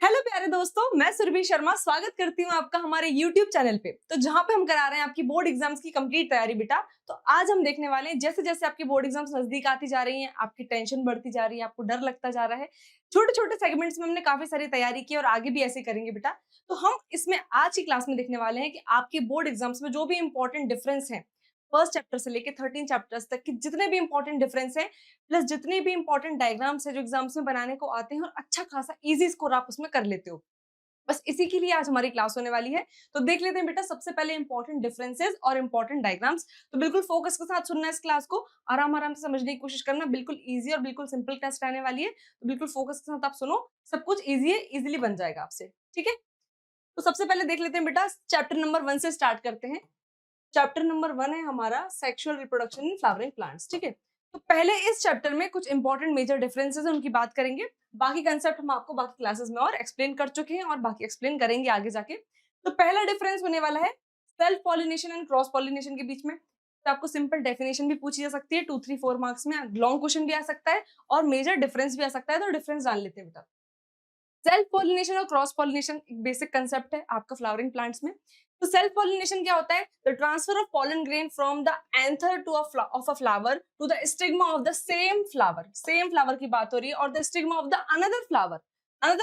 Hello प्यारे दोस्तों, मैं सुरभि शर्मा स्वागत करती हूँ आपका हमारे YouTube चैनल पे। तो जहाँ पे हम करा रहे हैं आपकी बोर्ड एग्जाम्स की कंप्लीट तैयारी बेटा। तो आज हम देखने वाले हैं जैसे जैसे आपकी बोर्ड एग्जाम्स नजदीक आती जा रही हैं, आपकी टेंशन बढ़ती जा रही है, आपको डर लगता जा रहा है। छोटे छोटे सेगमेंट्स में हमने काफी सारी तैयारी की और आगे भी ऐसे करेंगे बेटा। तो हम इसमें आज की क्लास में देखने वाले हैं कि आपके बोर्ड एग्जाम्स में जो भी इंपॉर्टेंट डिफरेंस है फर्स्ट चैप्टर से लेके 13 चैप्टर्स तक की जितने भी इंपॉर्टेंट डिफरेंस है प्लस जितने भी इंपॉर्टेंट डायग्राम्स है जो एग्जाम्स में बनाने को आते हैं और अच्छा खासा इजी स्कोर आप उसमें कर लेते हो, बस इसी के लिए आज हमारी क्लास होने वाली है। तो देख लेते हैं बेटा सबसे पहले इंपॉर्टेंट डिफरेंसेस और इंपॉर्टेंट डायग्राम्स। तो बिल्कुल फोकस के साथ सुनना है इस क्लास को, आराम आराम से समझने की कोशिश करना। बिल्कुल इजी और बिल्कुल सिंपल टेस्ट रहने वाली है, तो बिल्कुल फोकस के साथ आप सुनो, सब कुछ इजी है, इजीली बन जाएगा आपसे। ठीक है, तो सबसे पहले देख लेते हैं बेटा, चैप्टर नंबर 1 से स्टार्ट करते हैं। चैप्टर नंबर 1 है हमारा sexual reproduction in flowering plants. ठीक है, तो पहले इस चैप्टर में कुछ इंपॉर्टेंट मेजर डिफरेंसेस है उनकी बात करेंगे। बाकी कंसेप्ट हम आपको बाकी क्लासेस में और एक्सप्लेन कर चुके हैं और बाकी एक्सप्लेन करेंगे आगे जाके। तो पहला डिफरेंस होने वाला है self pollination and cross pollination के बीच में। तो आपको सिंपल डेफिनेशन भी पूछी जा सकती है 2 3 4 मार्क्स में, लॉन्ग क्वेश्चन भी आ सकता है और मेजर डिफरेंस भी आ सकता है। तो डिफरेंस जान लेते हैं बेटा। सेल्फ पॉलिनेशन और क्रॉस पॉलिनेशन एक बेसिक कंसेप्ट है आपका फ्लावरिंग प्लांट्स में। तो सेल्फ पॉलिनेशन क्या होता है? The transfer of pollen grain from the anther to of a flower to the stigma of the same flower. Same flower की बात हो रही है और the stigma of the another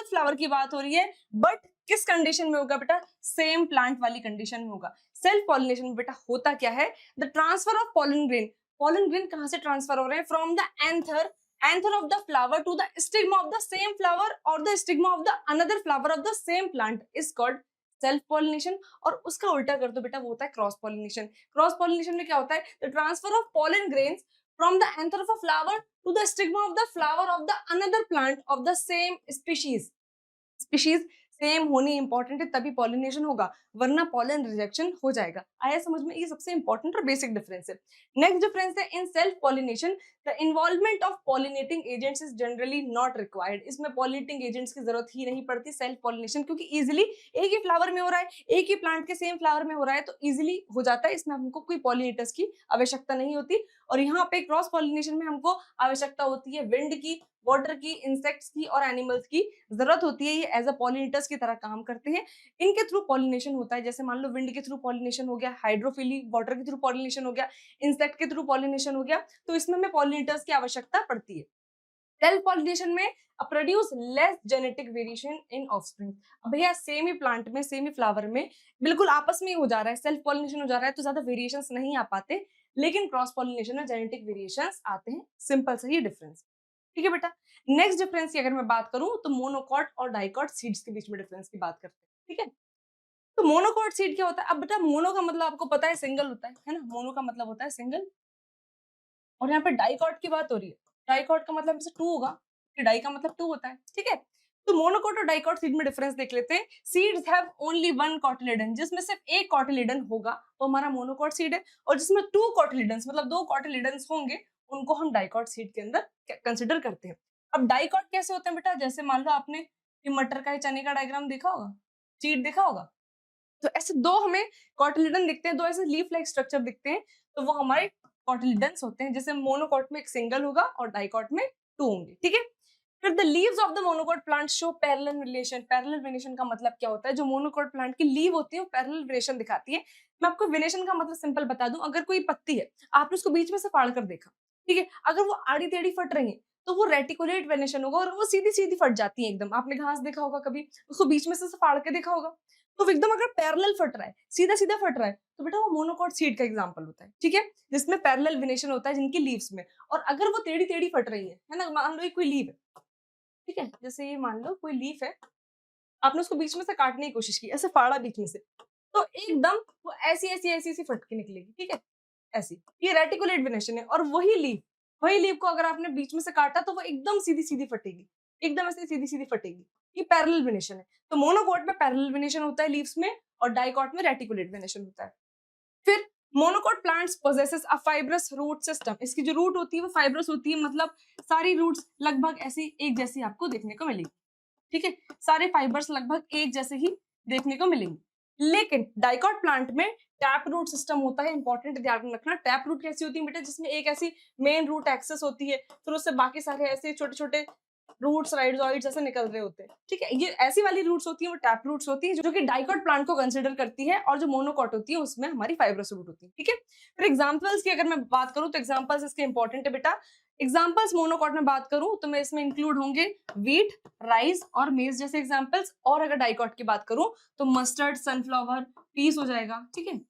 flower की बात हो रही है, बट किस कंडीशन में होगा बेटा? सेम प्लांट वाली कंडीशन में होगा। सेल्फ पॉलिनेशन में बेटा होता क्या है? The transfer of pollen grain कहां से ट्रांसफर हो रहे हैं? From the anther of the flower to the stigma of the same flower or the stigma of the another flower of the same plant is called self pollination. और उसका उल्टा कर दो बेटा, वो होता है क्रॉस पॉलिनेशन। क्रॉस पॉलिनेशन में क्या होता है? The transfer of pollen grains from the anther of a flower to the stigma of the flower of the another plant of the same species. Species सेम होनी इंपॉर्टेंट है तभी pollination होगा, वरना पॉलन रिजेक्शन हो जाएगा। आया समझ में? ये सबसे इंपॉर्टेंट और बेसिक डिफरेंस है। नेक्स्ट डिफरेंस है in self pollination the involvement of pollinating agents is generally not required. इसमें पॉलिनेटिंग एजेंट्स की जरूरत ही नहीं पड़ती सेल्फ पॉलिनेशन, क्योंकि इजिली एक ही फ्लावर में हो रहा है, एक ही प्लांट के सेम फ्लावर में हो रहा है, तो इजिली हो जाता है। इसमें हमको कोई पॉलिनेटर्स की आवश्यकता नहीं होती। और यहाँ पे क्रॉस पॉलिनेशन में हमको आवश्यकता होती है विंड की, वाटर की, इंसेक्ट्स की और एनिमल्स की जरूरत होती है। ये एज अ पॉलिनेटर्स की तरह काम करते हैं। इनके थ्रू पॉलिनेशन होता है। जैसे मान लो विंड के थ्रू पॉलिनेशन हो गया, हाइड्रोफिली वाटर के थ्रू पॉलिनेशन हो गया, इंसेक्ट के थ्रू पॉलिनेशन हो गया। तो इसमें हमें पॉलिनेटर्स की आवश्यकता पड़ती है। सेल्फ पॉलिनेशन में produce less genetic variation in offspring. अब भैया सेम ही प्लांट में, सेम ही फ्लावर में बिल्कुल आपस में ही हो जा रहा है, सेल्फ पॉलिनेशन हो जा रहा है, तो ज्यादा वेरिएशंस नहीं आ पाते। लेकिन क्रॉस पॉलिनेशन में जेनेटिक वेरिएशंस आते हैं। सिंपल सा ही डिफरेंस। ठीक है बेटा। नेक्स्ट डिफरेंस की अगर मैं बात करूं तो मोनोकॉट और डाइकॉट सीड्स के बीच में डिफरेंस की बात करते हैं। ठीक है, तो मोनोकॉट सीड क्या होता है? अब बेटा मोनो का मतलब आपको पता है सिंगल होता है ना? मोनो का मतलब होता है सिंगल। और यहाँ पे डाइकॉट की बात हो रही है, डाइकॉट का मतलब जैसे टू होगा, डाई का मतलब टू होता है। ठीक है, तो मोनोकॉट और डाइकॉट सीड में डिफरेंस देख लेते हैं। Seeds have only one cotyledon, जिसमें सिर्फ एक कॉटिलेडन होगा वो हमारा मोनोकॉट सीड है। और जिसमें टू कॉटिलेडन्स मतलब दो कॉटिलेडन्स होंगे उनको हम डाइकॉट सीड के अंदर कंसिडर करते हैं। अब डाइकॉट कैसे होते हैं बेटा? जैसे मान लो आपने ये मटर का, चने का डायग्राम देखा होगा, सीड देखा होगा, तो ऐसे दो हमें कॉटिलेडन दिखते हैं, दो ऐसे लीफ लाइक स्ट्रक्चर दिखते हैं, तो वो हमारे कॉटिलेडन्स होते हैं। जैसे मोनोकॉट में एक सिंगल होगा और डाइकॉट में टू होंगे। ठीक है, फिर the leaves of the monocot plant show parallel relation. Parallel relation का मतलब क्या होता है? जो मोनोकॉट प्लांट की लीव होती है वो पैरेलल रिलेशन दिखाती है। मैं आपको वेनेशन का मतलब सिंपल बता दूं। अगर कोई पत्ती है, आपने उसको बीच में से फाड़ कर देखा, ठीक है, अगर वो आड़ी टेढ़ी फट रही है तो वो रेटिकुलेट वेनेशन होगा। और वो सीधी सीधी फट जाती है एकदम। आपने घास देखा होगा कभी, उसको बीच में से फाड़ के देखा होगा, तो वो एकदम अगर पैरेलल फट रहा है, सीधा सीधा फट रहा है, तो बेटा वो मोनोकॉट सीड का एग्जांपल होता है। ठीक है, जिसमें पैरेलल वेनेशन होता है जिनकी लीव्स में। और अगर वो टेढ़ी टेढ़ी फट रही है ना, मान लो कोई लीव है, ठीक है, जैसे ये मान लो कोई लीफ है, आपने उसको बीच में से काटने की कोशिश की, ऐसे फाड़ा बीच में से, तो एकदम वो ऐसी ऐसी ऐसी ऐसी फट के निकलेगी। ठीक है, ऐसी, ये रेटिकुलेट वेनेशन है। और वही लीफ को अगर आपने बीच में से काटा तो वो एकदम सीधी सीधी फटेगी, एकदम ऐसे सीधी सीधी फटेगी। ये पैरेलल वेनेशन है। तो मोनोकॉट में पैरेलल वेनेशन होता है लीव्स में, और डाइकॉट में रेटिकुलेट वेनेशन होता है। फिर monocot plants possesses a fibrous root system. इसकी जो रूट होती है वो फाइब्रस होती है, मतलब सारी रूट्स लगभग ऐसी एक जैसी आपको देखने को मिलेगी। ठीक है, सारे फाइबर्स लगभग एक जैसे ही देखने को मिलेंगे। लेकिन डाइकॉट प्लांट में टैप रूट सिस्टम होता है। इंपॉर्टेंट ध्यान में रखना। टैप रूट कैसी होती है बेटा? जिसमें एक ऐसी मेन रूट एक्सेस होती है, फिर उससे बाकी सारे ऐसे छोटे छोटे रूट्स राइजोइड्स ऐसे निकल रहे होते हैं, ठीक है। ये ऐसी वाली रूट्स होती है, वो टैप रूट्स होती है जो कि डाइकॉट प्लांट को कंसिडर करती है, और जो मोनोकॉट होती है उसमें हमारी फाइब्रस रूट होती है, ठीक है। फिर एग्जांपल्स की अगर मैं बात करूं तो एग्जांपल्स इसके इंपॉर्टेंट है बेटा। एग्जांपल्स मोनोकॉट में बात करूं तो मैं इसमें इंक्लूड होंगे व्हीट, राइस और मेज जैसे एग्जांपल्स, और अगर डाइकॉट की बात करूं तो मस्टर्ड, सनफ्लावर, पीस हो जाएगा, ठीक है,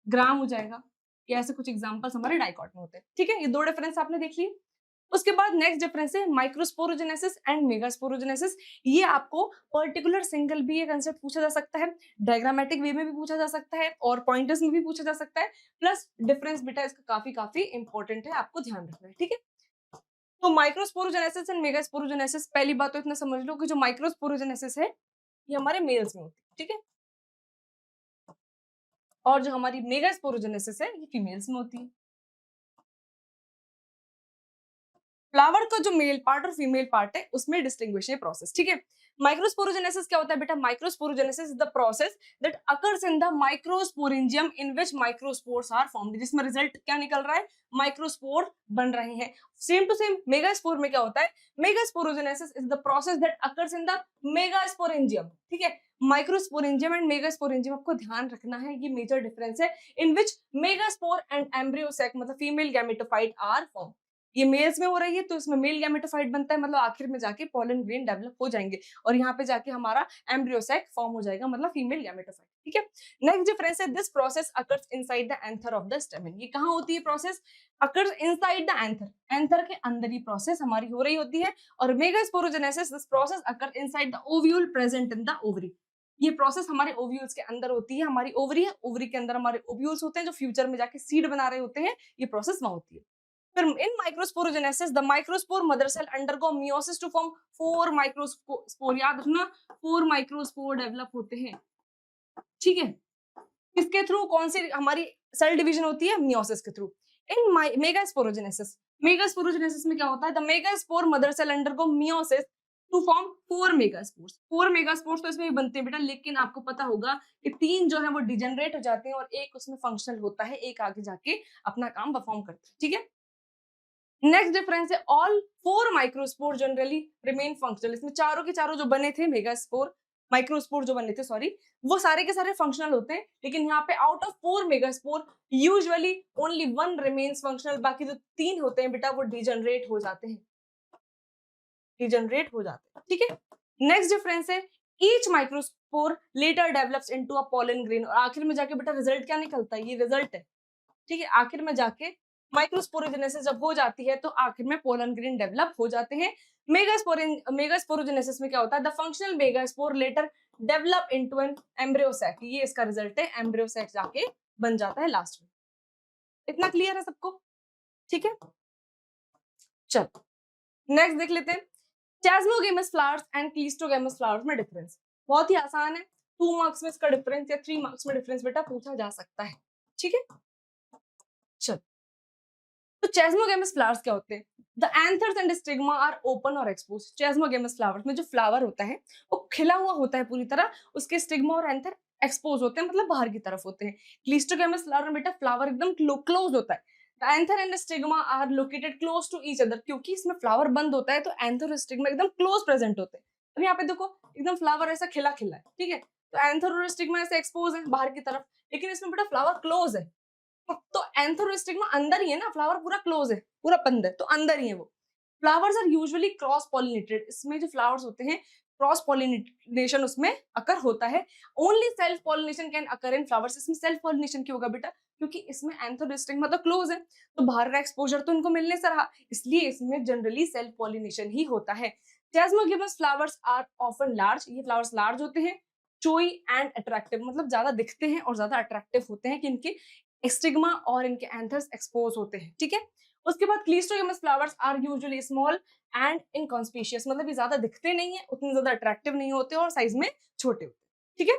ग्राम हो जाएगा। ये ऐसे कुछ एग्जांपल्स हमारे डाइकॉट में होते हैं, ठीक है। ये दो डिफरेंस आपने देख लिए। उसके बाद नेक्स्ट डिफरेंस है माइक्रोस्पोरोजेनेसिस एंड मेगास्पोरोजेनेसिस। ये आपको पर्टिकुलर सिंगल भी ये कंसेप्ट पूछा जा सकता है, डायग्रामेटिक वे में भी पूछा जा सकता है और पॉइंटर्स में भी पूछा जा सकता है। प्लस डिफरेंस बेटा इसका काफी काफी इंपॉर्टेंट है, आपको ध्यान रखना है, ठीक है। तो माइक्रोस्पोरोजेनेसिस एंड मेगास्पोरोजेनेसिस, पहली बात तो इतना समझ लो कि जो माइक्रोस्पोरोजेनेसिस है ये हमारे मेल्स में होती है, ठीक है, और जो हमारी मेगास्पोरोजेनेसिस है ये फीमेल्स में होती है। फ्लावर का जो मेल पार्ट और फीमेल पार्ट है उसमें डिस्टिंग्विश है प्रोसेस, ठीक है। माइक्रोस्पोरोजेनेसिस क्या होता है बेटा? Microsporogenesis is the process that occurs in the microsporangium in which microspores are formed, जिसमें रिजल्ट क्या निकल रहा है? माइक्रोस्पोर बन रहे हैं। सेम टू सेम मेगास्पोर में क्या होता है? Megasporogenesis is the process that occurs in the megasporangium, ठीक है। माइक्रोस्पोरेंजियम एंड मेगास्पोरेंजियम आपको ध्यान रखना है, ये मेजर डिफरेंस है, in which megaspore and embryo sac मतलब फीमेल गैमेटोफाइट आर फॉर्म। ये मेल्स में हो रही है तो इसमें मेल गैमेटोफाइट बनता है, मतलब आखिर में जाके पॉलन ग्रेन डेवलप हो जाएंगे और यहाँ पे जाके हमारा एम्ब्रियोसैक फॉर्म हो जाएगा, मतलब फीमेल गैमेटोफाइट, ठीक है। नेक्स्ट डिफरेंस है this process occurs inside the anther of the स्टेमन। ये कहाँ होती है process? Occurs inside the anther, anther के अंदर ही प्रोसेस हमारी हो रही होती है। और megasporogenesis this process occur inside the ovule present in the ovary. ये प्रोसेस हमारे ओव्यूल्स के अंदर होती है, हमारी ओवरी है, ओवरी के अंदर हमारे ओव्यूल्स होते हैं जो फ्यूचर में जाके सीड बना रहे होते हैं, ये प्रोसेस वहां होती है। फिर in microsporogenesis the microspore mother cell undergo meiosis to form 4 microspore, याद रखना 4 माइक्रोस्पोर डेवलप होते हैं, ठीक है। किसके थ्रू? कौन सी हमारी सेल डिवीजन होती है? मियोसिस के थ्रू। इन मेगास्पोरोजेनेसिस, मेगास्पोरोजेनेसिस में क्या होता है? The megaspore mother cell undergo meiosis to form 4 megaspores. 4 megaspores तो इसमें भी बनते हैं बेटा, लेकिन आपको पता होगा कि 3 जो है वो डिजेनरेट हो जाते हैं और एक उसमें फंक्शनल होता है, एक आगे जाके अपना काम परफॉर्म करता है, ठीक है। नेक्स्ट डिफरेंस है all 4 microspore generally remain functional. इसमें चारों के चारों जो बने थे मेगास्पोर, माइक्रोस्पोर जो बने थे सॉरी, वो सारे के सारे फंक्शनल होते हैं, लेकिन यहाँ पे out of 4 megaspore usually only 1 remains functional, बाकी जो 3 होते हैं बेटा वो डिजनरेट हो जाते हैं, डिजनरेट हो जाते हैं, ठीक है। नेक्स्ट डिफरेंस है each microspore later develops into a pollen grain, और आखिर में जाके बेटा रिजल्ट क्या निकलता है? ये रिजल्ट है, ठीक है। आखिर में जाके माइक्रोस्पोरोजेनेसिस जब हो जाती है तो आखिर में पोलन ग्रेन डेवलप हो जाते हैं। मेगास्पोरोजेनेसिस में क्या होता है? The functional megaspore later develop into an embryo sac, ये इसका रिजल्ट है, एम्ब्रियोसैक जाके बन जाता है लास्ट में। इतना क्लियर है सबको? ठीक है, चलो नेक्स्ट देख लेते हैं चैस्मोगेमस फ्लावर्स एंड क्लीस्टोगेमस फ्लावर्स में डिफरेंस। बहुत ही आसान है, 2 मार्क्स में इसका डिफरेंस या 3 मार्क्स में डिफरेंस बेटा पूछा जा सकता है, ठीक है। चलो तो चेस्मोगेमस फ्लावर्स क्या होते हैं? The anthers and stigma are open और एक्सपोज। चेस्मोगेमस फ्लावर्स में जो फ्लावर होता है वो खिला हुआ होता है पूरी तरह, उसके स्टिग्मा और एंथर एक्सपोज होते हैं, मतलब बाहर की तरफ होते हैं। क्लिस्टोगेमस फ्लावर में बेटा फ्लावर एकदम क्लोज होता है। The anther and stigma are located close to each other, क्योंकि इसमें फ्लावर बंद होता है तो एंथर और स्टिग्मा एकदम क्लोज प्रेजेंट होते हैं। अब यहाँ पे देखो एकदम फ्लावर ऐसा खिला खिला है, ठीक है, तो एंथर और स्टिग्मा ऐसे एक्सपोज है बाहर की तरफ, लेकिन इसमें बेटा फ्लावर क्लोज है, तो एंथर और स्टिग्मा अंदर ही है ना, फ्लावर पूरा क्लोज है, पूरा बंद है, तो अंदर ही है वो। Flowers are usually cross pollinated, इसमें जो फ्लावर्स होते हैं क्रॉस पॉलिनेशन उसमें अकर होता है। Only self pollination can occur in flowers, इसमें सेल्फ पॉलिनेशन क्यों होगा बेटा? क्योंकि इसमें एंथर और स्टिग्मा तो क्लोज है, तो बाहर का एक्सपोजर तो इनको मिलने से रहा, इसलिए इसमें जनरली सेल्फ पॉलिनेशन ही होता है। चेस्मोगिमस फ्लावर्स आर ऑफन लार्ज, ये फ्लावर्स लार्ज होते हैं, चोई एंड अट्रैक्टिव, मतलब ज्यादा दिखते हैं और ज्यादा अट्रैक्टिव होते हैं कि इनके स्टिग्मा और इनके एंथर्स एक्सपोज होते हैं, ठीक है। उसके बाद cleistogamous flowers are usually small and inconspicuous, मतलब ये ज्यादा दिखते नहीं है, उतने ज्यादा अट्रैक्टिव नहीं होते और साइज में छोटे होते हैं, ठीक है।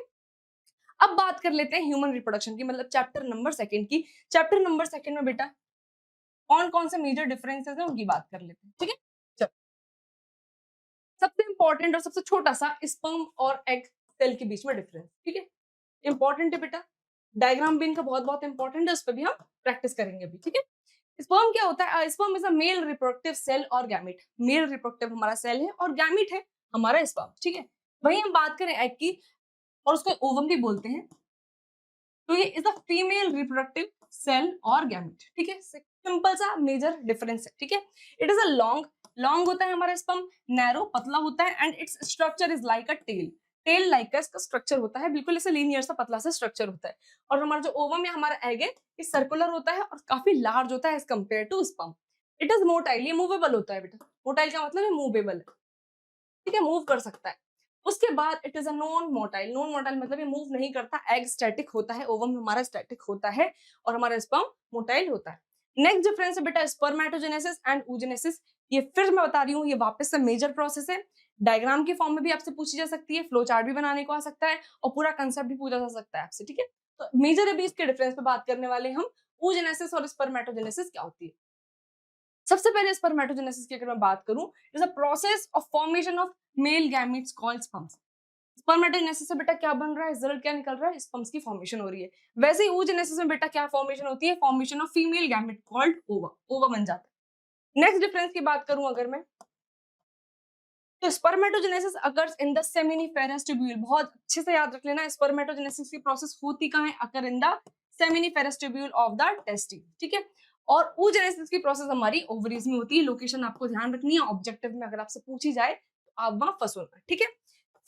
अब बात कर लेते हैं ह्यूमन रिप्रोडक्शन की, मतलब चैप्टर नंबर 2 की। चैप्टर नंबर 2 में बेटा कौन कौन से मेजर डिफरेंसेस हैं उनकी बात कर लेते हैं, ठीक है। चलो सबसे इंपॉर्टेंट और सबसे छोटा सा स्पर्म और एग सेल के बीच में डिफरेंस, ठीक है, इंपॉर्टेंट है बेटा। डायग्राम भी इनका बहुत बहुत इंपॉर्टेंट है, उस पर भी हम प्रैक्टिस करेंगे अभी, ठीक है। स्पर्म क्या होता है? Sperm is a male reproductive cell और गैमेट। मेल रिप्रोडक्टिव हमारा सेल है और गैमेट है हमारा स्पर्म, ठीक है। वहीं हम बात करें एग की, और उसको ओवम भी बोलते हैं, तो ये is a female reproductive cell और गैमेट, ठीक है। सिंपल सा मेजर डिफरेंस है, ठीक है। It is a long, long होता है हमारा स्पर्म, नैरो पतला होता है, and its structure is like a tail, tail like का इसका स्ट्रक्चर होता है, बिल्कुल ऐसे लीनियर सा पतला सा स्ट्रक्चर होता है। और हमारा जो ओवम या हमारा एग है, ये सर्कुलर होता है और काफी लार्ज होता है as compare to sperm. It is motile, ये मूवेबल होता है बेटा। मोटाइल का मतलब है मूवेबल है, ठीक है, मूव कर सकता है। उसके बाद it is a non motile, non motile मतलब ये मूव नहीं करता, एग स्टैटिक होता है, ओवम हमारा स्टैटिक होता है और हमारा स्पर्म मोटाइल होता है। नेक्स्ट डिफरेंस है बेटा स्पर्मेटोजेनेसिस एंड oogenesis। ये फिर मैं बता रही हूँ, ये वापस से मेजर प्रोसेस है, डायग्राम की फॉर्म में भी आपसे पूछी जा सकती है, फ्लो चार्ट भी बनाने को आ सकता है और पूरा कंसेप्ट भी पूछा जा सकता है आपसे, ठीक है। तो मेजर अभी इसके डिफरेंस पे बात करने वाले हम, oogenesis और स्पर्मेटोजेनेसिस क्या होती है। सबसे पहले स्पर्मेटोजेनेसिस की अगर मैं बात करूं, is a process of formation of male gametes called sperms. Spermatogenesis से बेटा क्या बन रहा है, रिजल्ट क्या निकल रहा है, स्पर्म्स की फॉर्मेशन हो रही है। वैसे ही oogenesis में बेटा क्या फॉर्मेशन होती है, formation of female gamete called ओवा, ओवा बन जाता है। नेक्स्ट डिफरेंस की बात करूं अगर मैं, तो spermatogenesis occurs in the seminiferous tubule. बहुत अच्छे से याद रख लेना, स्पर्मेटोजेनेसिस की प्रोसेस होती कहां है, occur in the seminiferous tubule of the testis, ठीक है। और oogenesis की प्रोसेस हमारी ओवरीज में होती है। लोकेशन आपको ध्यान रखनी है, ऑब्जेक्टिव में अगर आपसे पूछी जाए तो आप वहां फंसो ना, ठीक है।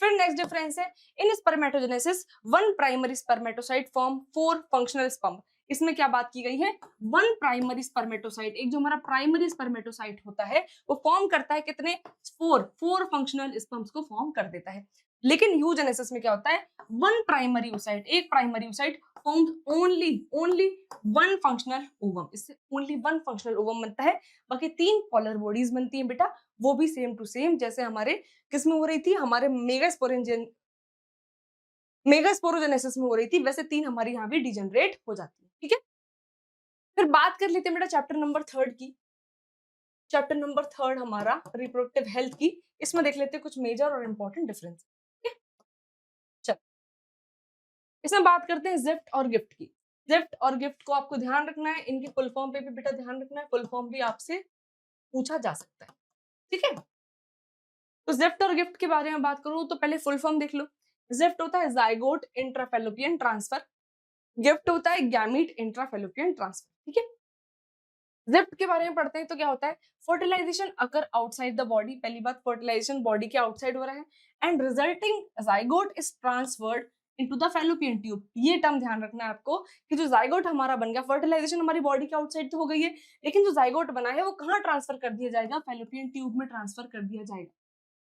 फिर नेक्स्ट डिफरेंस है, in spermatogenesis one primary spermatocyte form four functional sperm. इसमें क्या बात की गई है, वन प्राइमरी स्पर्मेटोसाइट, एक जो हमारा प्राइमरी स्पर्मेटोसाइट होता है वो फॉर्म करता है कितने, फोर फंक्शनल स्पर्म्स को फॉर्म कर देता है। लेकिन यूजेनेसिस में क्या होता है, वन प्राइमरी oocyte, एक primary oocyte forms only one functional ovum. इससे ओनली वन फंक्शनल ओवम बनता है, बाकी तीन पोलर बॉडीज बनती हैं बेटा, वो भी सेम टू सेम जैसे हमारे किसमें हो रही थी, हमारे मेगास्पोरोजेनेसिस में हो रही थी, वैसे तीन हमारी यहाँ भी डिजेनरेट हो जाती है, ठीक है। फिर बात कर लेते हैं बेटा चैप्टर नंबर थर्ड की। चैप्टर नंबर थर्ड हमारा रिप्रोडक्टिव हेल्थ की, इसमें देख लेते हैं कुछ मेजर और इंपॉर्टेंट डिफरेंस। चल, इसमें बात करते हैं जिफ्ट और गिफ्ट की। जिफ्ट और गिफ्ट को आपको ध्यान रखना है, इनके फुल फॉर्म पे भी बेटा ध्यान रखना है, फुल फॉर्म भी आपसे पूछा जा सकता है, ठीक है। तो जिफ्ट और गिफ्ट के बारे में बात करूं तो पहले फुल फॉर्म देख लो। जिफ्ट होता है जाइगोट इंट्राफेलोपियन ट्रांसफर, गिफ्ट होता है गैमीट इंट्राफेलोपियन ट्रांसफर, ठीक है। जिफ्ट के बारे में पढ़ते हैं तो क्या होता है, fertilization occur outside the body. पहली बात, फर्टिलाइजेशन बॉडी के आउटसाइड हो रहा है, and resulting zygote is transferred into the fallopian tube. ये टर्म ध्यान रखना है आपको कि जो जाइगोट हमारा बन गया, फर्टिलाइजेशन हमारी बॉडी के आउटसाइड तो हो गई है, लेकिन जो जाइगोट बना है वो कहाँ ट्रांसफर कर दिया जाएगा, फैलोपियन ट्यूब में ट्रांसफर कर दिया जाएगा,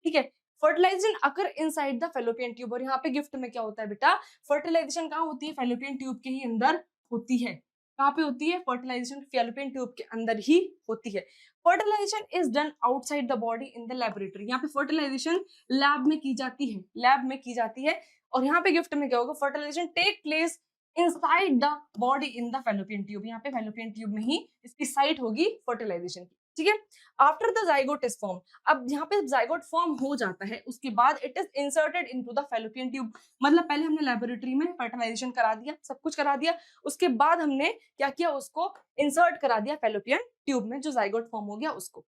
ठीक है। Fertilization occur inside the fallopian tube. और यहाँ पे गिफ्ट में क्या होता है बेटा, फर्टिलाइजेशन कहाँ होती है, फैलोपियन ट्यूब के ही अंदर होती है। कहाँ पे होती है, फर्टिलाइजेशन फैलोपियन ट्यूब के अंदर ही होती है। Fertilization is done outside the body in the laboratory. यहाँ पे फर्टिलाइजेशन लैब में की जाती है, लैब में की जाती है। और यहाँ पे गिफ्ट में क्या होगा, fertilization take place inside the body in the fallopian tube. यहाँ पे फैलोपियन ट्यूब में ही इसकी साइट होगी फर्टिलाइजेशन की, ठीक है। After the zygote is form, अब यहाँ पे जाइगोट फॉर्म हो जाता है, उसके बाद it is inserted into the fallopian tube. मतलब पहले हमने लेबोरेटरी में फर्टिलाइजेशन करा दिया, सब कुछ करा दिया, उसके बाद हमने क्या किया, उसको इंसर्ट करा दिया फैलोपियन ट्यूब में, जो जाइगोट फॉर्म हो गया उसको।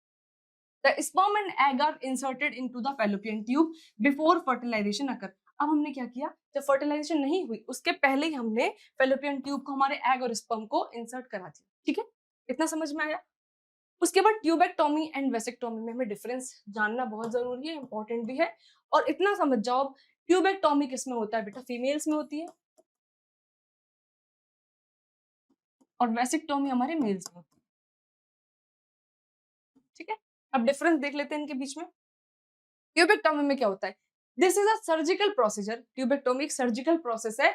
The sperm and egg are inserted into the fallopian tube before fertilization occur। अब हमने क्या किया, जब फर्टिलाइजेशन नहीं हुई उसके पहले ही हमने फैलोपियन ट्यूब को, हमारे एग और स्पर्म को इंसर्ट करा दिया, ठीक है। इतना समझ में आया। उसके बाद ट्यूबेक्टोमी एंड वेसेक्टोमी में हमें डिफरेंस जानना बहुत जरूरी है, इंपॉर्टेंट भी है। और इतना समझ जाओ, ट्यूबेक्टोमी किसमें होता है बेटा, फीमेल्स में होती है, और वेसेक्टोमी हमारे मेल्स में होती है, ठीक है। अब डिफरेंस देख लेते हैं इनके बीच में। ट्यूबेक्टोमी में क्या होता है, this is a surgical procedure. Tubectomy एक सर्जिकल प्रोसेस है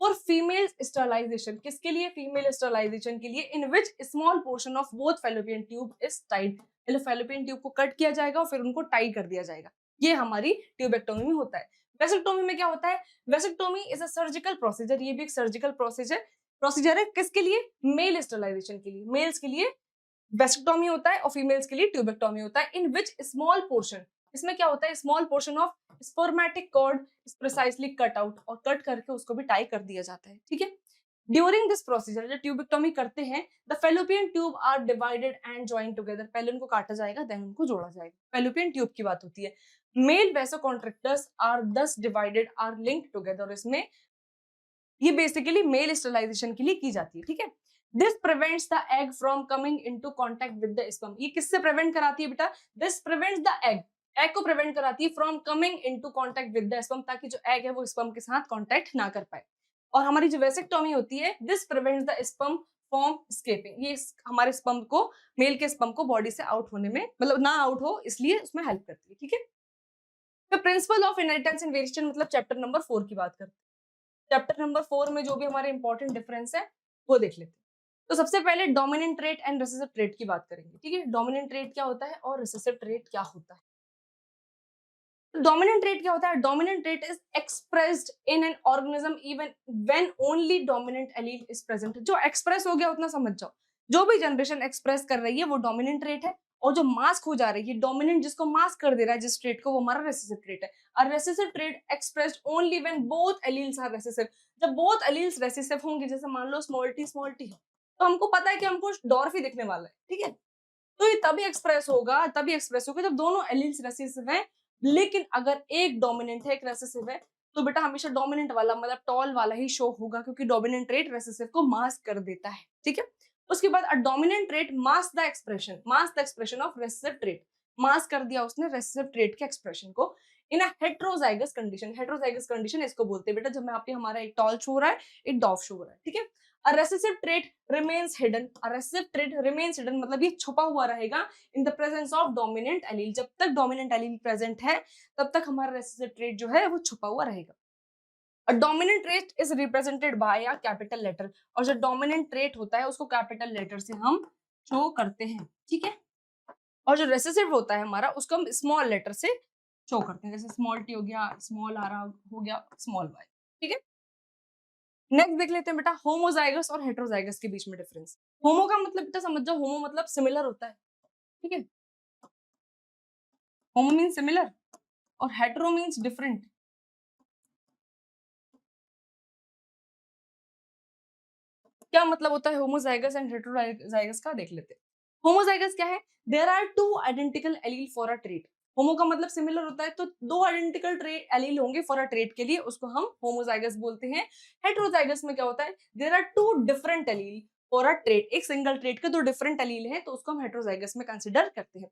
फॉर फीमेल स्टरलाइजेशन। किसके लिए, फीमेल स्टरलाइजेशन के लिए, in which small portion of both fallopian tube is tied. पहले फैलोपियन ट्यूब को कट किया जाएगा और फिर उनको टाई कर दिया जाएगा, ये हमारी ट्यूबेक्टोमी में होता है। वेसेक्टोमी में क्या होता है, vasectomy is a surgical procedure, ये भी एक सर्जिकल प्रोसीजर है, किसके लिए, मेल स्टरलाइजेशन के लिए, मेल्स के लिए वेसेक्टोमी होता है और फीमेल्स के लिए ट्यूबेक्टोमी होता है। इन विच स्मॉल पोर्शन, इसमें क्या होता है, small portion of spermatic cord is precisely cut out, और कट करके उसको भी टाई कर दिया जाता है, ठीक है। ड्यूरिंग दिस प्रोसीजर, जब ट्यूबिक्टोमी करते हैं, the fallopian tube are divided and joined together, पहले उनको काटा जाएगा देन उनको जोड़ा जाएगा, फेलोपियन ट्यूब की बात होती है। मेल वैसोकॉन्ट्रिक्टर्स आर दस डिवाइडेड आर लिंक्ड टुगेदर, इसमें ये बेसिकली मेल स्टरलाइजेशन के लिए की जाती है, ठीक है। This prevents the egg from coming into contact with the sperm, ये किससे प्रिवेंट कराती है बेटा? This prevents the egg, egg को प्रिवेंट कराती है from coming into contact with the sperm, ताकि जो एग है वो स्पर्म के साथ कांटेक्ट ना कर पाए। और हमारी जो वेसेक्टोमी होती है, this prevents the sperm from escaping, ये हमारे स्पर्म को, मेल के स्पर्म को बॉडी से आउट होने में, मतलब ना आउट हो इसलिए उसमें हेल्प करती है, ठीक है। तो principle of inheritance and variation मतलब चैप्टर नंबर 4 की बात करते हैं। चैप्टर नंबर 4 में जो भी हमारे इंपॉर्टेंट डिफरेंस है वो देख लेते हैं। तो सबसे पहले dominant trait and recessive trait की बात करेंगे, ठीक है। डोमिनेंट ट्रेट क्या होता है और रिसेसिव ट्रेट क्या होता है? डोमिनेंट ट्रेट क्या होता है? Dominant trait is expressed in an organism even when only dominant allele is present. जो एक्सप्रेस हो गया उतना समझ जाओ, जो भी जनरेशन एक्सप्रेस कर रही है वो डोमिनेंट ट्रेट है, और जो मास्क हो जा रही है, डोमिनेंट जिसको मास्क कर दे रहा है जिस ट्रेट को, वो हमारा रेसेसिव ट्रेट है। और recessive trait expressed only when both alleles are recessive, जब बोथ एलील्स रेसेसिव होंगे, जैसे मान लो स्मॉल टी है, तो हमको पता है कि हमको डॉर्फ ही दिखने वाला है, ठीक है। तो ये तभी एक्सप्रेस होगा जब दोनों एलील्स रेसेसिव हैं। लेकिन अगर एक डोमिनेंट है एक रेसेसिव है, तो बेटा हमेशा डोमिनेंट वाला मतलब टॉल वाला ही शो होगा, क्योंकि डोमिनेंट ट्रेट रेसेसिव को मास्क कर देता है, ठीक है। उसके बाद a dominant trait mask the expression of recessive trait, mask कर दिया उसने रेसेसिव ट्रेट के एक्सप्रेशन को इन अ हेट्रोजाइगस कंडीशन। हेट्रोजाइगस कंडीशन इसको बोलते हैं बेटा जब यहाँ पे हमारा एक टॉल शो हो रहा है, एक डॉफ शो हो रहा है, ठीक है। A recessive trait remains hidden. A recessive trait remains hidden मतलब ये छुपा हुआ रहेगा in the presence of dominant allele. जब तक dominant allele present है, तब तक हमारा recessive trait जो है वो छुपा हुआ रहेगा। A dominant trait is represented by a capital letter. और जो dominant trait होता है उसको capital letter से हम show करते हैं, ठीक है। और जो recessive होता है हमारा उसको हम small letter से show करते हैं, जैसे small t हो गया, small r हो गया, small y, ठीक है। नेक्स्ट देख लेते हैं बेटा होमोजाइगस और हेट्रोजाइगस के बीच में डिफरेंस। होमो का मतलब बेटा समझ जाओ, होमो मतलब सिमिलर होता है, ठीक है। होमो मींस सिमिलर और हेट्रो मींस डिफरेंट। क्या मतलब होता है होमोजाइगस एंड हेट्रोजाइगस का, देख लेते हैं। होमोजाइगस क्या है? There are two identical allele for a trait. Homo का मतलब सिमिलर होता है, तो दो आइडेंटिकल ट्रेट एलील होंगे फॉर अ ट्रेट के लिए, उसको हम होमोजाइगस बोलते हैं। हेट्रोजाइगस में क्या होता है? There are two different allele for a trait, एक सिंगल ट्रेट के दो डिफरेंट एलील हैं, तो उसको हम हेट्रोजाइगस में कंसिडर करते हैं।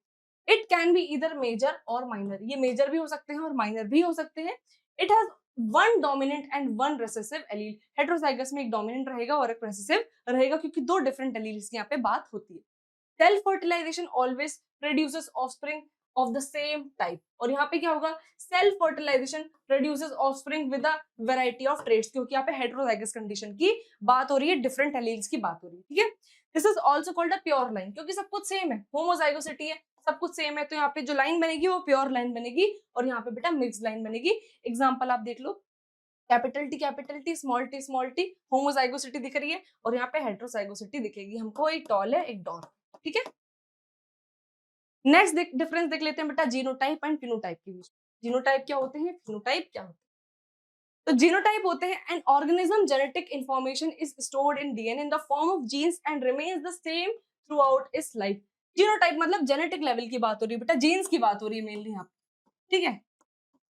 It can be either major और माइनर, ये मेजर भी हो सकते हैं और माइनर भी हो सकते हैं। It has one dominant and one recessive allele. Heterozygous में एक डोमिनेंट रहेगा और एक रेसेसिव रहेगा, क्योंकि दो डिफरेंट एलील्स की यहाँ पे बात होती है। Self fertilization always produces offspring of the same type, और यहाँ पे क्या होगा? Self fertilization produces offspring with a variety of traits, क्योंकि यहाँ पे हेट्रोजाइगस कंडीशन की बात हो रही है, डिफरेंट एलील्स की बात हो रही है, ठीक है। This is also called a pure line, क्योंकि सब कुछ सेम है, होमोजाइगोसिटी है, सब कुछ सेम है, तो यहाँ पे जो लाइन बनेगी वो प्योर लाइन बनेगी, और यहाँ पे बेटा मिक्स्ड लाइन बनेगी। एग्जांपल आप देख लो, capital T small T, homozygosity दिख रही है, और यहाँ पे हेट्रोजाइगोसिटी दिखेगी हमको, एक टॉल है एक डॉर्फ, ठीक है। नेक्स्ट डिफरेंस देख लेते हैं बेटा जीनोटाइप एंड फिनोटाइप के बीच। जीनोटाइप क्या होते हैं, फिनोटाइप क्या होते हैं? तो जीनोटाइप होते हैं an organism genetic information is stored in DNA in the form of genes and remains the same throughout its life. Genotype मतलब जेनेटिक लेवल की बात हो रही है बेटा, जीन्स की बात हो रही है मेनली यहाँ पे, ठीक है।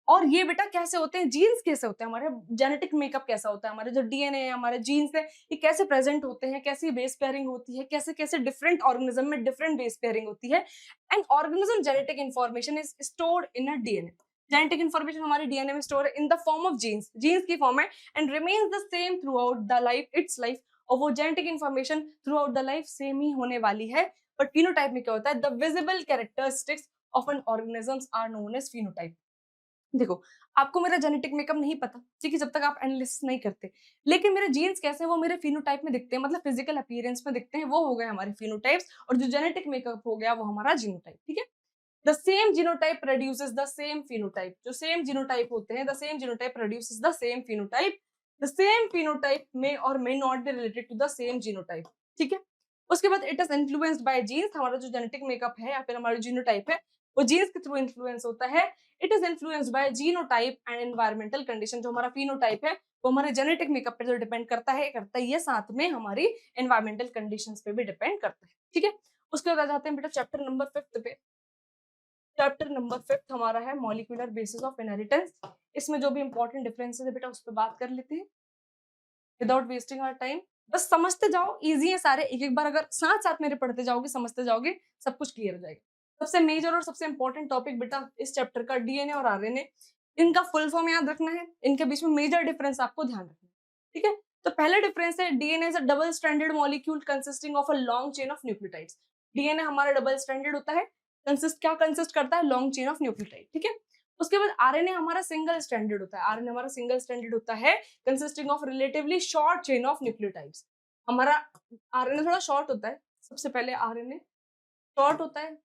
और ये बेटा कैसे होते हैं, जीन्स कैसे होते हैं, हमारे जेनेटिक मेकअप कैसा होता है, हमारे जो डीएनए है, हमारे जीन्स है, ये कैसे प्रेजेंट होते हैं, कैसी बेस पेयरिंग होती है, कैसे कैसे डिफरेंट ऑर्गेनिज्म में डिफरेंट बेस पेयरिंग होती है। And organism genetic information is stored in a DNA. Genetic information हमारे डीएनए में स्टोर है in the form of genes, genes की फॉर्म है, and remains the same throughout the life its life. और वो genetic information throughout the life same ही होने वाली है। बट फिनोटाइप में क्या होता है? The visible characteristics of N organisms are known as phenotype. देखो, आपको मेरा जेनेटिक मेकअप नहीं पता, ठीक है, जब तक आप एनालिसिस नहीं करते, लेकिन मेरे जीन्स कैसे हैं वो मेरे फिनोटाइप में दिखते हैं, मतलब फिजिकल अपीयरेंस में दिखते हैं, वो हो गए हमारे फिनोटाइप्स, और जो जेनेटिक मेकअप हो गया वो हमारा जीनोटाइप, ठीक है। The same genotype produces the same phenotype, जो सेम जीनोटाइप होते हैं, the same genotype produces the same phenotype. The same phenotype may और may not be related to the same genotype, ठीक है। उसके बाद it is influenced by genes, हमारा जो जेनेटिक मेकअप है या फिर हमारा जीनोटाइप है वो जीन्स के थ्रू इन्फ्लुएंस होता है। It is influenced bye genotype and environmental condition. जो हमारा फिनोटाइप है वो हमारे जेनेटिक मेकअप पे जो डिपेंड करता है ये साथ में हमारी एनवायरमेंटल कंडीशंस पे भी डिपेंड करता है। ठीक है, उसके बाद आ जाते हैं बेटा चैप्टर नंबर 5 पे। चैप्टर नंबर 5 हमारा है मॉलिक्यूलर बेसिस ऑफ इनहेरिटेंस। इसमें जो भी इंपॉर्टेंट डिफरेंसेस है बेटा उस पर बात कर लेते हैं विदाउट वेस्टिंग आवर टाइम। बस समझते जाओ, इजी है सारे, एक एक बार अगर साथ साथ मेरे पढ़ते जाओगे समझते जाओगे सब कुछ क्लियर हो जाएगा। सबसे मेजर और सबसे इंपॉर्टेंट टॉपिक बेटा इस चैप्टर का डीएनए और आरएनए, इनका फुल फॉर्म याद रखना है, इनके बीच में मेजर डिफरेंस आपको ध्यान रखना है। ठीक है, तो पहला डिफरेंस है DNA is a double stranded molecule consisting of a long chain of nucleotides. DNA हमारा डबल स्ट्रैंडेड होता है, कंसिस्ट करता है लॉन्ग चेन ऑफ न्यूक्लियोटाइड। ठीक है, उसके बाद आरएनए हमारा सिंगल स्ट्रैंडेड होता है। आरएनए हमारा सिंगल स्ट्रैंडेड होता है consisting of relatively short chain of nucleotides. हमारा आरएनए थोड़ा शॉर्ट होता है, सबसे पहले आरएनए शॉर्ट होता है,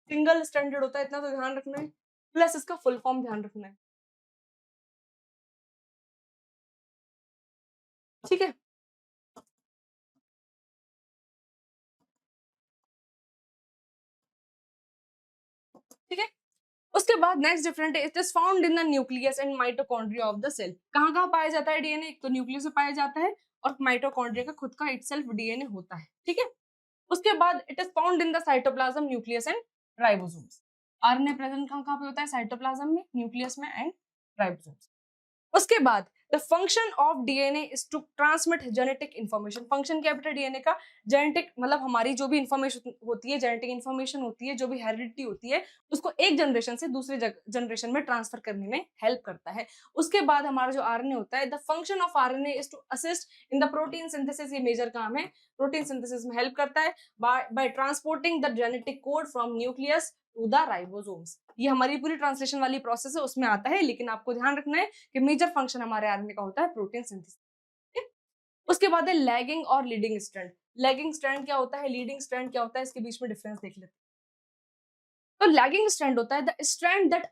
सिंगल स्ट्रैंडेड होता है, इतना तो ध्यान रखना है, प्लस इसका फुल फॉर्म ध्यान रखना है। ठीक है, ठीक है, उसके बाद नेक्स्ट डिफरेंट है it is found in the nucleus and mitochondria of the cell. कहाँ कहाँ पाया जाता है डीएनए? एक तो न्यूक्लियस में पाया जाता है और माइटोकॉन्ड्रिया का खुद का इटसेल्फ डीएनए होता है। ठीक है, उसके बाद it is found in the cytoplasm, nucleus and ribosomes. RNA present कहाँ कहाँ पे होता है? साइटोप्लाज्म में, न्यूक्लियस में एंड राइबोसोम्स। उसके बाद the function of DNA is to transmit genetic information. Function क्या बेटा डीएनए का? जेनेटिक मतलब हमारी जो भी इन्फॉर्मेशन होती है, जेनेटिक इन्फॉर्मेशन होती है, जो भी हेरिडिटी होती है, उसको एक जनरेशन से दूसरे जनरेशन में ट्रांसफर करने में हेल्प करता है। उसके बाद हमारा जो आरएनए होता है, the function of RNA is to assist in the protein synthesis. ये मेजर काम है, प्रोटीन सिंथेसिस में हेल्प करता है by transporting the genetic code from nucleus to the ribosomes. ये हमारी पूरी ट्रांसलेशन वाली प्रोसेस है, उसमें आता है, लेकिन आपको ध्यान रखना है कि मेजर फंक्शन हमारे आरएनए का होता है प्रोटीन सिंथेसिस। उसके बाद है लैगिंग और लीडिंग स्ट्रैंड। लैगिंग स्ट्रैंड क्या होता है, लीडिंग स्ट्रैंड क्या होता है, इसके बीच में डिफरेंस देख लेते हैं। तो लैगिंग स्ट्रैंड होता है the strand that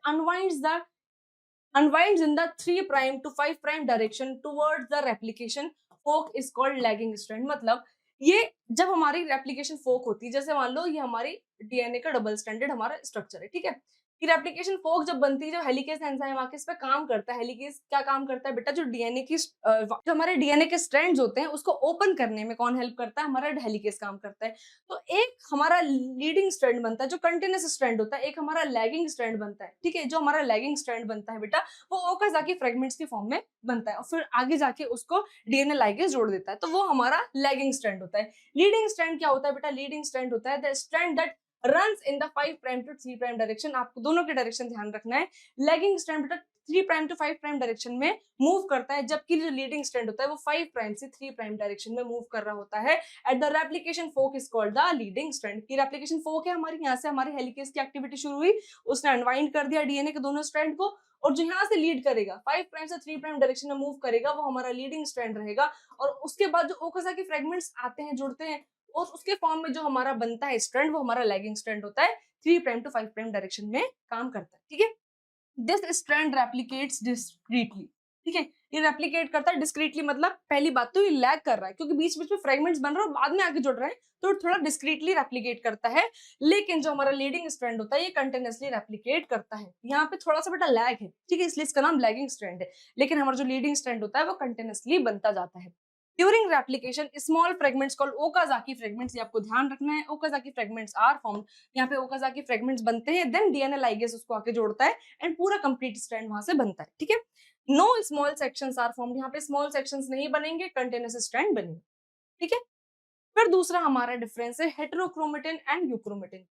unwinds in the 3 prime to 5 prime direction towards the replication fork is called lagging strand। मतलब ये जब हमारी रेप्लिकेशन फोक होती है, जैसे मान लो ये हमारी डीएनए का डबल स्ट्रैंडेड हमारा स्ट्रक्चर है, ठीक है, कि रेप्लिकेशन फोक जब बनती है, जो हेलिकेस एंजाइम आके इस पे काम करता है। हेलिकेस क्या काम करता है बेटा? जो डीएनए की जो हमारे डीएनए के स्ट्रैंड्स होते हैं उसको ओपन करने में कौन हेल्प करता है? हमारा हेलिकेस काम करता है। तो एक हमारा लीडिंग स्ट्रैंड बनता है जो कंटिन्यूअस स्ट्रैंड होता है, एक हमारा लैगिंग स्ट्रैंड बनता है। ठीक है, जो हमारा लैगिंग स्ट्रैंड बनता है बेटा वो ओकाज़ाकी फ्रेगमेंट्स की फॉर्म में बनता है और फिर आगे जाके उसको डीएनए लाइगेज जोड़ देता है, तो वो हमारा लैगिंग स्ट्रैंड होता है। लीडिंग स्ट्रैंड क्या होता है बेटा? लीडिंग स्ट्रैंड होता है the strand that runs in the 5 prime to 3 prime direction. आपको दोनों के डायरेक्शन ध्यान रखना है। लैगिंग स्ट्रैंड बेटा 3 प्राइम टू 5 प्राइम डायरेक्शन में मूव करता है, जबकि जो लीडिंग स्ट्रैंड होता है वो 5 प्राइम से 3 प्राइम डायरेक्शन में मूव कर रहा होता है। At the replication fork is called the leading strand. की रेप्लिकेशन फोक है हमारी, यहाँ से हमारी हेलिकेस की एक्टिविटी शुरू हुई, उसने अनवाइंड कर दिया डीएनए के दोनों स्ट्रैंड को, और जो यहाँ से लीड करेगा 5 प्राइम से 3 प्राइम डायरेक्शन में मूव करेगा वो हमारा लीडिंग स्ट्रैंड रहेगा। और उसके बाद जो ओकाज़ाकी फ्रेगमेंट्स आते हैं, जुड़ते हैं, और उसके फॉर्म में जो हमारा बनता है स्ट्रैंड वो हमारा लैगिंग स्ट्रैंड होता है, 3 प्राइम टू 5 प्राइम डायरेक्शन में काम करता है। ठीक है, दिस स्ट्रैंड रेप्लिकेट्स डिस्क्रीटली। ठीक है, ये रेप्लिकेट करता है डिस्क्रीटली, मतलब पहली बात तो ये लैग कर रहा है क्योंकि बीच बीच में फ्रेगमेंट्स बन रहे हैं और बाद में आके जुड़ रहे हैं, तो थोड़ा डिस्क्रीटली रेप्लिकेट करता है। लेकिन जो हमारा लीडिंग स्ट्रैंड होता है ये कंटिन्यूअसली रेप्लिकेट करता है। यहाँ पे थोड़ा सा बेटा लैग है, ठीक है, इसलिए इसका नाम लैगिंग स्ट्रैंड है, लेकिन हमारा जो लीडिंग स्ट्रैंड होता है वो कंटिन्यूअसली बनता जाता है। During replication small fragments called Okazaki fragments, ये आपको ध्यान रखना है, ओकाज़ाकी फ्रेगमेंट्स आर फॉर्म्ड। यहाँ पे ओकाज़ाकी फ्रेगमेंट्स बनते हैं, देन डीएनए लाइगेज उसको आके जोड़ता है एंड पूरा कंप्लीट स्ट्रैंड वहां से बनता है। ठीक है, no small sections are formed, यहाँ पे स्मॉल सेक्शंस नहीं बनेंगे, कंटिन्यूअस स्ट्रैंड बनेंगे। ठीक है, फिर दूसरा हमारा डिफरेंस है हेटेरोक्रोमेटिन एंड यूक्रोमेटिन।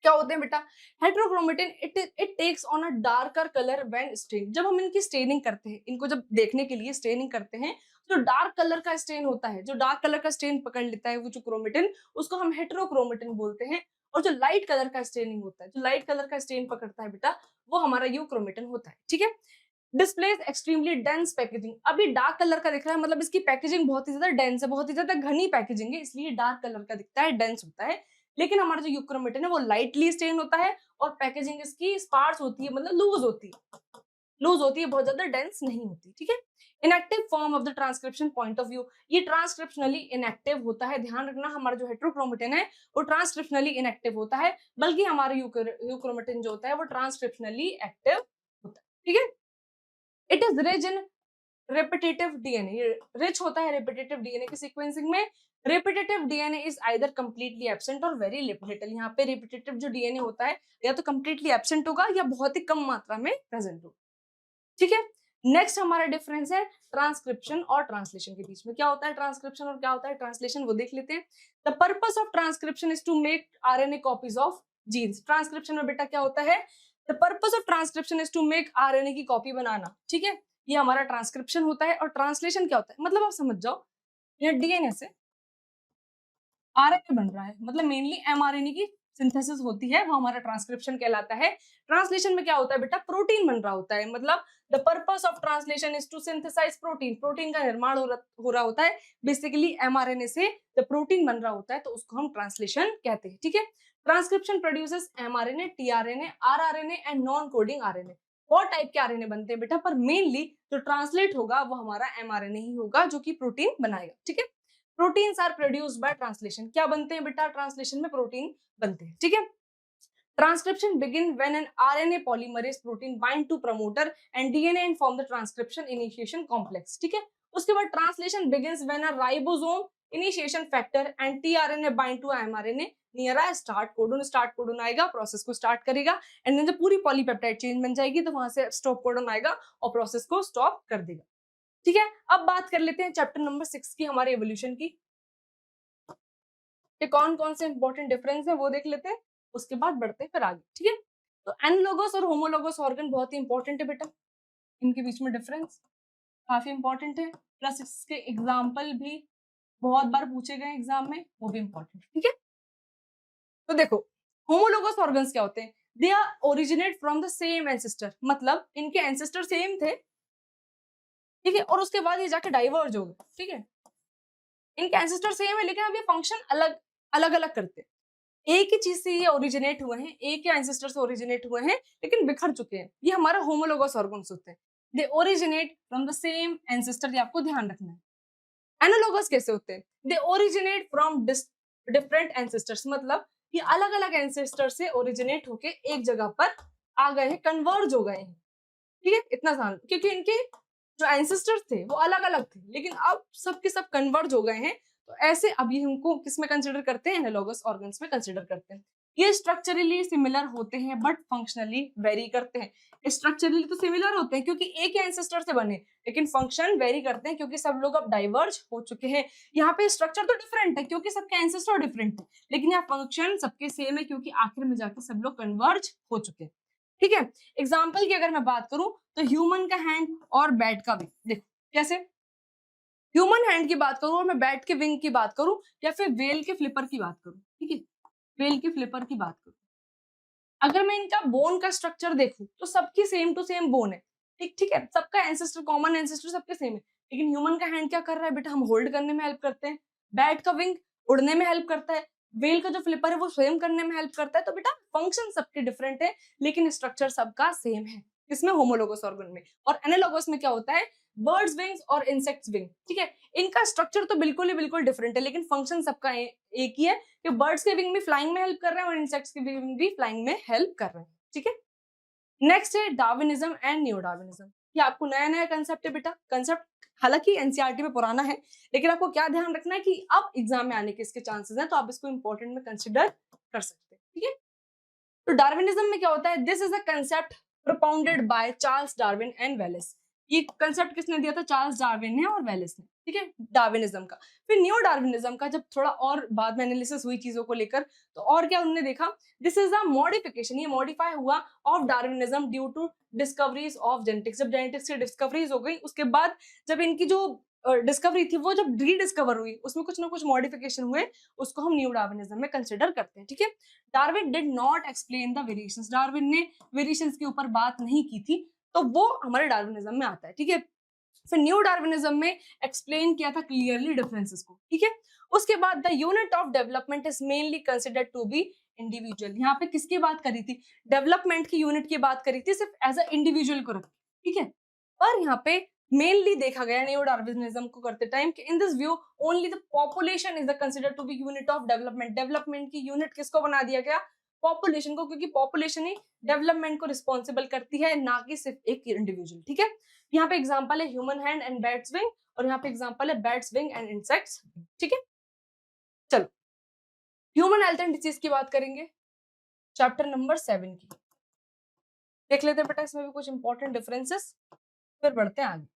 क्या होते हैं बेटा? Heterochromatin it takes on a darker colour when stain. जब हम इनकी स्टेनिंग करते हैं, इनको जब देखने के लिए स्टेनिंग करते हैं, जो डार्क कलर का स्टेन होता है, जो डार्क कलर का स्टेन पकड़ लेता है वो जो क्रोमेटिन, उसको हम हेटेरोक्रोमेटिन बोलते हैं। और जो लाइट कलर का स्टेनिंग होता है, जो लाइट कलर का स्टेन पकड़ता है बेटा, वो हमारा यूक्रोमेटिन होता है। ठीक है, डिस्प्लेस एक्सट्रीमली डेंस पैकेजिंग। अभी डार्क कलर का दिख रहा है, मतलब इसकी पैकेजिंग बहुत ही ज्यादा डेंस है, बहुत ही ज्यादा घनी पैकेजिंग है, इसलिए डार्क कलर का दिखता है, डेंस होता है। लेकिन हमारा जो यूक्रोमेटिन है वो लाइटली स्टेन होता है और पैकेजिंग इसकी स्पार्स होती है, मतलब लूज होती है। लूज होती है, बहुत ज्यादा डेंस नहीं होती, ठीक है। Inactive form of the transcription point of view, ये ट्रांसक्रिप्शनली इनएक्टिव होता है। ध्यान रखना, हमारा जो हेट्रोक्रोमेटिन है वो ट्रांसक्रिप्शनली इनएक्टिव होता है, बल्कि हमारा यूक्रोमेटिन जो होता है वो ट्रांसक्रिप्शनली एक्टिव होता है, ठीक है। It is rich in repetitive DNA, rich होता है रेपिटेटिव डीएनए की सीक्वेंसिंग में। Repetitive DNA is either completely absent और वेरी लिटिल, यहाँ पे रेपिटेटिव जो डीएनए होता है या तो कंप्लीटली एब्सेंट होगा या बहुत ही कम मात्रा में प्रेजेंट होगा, ठीक है। नेक्स्ट हमारा डिफरेंस है ट्रांसक्रिप्शन और ट्रांसलेशन के बीच में। क्या होता है ट्रांसक्रिप्शन और क्या होता है ट्रांसलेशन, वो देख लेते हैं। The purpose of transcription is to make RNA copies of genes. Transcription में बेटा क्या होता है, the purpose of transcription is to make RNA की कॉपी बनाना, ठीक है। ये हमारा ट्रांसक्रिप्शन होता है। और ट्रांसलेशन क्या होता है, मतलब आप समझ जाओ, ये डीएनए से आरएनए बन रहा है, मतलब मेनली एमआरएनए की सिंथेसिस होती है, वो हमारा ट्रांसक्रिप्शन कहलाता है। ट्रांसलेशन में क्या होता है बेटा, प्रोटीन बन रहा होता है, मतलब the purpose of translation is to synthesize protein, protein का निर्माण हो रहा होता है बेसिकली एमआरएनए से, जब प्रोटीन बन रहा होता है तो उसको हम ट्रांसलेशन कहते हैं, ठीक है। Transcription produces mRNA, tRNA, rRNA and non coding RNA. बहुत टाइप के आरएनए बनते हैं बेटा, पर मेनली जो ट्रांसलेट होगा वो हमारा एमआरएनए ही होगा जो कि प्रोटीन बनाएगा, ठीक है। Proteins are produced by translation, क्या बनते हैं बेटा ट्रांसलेशन में, प्रोटीन बनते हैं, ठीक है। Transcription begin when an RNA polymerase protein bind to promoter and DNA and form the transcription initiation complex, ठीक है। उसके बाद translation begins when a ribosome initiation factor and tRNA bind to mRNA near a start codon, start codon आएगा, process को start करेगा, and then जब पूरी polypeptide chain बन जाएगी तो वहां से स्टॉप कोडन आएगा और प्रोसेस को स्टॉप कर देगा, ठीक है। अब बात कर लेते हैं चैप्टर नंबर 6 की, हमारे एवोल्यूशन की। ये कौन कौन से इंपॉर्टेंट डिफरेंस है वो देख लेते हैं, उसके बाद बढ़ते हैं फिर आगे, ठीक है। तो एनालोगस और होमोलोगस ऑर्गन बहुत ही इंपॉर्टेंट है बेटा, इनके बीच में डिफरेंस काफी इंपॉर्टेंट है, प्लस इसके एग्जाम्पल भी बहुत बार पूछे गए एग्जाम में, वो भी इंपॉर्टेंट, ठीक है। तो देखो होमोलोगस ऑर्गन्स क्या होते हैं, they are originate from the same ancestor, मतलब इनके एंसेस्टर सेम थे, ठीक है, और उसके बाद ये जाके डाइवर्ज हो गए, ठीक है। इनके एंसेस्टर सेम है लेकिन अब ये फंक्शन अलग अलग अलग करते हैं। एक ही चीज से ये ओरिजिनेट हुए हैं, एक ही एंसेस्टर से ओरिजिनेट हुए हैं लेकिन बिखर चुके हैं, ये हमारा होमोलोगस ऑर्गन्स होते हैं। They originate from the same ancestor, ये आपको ध्यान रखना है। एनालोगस कैसे होते हैं, they originate from different ancestors, मतलब ये अलग अलग एंसेस्टर से ओरिजिनेट होके एक जगह पर आ गए हैं, कन्वर्ज हो गए हैं, ठीक है। इतना जान, क्योंकि इनके जो एंसेस्टर्स थे वो अलग अलग थे लेकिन अब सब के सब कन्वर्ज हो गए हैं, तो ऐसे अभी हमको किस में कंसिडर करते हैं, एनालॉगस ऑर्गन्स में कंसिडर करते हैं। ये स्ट्रक्चरली सिमिलर होते हैं बट फंक्शनली वेरी करते हैं। स्ट्रक्चरली तो सिमिलर होते हैं क्योंकि एक ही एंसेस्टर से बने, लेकिन फंक्शन वेरी करते हैं क्योंकि सब लोग अब डाइवर्ज हो चुके हैं। यहाँ पे स्ट्रक्चर तो डिफरेंट है क्योंकि सबके एंसेस्टर डिफरेंट है, लेकिन यहाँ फंक्शन सबके सेम है क्योंकि आखिर में जाके सब लोग कन्वर्ज हो चुके हैं, ठीक है। एग्जाम्पल की अगर मैं बात करूं तो ह्यूमन का हैंड और बैट का विंग, देखो कैसे, ह्यूमन हैंड की बात करूं और मैं बैट के विंग की बात करूं, या फिर वेल के फ्लिपर की बात करूं, ठीक है, वेल के फ्लिपर की बात करूं, अगर मैं इनका बोन का स्ट्रक्चर देखूं तो सबकी सेम टू सेम बोन है, ठीक ठीक है, सबका एंसेस्टर कॉमन एंसेस्टर सबके सेम है, लेकिन ह्यूमन का हैंड क्या कर रहा है बेटा, हम होल्ड करने में हेल्प करते हैं, बैट का विंग उड़ने में हेल्प करता है, वेल का जो फ्लिपर है वो स्विम करने में हेल्प करता है, तो बेटा फंक्शन सबके डिफरेंट है लेकिन स्ट्रक्चर सबका सेम है, इसमें होमोलोगस ऑर्गन में। और एनालोगस में क्या होता है, बर्ड्स विंग्स और इंसेक्ट्स विंग, ठीक है, इनका स्ट्रक्चर तो बिल्कुल ही बिल्कुल डिफरेंट है लेकिन फंक्शन सबका एक ही है कि बर्ड्स के विंग भी फ्लाइंग में हेल्प कर रहे हैं और इंसेक्ट्स के विंग भी फ्लाइंग में हेल्प कर रहे हैं, ठीक है। नेक्स्ट है डार्विनिज्म एंड न्यू डार्विनिज्म, ये आपको नया नया कंसेप्ट है बेटा, कंसेप्ट हालांकि एनसीईआरटी में पुराना है लेकिन आपको क्या ध्यान रखना है कि अब एग्जाम में आने के इसके चांसेस हैं, तो आप इसको इंपॉर्टेंट में कंसिडर कर सकते हैं, ठीक है। तो डार्विनिज्म में क्या होता है, this is a concept propounded by Charles Darwin and Wallace, ये कंसेप्ट किसने दिया था, चार्ल्स डार्विन ने और वेलिस ने, ठीक है, डार्विनिज्म का। फिर न्यू डार्विनिज्म का जब थोड़ा और बाद में एनालिसिस हुई चीजों को लेकर, तो और क्या उन्होंने देखा, दिस इज अ मॉडिफिकेशन, ये मॉडिफाई हुआ of Darwinism due to discoveries of genetics, जब जेनेटिक्स की डिस्कवरीज हो गई उसके बाद जब इनकी जो डिस्कवरी थी वो जब रीडिस्कवर हुई उसमें कुछ ना कुछ मॉडिफिकेशन हुए, उसको हम न्यू डार्विनिज्म में कंसिडर करते हैं, ठीक है। Darwin did not explain the variations, Darwin ने वेरिएशंस के ऊपर बात नहीं की थी, तो वो हमारे डार्विनिज्म में आता है, ठीक है। फिर न्यू डार्विनिज्म में एक्सप्लेन किया था क्लियरली डिफरेंसेस को, ठीक है। उसके बाद the unit of development is mainly considered to be individual, यहाँ पे किसकी बात करी थी, डेवलपमेंट की यूनिट की बात करी थी, सिर्फ एज अ इंडिविजुअल को रख, ठीक है। पर यहाँ पे मेनली देखा गया न्यू डार्विनिज्म को करते टाइम कि in this view only the population is the considered to be unit of development. Development की यूनिट किसको बना दिया गया? पॉपुलेशन को, क्योंकि पॉपुलेशन ही डेवलपमेंट को रिस्पॉन्सिबल करती है, ना कि सिर्फ एक इंडिविजुअल। ठीक है। यहाँ पे एग्जांपल है human hand and bats wing, और यहाँ पे एग्जांपल है बैट्स विंग एंड इंसेक्ट्स। ठीक है। चलो ह्यूमन हेल्थ एंड डिसीज की बात करेंगे, चैप्टर नंबर 7 की देख लेते हैं बेटा, इसमें भी कुछ इंपॉर्टेंट डिफरेंसेस, फिर बढ़ते हैं आगे।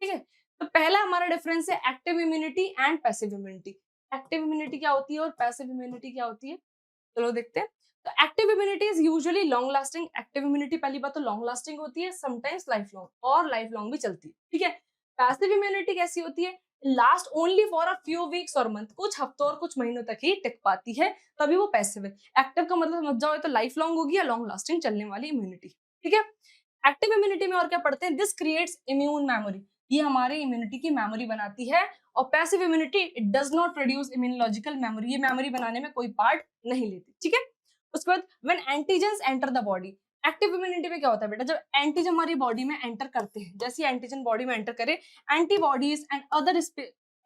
ठीक है। तो पहला हमारा डिफरेंस है active immunity and passive immunity. Active immunity क्या होती है और पैसिव इम्यूनिटी क्या होती है, चलो देखते हैं। तो active immunity is usually long lasting. Active immunity पहली बात तो लॉन्ग लास्टिंग होती है, समटाइम्स लाइफ लॉन्ग, और लाइफ लॉन्ग भी चलती है। ठीक है। पैसिव इम्यूनिटी कैसी होती है? Last only for a few weeks और मंथ, कुछ हफ्तों और कुछ महीनों तक ही टिक पाती है, तभी वो पैसिव है। एक्टिव का मतलब समझ जाओ, तो लाइफ लॉन्ग होगी या लॉन्ग लास्टिंग चलने वाली इम्यूनिटी। ठीक है। एक्टिव इम्यूनिटी में और क्या पढ़ते हैं? दिस क्रिएट्स इम्यून मेमोरी, ये हमारे इम्यूनिटी की मेमोरी बनाती है। और passive immunity it does not produce immunological memory, ये मेमोरी बनाने में कोई पार्ट नहीं लेती। ठीक है। उसके बाद when antigens enter the body, active immunity में क्या होता है बेटा? जब एंटीजन हमारी बॉडी में एंटर करते हैं, जैसे एंटीजन बॉडी में एंटर करे, antibodies and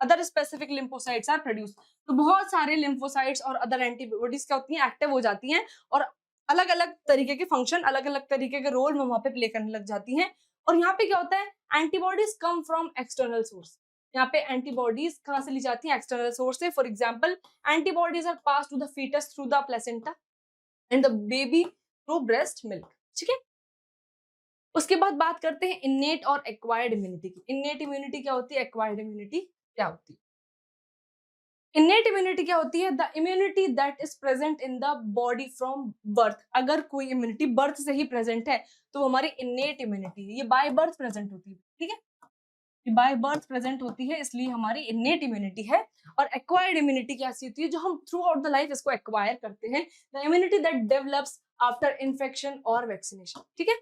other specific lymphocytes are produce. तो बहुत सारे लिम्फोसाइट्स और अदर एंटीबॉडीज क्या होती हैं? एक्टिव हो जाती हैं, और अलग अलग तरीके के फंक्शन, अलग अलग तरीके के रोल में वहां पे प्ले करने लग जाती हैं। और यहाँ पे क्या होता है? Antibodies come from external source. यहाँ पे एंटीबॉडीज कहाँ से ली जाती हैं? एक्सटर्नल सोर्स से। For example, antibodies are pass to the fetus through the placenta and the baby through breast milk. ठीक है। उसके बाद बात करते हैं इन्नेट और एक्वायर्ड इम्यूनिटी की। इन्नेट इम्यूनिटी क्या होती है? एक्वायर्ड इम्यूनिटी क्या होती है? इन्नेट इम्यूनिटी क्या होती है? The immunity that is present in the body from birth. अगर कोई इम्यूनिटी बर्थ से ही प्रेजेंट है तो वो हमारी इन्नेट इम्यूनिटी है, ये बाय बर्थ प्रेजेंट होती है। ठीक है। ये बाय बर्थ प्रेजेंट होती है, इसलिए हमारी इन्नेट इम्यूनिटी है। और एक्वायर्ड इम्यूनिटी क्या होती है? जो हम थ्रू आउट द लाइफ इसको एक्वायर करते हैं, the immunity that develops after infection और वैक्सीनेशन। ठीक है।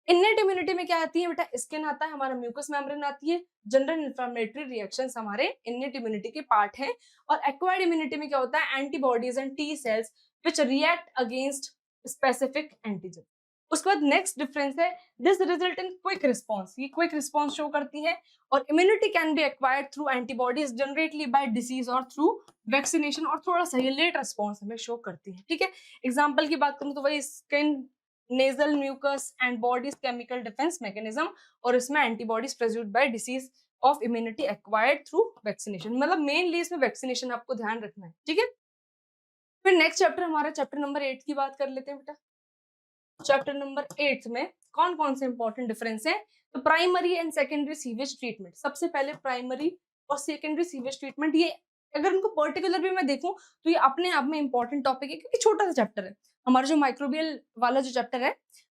इन्नेट इम्यूनिटी में क्या आती है बेटा? स्किन आता है, हमारा म्यूकस मेम्ब्रेन आती है, जनरल इन्फ्लेमेटरी रिएक्शंस हमारे इन्नेट इम्यूनिटी के पार्ट हैं। और एक्वायर्ड इम्यूनिटी में क्या होता है? Antibodies and T cells which react against specific antigen. उसके बाद नेक्स्ट डिफरेंस है this result in quick response. ये क्विक रिस्पॉन्स शो करती है। और immunity can be acquired through antibodies generated by disease और थ्रू वैक्सीनेशन, और थोड़ा सा ये लेट रिस्पॉन्स हमें शो करती है। ठीक है। एग्जाम्पल की बात करूं तो वही skin, nasal mucus and body's chemical defence mechanism, और इसमें antibodies produced by disease of immunity acquired through vaccination. मतलब मेनली इसमें वैक्सीनेशन आपको ध्यान रखना है। ठीक है। फिर नेक्स्ट चैप्टर हमारा चैप्टर नंबर 8 की बात कर लेते हैं बेटा। चैप्टर नंबर 8 में कौन कौन से इंपॉर्टेंट डिफरेंस है? तो primary and secondary sewage treatment. सबसे पहले प्राइमरी और सेकेंडरी सीवेज ट्रीटमेंट, ये अगर इनको पर्टिकुलर भी मैं देखूं तो ये अपने आप में इंपॉर्टेंट टॉपिक है, क्योंकि छोटा सा चैप्टर है। हमारा जो माइक्रोबियल वाला जो चैप्टर है,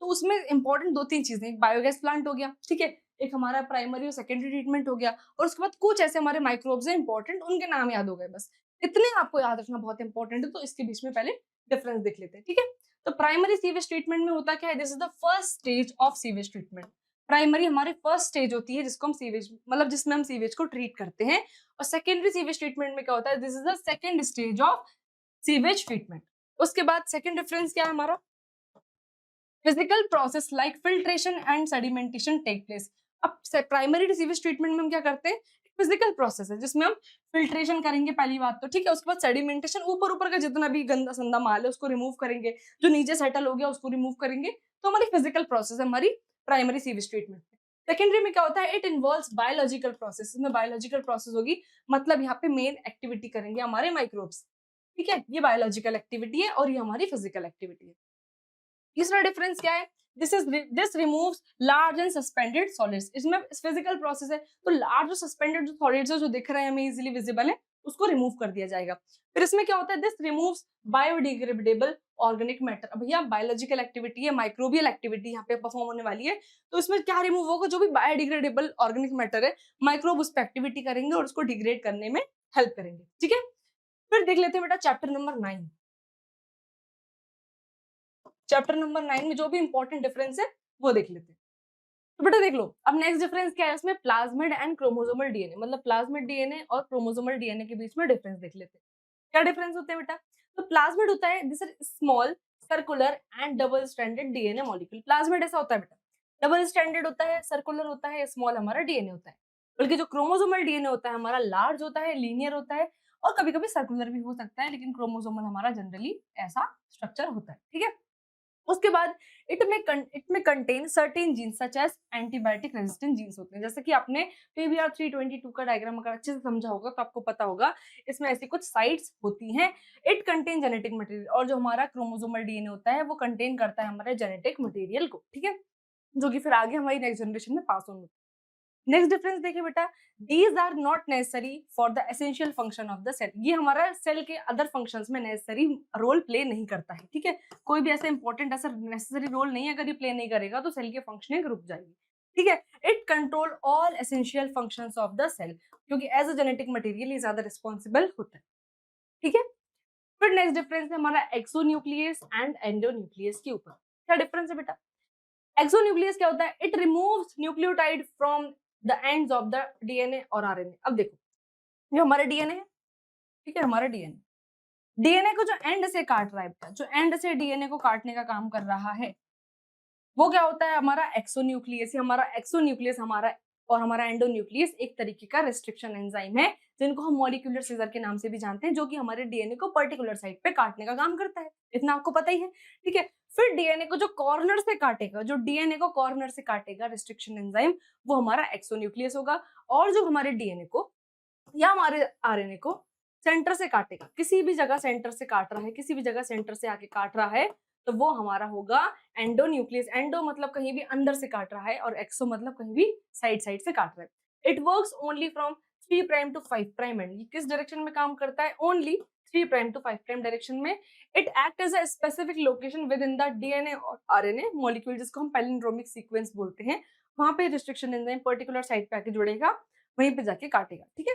तो उसमें इंपॉर्टेंट 2-3 चीजें, एक बायोगैस प्लांट हो गया, ठीक है, एक हमारा प्राइमरी और सेकेंडरी ट्रीटमेंट हो गया, और उसके बाद कुछ ऐसे हमारे माइक्रोब्स हैं इंपॉर्टेंट, उनके नाम याद हो गए बस। इतने आपको याद रखना बहुत इंपॉर्टेंट है, तो इसके बीच में पहले डिफरेंस देख लेते हैं। ठीक है। तो प्राइमरी सीवेज ट्रीटमेंट में होता क्या है? This is the first stage of sewage treatment. Primary हमारी फर्स्ट स्टेज होती है जिसको हम सीवेज, मतलब जिसमें हम सीवेज को ट्रीट करते हैं। और सेकेंडरी सीवेज ट्रीटमेंट में क्या होता है? This is the second stage of sewage treatment. उसके बाद सेकेंड डिफरेंस क्या है हमारा? Physical process like filtration and sedimentation take place. अब प्राइमरी सीवेज ट्रीटमेंट में हम क्या करते हैं? फिजिकल प्रोसेस है जिसमें हम फिल्ट्रेशन करेंगे पहली बात तो, ठीक है। उसके बाद सेडिमेंटेशन, ऊपर ऊपर का जितना भी गंदा संदा माल है उसको रिमूव करेंगे, जो नीचे सेटल हो गया उसको रिमूव करेंगे। तो हमारी फिजिकल प्रोसेस है हमारी प्राइमरी सीवेज ट्रीटमेंट। सेकेंडरी में क्या होता है? It involves biological process. इसमें बायोलॉजिकल प्रोसेस होगी, मतलब यहाँ पे मेन एक्टिविटी करेंगे हमारे माइक्रोब्स। ठीक है। ये बायोलॉजिकल एक्टिविटी है और ये हमारी फिजिकल एक्टिविटी है। तीसरा डिफरेंस क्या है? This removes large and suspended solids. इसमें फिजिकल प्रोसेस है, तो लार्ज और सस्पेंडेड जो सॉलिड्स है जो दिख रहे हैं हमें इजीली विजिबल है, उसको रिमूव कर दिया जाएगा। फिर इसमें क्या होता है? This removes biodegradable organic matter. अब भैया बायोलॉजिकल एक्टिविटी है, माइक्रोबियल एक्टिविटी यहाँ पे परफॉर्म होने वाली है, तो इसमें क्या रिमूव होगा? जो भी बायोडिग्रेडेबल ऑर्गेनिक मैटर है, माइक्रोब उस पर एक्टिविटी करेंगे और उसको डिग्रेड करने में हेल्प करेंगे। ठीक है। फिर देख लेते हैं बेटा चैप्टर नंबर 9। चैप्टर नंबर 9 में जो भी इंपॉर्टेंट डिफरेंस है वो देख लेते हैं। तो बेटा देख लो, अब नेक्स्ट डिफरेंस क्या है इसमें? प्लाज्मिड एंड क्रोमोसोमल डीएनए, मतलब प्लाज्मिड डीएनए और क्रोमोसोमल डीएनए के बीच में डिफरेंस देख लेते हैं। क्या डिफरेंस होते हैं बेटा? तो प्लाज्मिड होता है this is small circular and double stranded DNA molecule. Plasmid ऐसा होता है बेटा, डबल स्टैंडर्ड होता है, सर्कुलर होता है, स्मॉल हमारा डीएनए होता है। बल्कि जो क्रोमोसोमल डीएनए होता है हमारा लार्ज होता है, लीनियर होता है और कभी-कभी सर्कुलर भी हो सकता है, लेकिन क्रोमोसोमल हमारा जनरली ऐसा स्ट्रक्चर होता है, ठीक है? उसके बाद इट में contain certain genes such as antibiotic resistant genes होते हैं। जैसे कि आपने पीबीआर 322 का डायग्राम अगर अच्छे से समझा होगा तो आपको पता होगा इसमें ऐसी कुछ साइट्स होती हैं। इट कंटेन जेनेटिक मटेरियल और जो हमारा क्रोमोसोमल डीएनए होता है वो कंटेन करता है हमारे जेनेटिक मटेरियल को, ठीक है? जो कि फिर आगे हमारी नेक्स्ट जनरेशन में पास ऑन होता है। नेक्स्ट डिफरेंस देखिए बेटा, these are not necessary for the essential function of the cell. ये हमारा सेल के अदर फंक्शंस में नेसेसरी रोल प्ले नहीं करता है, ठीक है? कोई भी ऐसा इंपॉर्टेंट ऐसा नेसेसरी रोल नहीं है, अगर ये प्ले नहीं करेगा तो सेल की फंक्शनिंग रुक जाएगी, ठीक है? It control all essential functions of the cell, क्योंकि एज अ जेनेटिक मटेरियल ये ज्यादा रिस्पॉन्सिबल होता है, ठीक है? फिर नेक्स्ट डिफरेंस है हमारा एक्सोन्यूक्लियस एंड एंडोन्यूक्लियस के ऊपर। क्या डिफरेंस है बेटा? एक्सोन्यूक्लियस क्या होता है? It removes nucleotide from the ends of the DNA और आरएनए। अब देखो, ये हमारा डीएनए है, ठीक है? हमारा डीएनए डीएनए को जो एंड से काट रहा है बेटा, जो एंड से डीएनए को काटने का काम कर रहा है वो क्या होता है? हमारा एक्सोन्यूक्लियस। हमारा एक्सोन्यूक्लियस हमारा और हमारा एंडोन्यूक्लियस एक तरीके का रिस्ट्रिक्शन एंजाइम है, जिनको हम मॉलिक्यूलर सीजर के नाम से भी जानते हैं, जो कि हमारे डीएनए को पर्टिकुलर साइट पे काटने का काम करता है। इतना आपको पता ही है, ठीक है? फिर डीएनए को जो कॉर्नर से काटेगा, जो डीएनए को कॉर्नर से काटेगा रिस्ट्रिक्शन एंजाइम, वो हमारा एक्सोन्यूक्लियस होगा। और जो हमारे डीएनए को या हमारे आरएनए को सेंटर से काटेगा, किसी भी जगह सेंटर से काट रहा है, किसी भी जगह सेंटर से आके काट रहा है, तो वो हमारा होगा एंडोन्यूक्लियस। एंडो मतलब कहीं भी अंदर से काट रहा है और एक्सो मतलब कहीं भी साइड साइड से काट रहा है। It works only from 3 prime to 5 prime end. ये किस डायरेक्शन में काम करता है? Only 3 prime to 5 prime direction में। It act as a specific location within the DNA और आरएनए मॉलिक्यूल, जिसको हम पैलिंड्रोमिक सीक्वेंस बोलते हैं। वहां पे रिस्ट्रिक्शन एंजाइम पर्टिकुलर साइट पे आके जुड़ेगा, वहीं पे जाके काटेगा, ठीक है?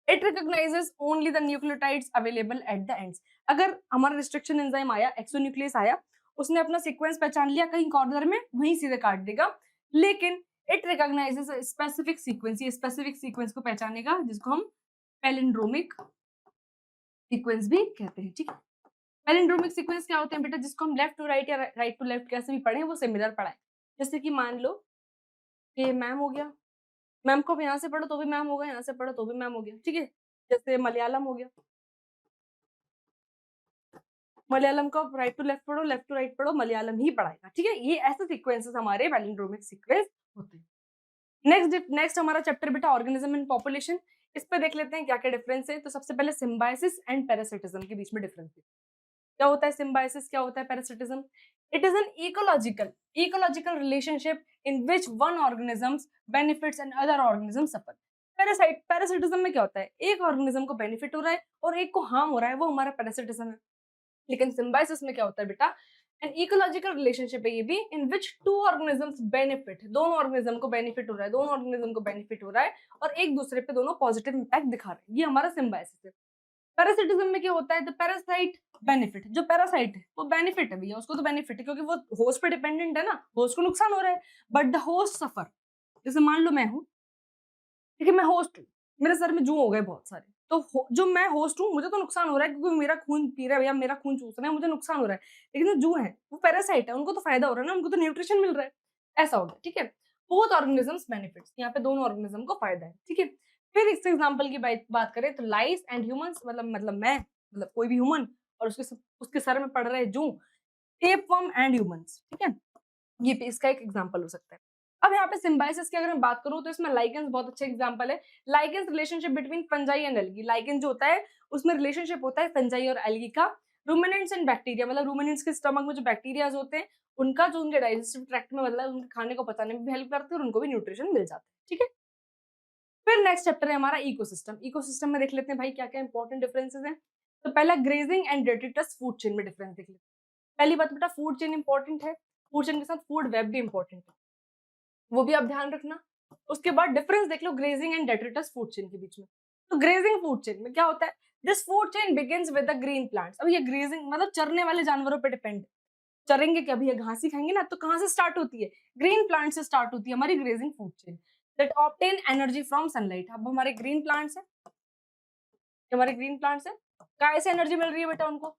It recognises only the nucleotides available at the ends. अगर हमारा रिस्ट्रिक्शन एंजाइम आया, एक्सोन्यूक्लियस आया, उसने अपना सीक्वेंस पहचान लिया कहीं कॉर्नर में, वहीं सीधे काट देगा। लेकिन it recognises a specific sequence, ये स्पेसिफिक सीक्वेंस को पहचानेगा, जिसको हम पैलिंड्रोमिक सीक्वेंस भी कहते हैं, ठीक है? पैलिंड्रोमिक सीक्वेंस क्या होते हैं बेटा? जिसको हम लेफ्ट टू राइट या राइट टू लेफ्ट कैसे भी पढ़े, वो सिमिलर पढ़ाए। जैसे कि मान लो कि मैम हो गया, मैम को यहाँ से पढ़ो तो भी मैम होगा, यहाँ से पढ़ो तो भी मैम हो गया, ठीक है? जैसे मलयालम हो गया, मलयालम का राइट टू लेफ्ट पढ़ो, लेफ्ट टू राइट पढ़ो, मलयालम ही पढ़ाएगा, ठीक है? ये ऐसे सीक्वेंसेस हमारे पैलिंड्रोमिक सीक्वेंस होते हैं। नेक्स्ट हमारा चैप्टर बेटा ऑर्गेनिज्म इन पॉपुलेशन। इस पे देख लेते हैं क्या क्या डिफरेंस है। तो सबसे पहले सिम्बायोसिस एंड पैरासिटिज्म के बीच में डिफरेंस है। क्या होता है सिम्बायोसिस, क्या होता है parasitism? It is an ecological relationship in which one organisms benefits and other organism suffer. Parasitism में क्या होता है? एक ऑर्गेनिज्म को बेनिफिट हो रहा है और एक को हार्म हो रहा है, वो हमारा पैरासिटिज्म है। लेकिन सिम्बायोसिस में क्या होता है बेटा? एन इकोलॉजिकल रिलेशनशिप है ये भी, इन विच टू ऑर्गेनिजम्स बेनिफिट। दोनों ऑर्गेनिज्म को बेनिफिट हो रहा है, दोनों ऑर्गेनिज्म को बेनिफिट हो रहा है और एक दूसरे पे दोनों पॉजिटिव इंपैक्ट दिखा रहे हैं। ये हमारा सिम्बायोसिस है। पैरासिटिज्म में क्या होता है? The parasite benefit. जो पैरासाइट है वो बेनिफिट है भैया, उसको तो बेनिफिट है क्योंकि वो होस्ट पे डिपेंडेंट है ना, होस्ट को नुकसान हो रहा है, बट द होस्ट सफर। जैसे मान लो मैं हूँ, ठीक है? मैं होस्ट हूँ, मेरे सर में जू हो गए बहुत सारे, तो जो मैं होस्ट हूँ मुझे तो नुकसान हो रहा है क्योंकि मेरा खून पी रहा है या मेरा खून चूस रहा है, मुझे नुकसान हो रहा है। लेकिन जो जू है वो पैरासाइट है, उनको तो फायदा हो रहा है ना, उनको तो न्यूट्रिशन मिल रहा है। ऐसा हो गया, ठीक है? बोथ ऑर्गेनिजम्स बेनिफिट्स, यहाँ पे दोनों ऑर्गेनिज्म को फायदा है, ठीक है? फिर इस एग्जाम्पल की बात करें तो लाइस एंड ह्यूमंस, मतलब मैं, मतलब कोई भी ह्यूमन और उसके सर में पड़ रहे जू, टेपवर्म एंड ह्यूमंस, ठीक है? ये भी इसका एक एग्जांपल हो सकता है। अब यहाँ पे सिम्बायोसिस की अगर मैं बात करूँ तो इसमें लाइकेंस बहुत अच्छा एग्जांपल है। Lichens relationship between fungi and algae. Lichens जो होता है उसमें रिलेशनशिप होता है फंजाई और एल्गी का। रूमिनेंट्स एंड बैक्टीरिया, मतलब रूमिनेंट्स के स्टमक में जो बैक्टीरियाज होते हैं उनका जो उनके डाइजेस्टिव ट्रैक्ट में, मतलब उनके खाने को पचाने में भी हेल्प करते हैं और उनको भी न्यूट्रिशन मिल जाता है, ठीक है? फिर नेक्स्ट चैप्टर है हमारा इकोसिस्टम। इकोसिस्टम में देख लेते हैं भाई क्या क्या इंपॉर्टेंट डिफरेंसेस हैं। तो पहला grazing and detritus food chain में डिफरेंस देख लेते हैं। पहली बात बेटा, फूड चेन इंपॉर्टेंट है, फूड चेन के साथ फूड वेब भी इंपॉर्टेंट है, वो भी आप ध्यान रखना। उसके बाद डिफरेंस देख लो grazing and detritus food chain के बीच में। तो ग्रेजिंग फूड चेन में क्या होता है? This food chain begins with the green plants. अब ये ग्रेजिंग मतलब चरने वाले जानवरों पे डिपेंड, चरेंगे क्या भैया, घास ही खाएंगे ना, तो कहाँ से स्टार्ट होती है? ग्रीन प्लांट से स्टार्ट होती है हमारी grazing food chain. That obtain energy from sunlight. अब हमारे ग्रीन प्लांट्स है, हमारे ग्रीन प्लांट्स है, काय से एनर्जी मिल रही है बेटा? उनको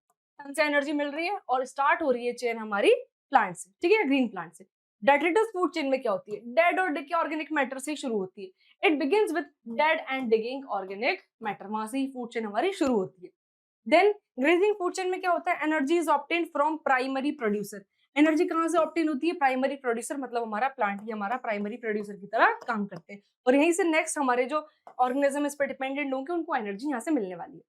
सन से एनर्जी मिल रही है और स्टार्ट हो रही है चेन हमारी प्लांट से, ठीक है? ग्रीन प्लांट से। डेट्रिटस फूड चेन में क्या होती है, डेड और डिके ऑर्गेनिक मैटर से ही शुरू होती है। It begins with dead and digging organic matter, वहां से ही फूड चेन हमारी शुरू होती है। देन ग्रेजिंग फूड चेन में क्या होता है, energy is obtained from primary producer. Energy कहाँ से ऑब्टेन होती है, प्राइमरी प्रोड्यूसर, मतलब हमारा प्लांट ही हमारा प्राइमरी प्रोड्यूसर की तरह काम करते हैं, और यहीं से नेक्स्ट हमारे जो ऑर्गेनिज्म इस पर डिपेंडेंट होंगे उनको एनर्जी यहाँ से मिलने वाली है।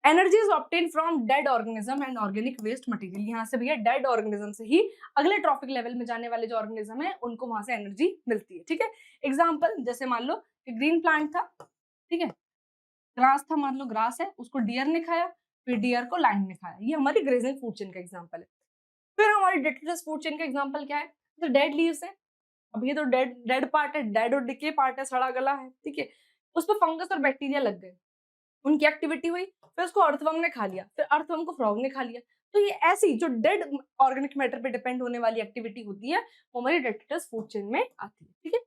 Energy is obtain from dead organism and organic waste material, यहाँ से भैया डेड ऑर्गेनिज्म से ही अगले ट्रॉफिक लेवल में जाने वाले जो ऑर्गेनिज्म है उनको वहां से एनर्जी मिलती है। ठीक है, एग्जाम्पल जैसे मान लो कि ग्रीन प्लांट था, ठीक है, ग्रास था, मान लो ग्रास है, उसको डियर ने खाया, फिर डियर को लायन ने खाया, ये हमारी ग्रेजिंग फूड चेन का एग्जाम्पल है। फिर हमारी डेट्रिटस फूड चेन का एग्जाम्पल क्या है, तो डेड लीव्स है, अब ये तो डेड डेड पार्ट है, डेड और डिके पार्ट है, सड़ा गला है, ठीक है, उस पर फंगस और बैक्टीरिया लग गए, उनकी एक्टिविटी हुई, फिर उसको अर्थवर्म ने खा लिया, फिर अर्थवर्म को फ्रॉग ने खा लिया। तो ये ऐसी जो डेड ऑर्गेनिक मैटर पे डिपेंड होने वाली एक्टिविटी होती है वो हमारी डेट्रिटस फूड चेन में आती है। ठीक है,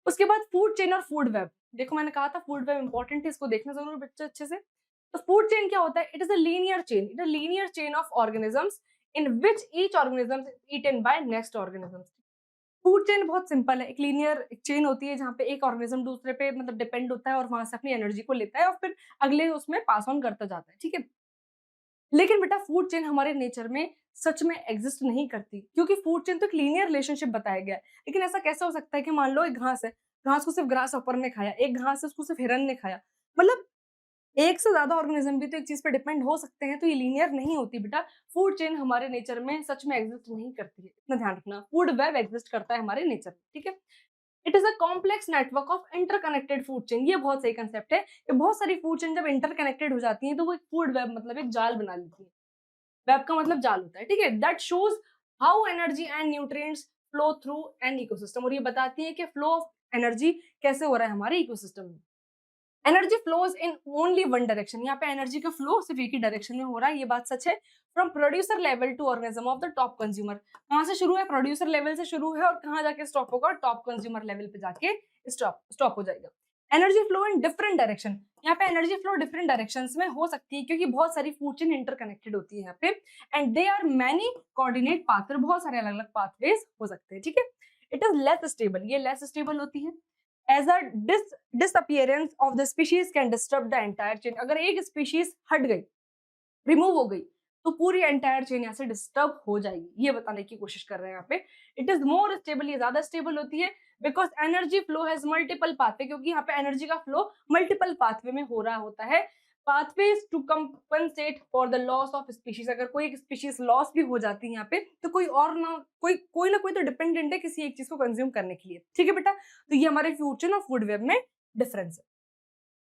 उसके बाद फूड चेन और फूड वेब, देखो मैंने कहा था फूड वेब इंपॉर्टेंट है, इसको देखना जरूर बच्चे अच्छे से। तो फूड चेन क्या होता है, it is a linear chain, it is a linear chain of organisms in which each organism is eaten by next organism. Food chain बहुत सिंपल है, एक लीनियर चेन होती है जहाँ पे एक ऑर्गेनिज्म दूसरे पे मतलब डिपेंड होता है और वहां से अपनी एनर्जी को लेता है और फिर अगले उसमें पास ऑन करता जाता है। ठीक है, लेकिन बेटा फूड चेन हमारे नेचर में सच में एग्जिस्ट नहीं करती, क्योंकि फूड चेन तो एक लीनियर रिलेशनशिप बताया गया है। लेकिन ऐसा कैसे हो सकता है कि मान लो एक घास है, घास को सिर्फ ग्रास हॉपर ने खाया, एक घास है उसको सिर्फ हिरन ने खाया, मतलब एक से ज्यादा ऑर्गेनिज्म भी तो एक चीज पे डिपेंड हो सकते हैं, तो ये लीनियर नहीं होती बेटा। फूड चेन हमारे नेचर में सच में एग्जिस्ट नहीं करती है, इतना ध्यान रखना। फूड वेब एग्जिस्ट करता है हमारे नेचर में। ठीक है, it is a complex network of interconnected food chain, ये बहुत सही कंसेप्ट है कि बहुत सारी फूड चेन जब इंटरकनेक्टेड हो जाती हैं तो वो एक फूड वेब मतलब एक जाल बना लेती है। वेब का मतलब जाल होता है, ठीक है, that shows how energy and nutrients flow through an ecosystem, और ये बताती है कि फ्लो ऑफ एनर्जी कैसे हो रहा है हमारे इकोसिस्टम में। Energy flows in only one direction, यहाँ पे एनर्जी का फ्लो सिर्फ एक ही डायरेक्शन में हो रहा है, ये बात सच है। From producer level to organism of the top consumer, कहाँ से शुरू है, प्रोड्यूसर लेवल से शुरू है और कहाँ जाके स्टॉप होगा, टॉप कंज्यूमर लेवल पे जाके स्टॉप हो जाएगा। Energy flow in different direction, यहाँ पे एनर्जी फ्लो डिफरेंट डायरेक्शंस में हो सकती है क्योंकि बहुत सारी फूड चेन इंटरकनेक्टेड होती है यहाँ पे, and they are many coordinate path, बहुत सारे अलग अलग पाथवेज हो सकते हैं। ठीक है, इट इज लेस स्टेबल, ये लेस स्टेबल होती है। As a disappearance of the species can disturb the entire chain, अगर एक स्पीशीज हट गई, रिमूव हो गई, तो पूरी एंटायर चेन यहाँ से डिस्टर्ब हो जाएगी, ये बताने की कोशिश कर रहे हैं यहाँ पे। इट इज मोर स्टेबल, ये ज्यादा स्टेबल होती है, because energy flow has multiple pathway, क्योंकि यहाँ पे एनर्जी का फ्लो मल्टीपल पाथवे में हो रहा होता है। Pathways to compensate for the loss of species, अगर कोई एक स्पीशीज लॉस भी हो जाती है यहाँ पे तो कोई और ना कोई तो डिपेंडेंट है किसी एक चीज को कंज्यूम करने के लिए। ठीक है बेटा, तो ये हमारे फूड चेन और फूड वेब में डिफरेंस है।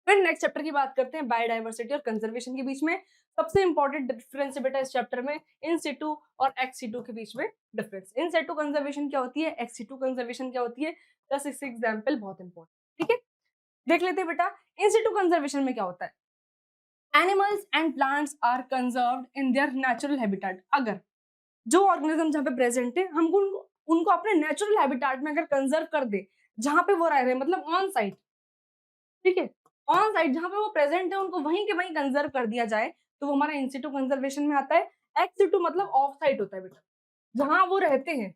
फिर नेक्स्ट चैप्टर की बात करते हैं, बायोडाइवर्सिटी और कंजर्वेशन के बीच में सबसे इंपॉर्टेंट डिफरेंस है बेटा इस चैप्टर में इन सिटू और एक्स सिटू के बीच में डिफरेंस। इन सिटू कंजर्वेशन क्या होती है, एक्स सिटू कंजर्वेशन क्या होती है, बस इस एग्जांपल बहुत इंपॉर्टेंट। ठीक है, देख लेते हैं बेटा इन सिटू कंजर्वेशन में क्या होता है। Animals and plants are conserved in their natural habitat, अगर जो ऑर्गेनिज्म जहाँ पे प्रेजेंट है हमको उनको अपने नेचुरल हैबिटेट में अगर कंजर्व कर दे, जहां पे वो रह रहे हैं मतलब ऑन साइट, ठीक है, ऑन साइट जहां पे वो प्रेजेंट है उनको वहीं के वहीं कंजर्व कर दिया जाए तो वो हमारा इन सिटू कंजर्वेशन में आता है। एक्स सिटू मतलब ऑफ साइट होता है बेटा, जहां वो रहते हैं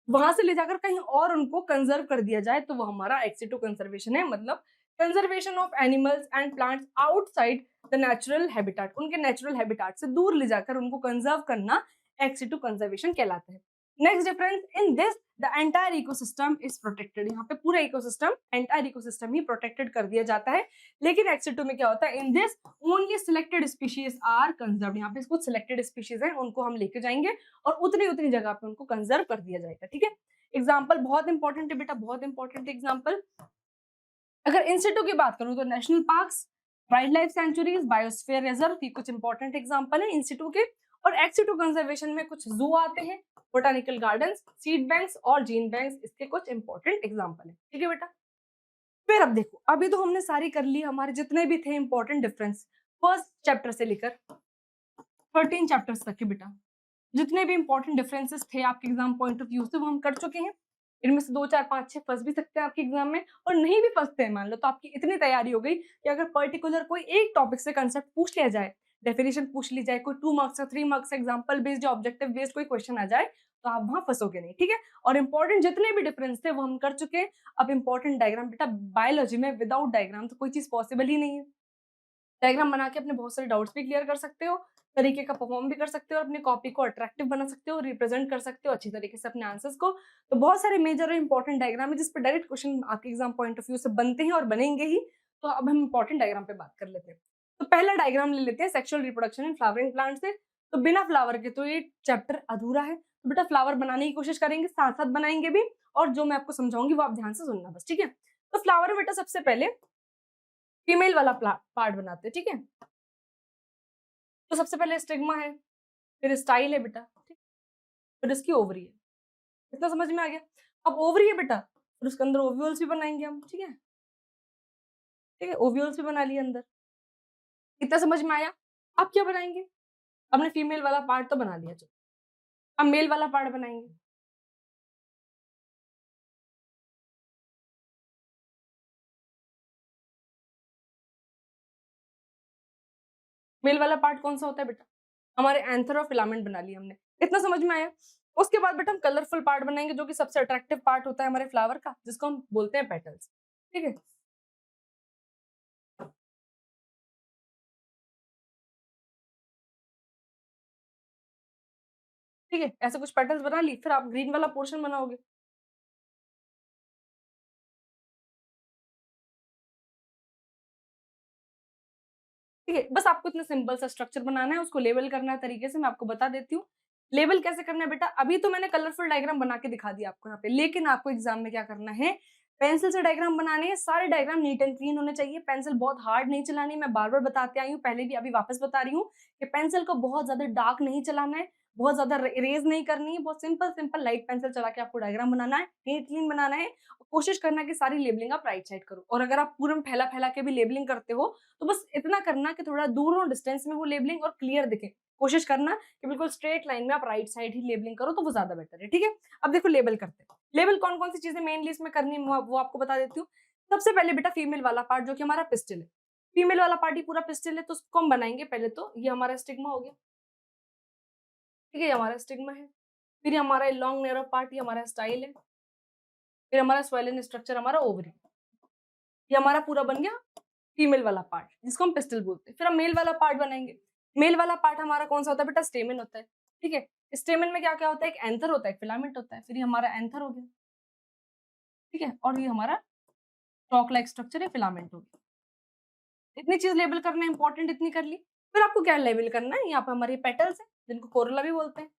वहां से ले जाकर कहीं और उनको कंजर्व कर दिया जाए तो वो हमारा एक्स सिटू कंजर्वेशन है, मतलब conservation of animals and plants outside the natural habitat, उनके नेचुरल हैबिटेट से दूर ले जाकर उनको कंजर्व करना एक्स सिटू कंजर्वेशन कहलाता है। Next difference in this the entire ecosystem is protected, यहाँ पे पूरा इकोसिस्टम एंटायर इकोसिस्टम ही प्रोटेक्टेड कर दिया जाता है। लेकिन एक्स सिटू में क्या होता है, in this only selected species are conserved, यहाँ पे कुछ सिलेक्टेड स्पीशीज हैं उनको हम लेके जाएंगे और उतनी उतनी जगह पे उनको कंजर्व कर दिया जाएगा। ठीक है, एग्जाम्पल बहुत इंपॉर्टेंट है बेटा, बहुत इंपॉर्टेंट एग्जाम्पल। अगर इन सिटू की बात करूं तो national parks, wild life sanctuaries, biosphere reserve, ये कुछ इंपॉर्टेंट एग्जाम्पल है इन सिटू के। और एक्स सिटू कंजर्वेशन में कुछ जू आते हैं, बोटानिकल गार्डन्स, सीड बैंक्स और जीन बैंक्स, इसके कुछ इंपॉर्टेंट एग्जाम्पल है। ठीक है बेटा, फिर अब देखो अभी तो हमने सारी कर ली हमारे जितने भी थे इंपॉर्टेंट डिफरेंस फर्स्ट चैप्टर से लेकर 13 चैप्टर्स तक के बेटा, जितने भी इंपॉर्टेंट डिफरेंसेस थे आपके एग्जाम पॉइंट ऑफ व्यू से वो हम कर चुके हैं। इनमें से 2 4 5 6 फंस भी सकते हैं आपके एग्जाम में और नहीं भी फंसते हैं मान लो तो आपकी इतनी तैयारी हो गई कि अगर पर्टिकुलर कोई एक टॉपिक से कंसेप्ट पूछ लिया जाए, डेफिनेशन पूछ ली जाए, कोई 2 मार्क्स का 3 मार्क्स का एग्जांपल बेस्ड या ऑब्जेक्टिव बेस्ड कोई क्वेश्चन आ जाए तो आप वहां फंसोगे नहीं, ठीक है। और इंपॉर्टेंट जितने भी डिफरेंस थे वो हम कर चुके हैं। अब इंपॉर्टेंट डायग्राम बेटा, बायोलॉजी में विदाउट डायग्राम तो कोई चीज पॉसिबल ही नहीं है। डायग्राम बना के अपने बहुत सारे डाउट्स भी क्लियर कर सकते हो, तरीके का परफॉर्म भी कर सकते हो और अपनी कॉपी को अट्रैक्टिव बना सकते हो, रिप्रेजेंट कर सकते हो अच्छी तरीके से अपने आंसर्स को। तो बहुत सारे मेजर और इंपॉर्टेंट डायग्राम है जिस पर डायरेक्ट क्वेश्चन आपके एग्जाम पॉइंट ऑफ व्यू से बनते हैं और बनेंगे ही। तो अब हम इंपॉर्टेंट डायग्राम पे बात कर लेते हैं। तो पहला डायग्राम ले लेते हैं sexual reproduction in flowering plant से। तो बिना फ्लावर के तो ये चैप्टर अधूरा है। तो बेटा फ्लावर बनाने की कोशिश करेंगे, साथ साथ बनाएंगे भी, और जो मैं आपको समझाऊंगी वो आप ध्यान से सुनना बस, ठीक है। तो फ्लावर बेटा सबसे पहले फीमेल वाला पार्ट बनाते हैं, ठीक है। तो सबसे पहले स्टिग्मा है, फिर स्टाइल है बेटा, ठीक, फिर इसकी ओवरी है। इतना समझ में आ गया। अब ओवरी है बेटा, फिर उसके अंदर ओव्यूल्स भी बनाएंगे हम, ठीक है। ठीक है, ओव्यूल्स भी बना लिए अंदर। इतना समझ में आया। अब क्या बनाएंगे, हमने फीमेल वाला पार्ट तो बना लिया, चलो अब मेल वाला पार्ट बनाएंगे। मेल वाला पार्ट कौन सा होता है बेटा, हमारे एंथर और फिलामेंट बना लिया हमने। इतना समझ में आया। उसके बाद बेटा हम कलरफुल पार्ट बनाएंगे जो कि सबसे अट्रैक्टिव पार्ट होता है हमारे फ्लावर का, जिसको हम बोलते हैं पेटल्स, ठीक है। ठीक है, ऐसे कुछ पेटल्स बना ली, फिर आप ग्रीन वाला पोर्शन बनाओगे। ठीक है, बस आपको इतना सिंपल सा स्ट्रक्चर बनाना है, उसको लेबल करना है तरीके से, मैं आपको बता देती हूँ। लेबल कैसे करना है बेटा, अभी तो मैंने कलरफुल डायग्राम बना के दिखा दिया आपको यहाँ पे, लेकिन आपको एग्जाम में क्या करना है, पेंसिल से डायग्राम बनाने हैं। सारे डायग्राम नीट एंड क्लीन होने चाहिए। पेंसिल बहुत हार्ड नहीं चलानी, मैं बार बार बताते आई हूँ, पहले भी अभी वापस बता रही हूँ कि पेंसिल को बहुत ज्यादा डार्क नहीं चलाना है, बहुत ज्यादा इरेज नहीं करनी है, बहुत सिंपल सिंपल लाइट पेंसिल चला के आपको डायग्राम बनाना है, नीट क्लीन बनाना है। कोशिश करना कि सारी लेबलिंग आप राइट साइड करो, और अगर आप पूरे में फैला फैला के भी लेबलिंग करते हो तो बस इतना करना कि थोड़ा दूर हो डिस्टेंस में हो लेबलिंग और क्लियर दिखे। कोशिश करना कि बिल्कुल स्ट्रेट लाइन में आप राइट साइड ही लेबलिंग करो तो वो ज्यादा बेटर है, ठीक है। अब देखो लेबल करते हैं। लेबल कौन कौन सी चीजें मेनली इसमें करनी है वो आपको बता देती हूँ। सबसे पहले बेटा फीमेल वाला पार्ट जो कि हमारा पिस्टल है, फीमेल वाला पार्ट ही पूरा पिस्टल है, तो उसको हम बनाएंगे। पहले तो ये हमारा स्टिग्मा हो गया, ठीक है, ये हमारा स्टिग्मा है। फिर ये हमारा लॉन्ग नैरो पार्ट, ये हमारा स्टाइल है। फिर हमारा स्वेलन स्ट्रक्चर, हमारा ओवरी, ये हमारा पूरा बन गया फीमेल वाला पार्ट जिसको हम पिस्टल बोलते हैं। फिर हम मेल वाला पार्ट बनाएंगे। मेल वाला पार्ट हमारा कौन सा होता है बेटा, स्टेमन होता है, ठीक है। स्टेमन में क्या क्या होता है, एक एंथर होता है, एक फिलामेंट होता है। फिर ये हमारा एंथर हो गया, ठीक है, और ये हमारा स्टॉक लाइक स्ट्रक्चर है, फिलामेंट हो गया। इतनी चीज लेबल करना इंपॉर्टेंट, इतनी कर ली। फिर आपको क्या लेबल करना है, यहाँ पे हमारे पेटल्स है जिनको कोरोला भी बोलते हैं।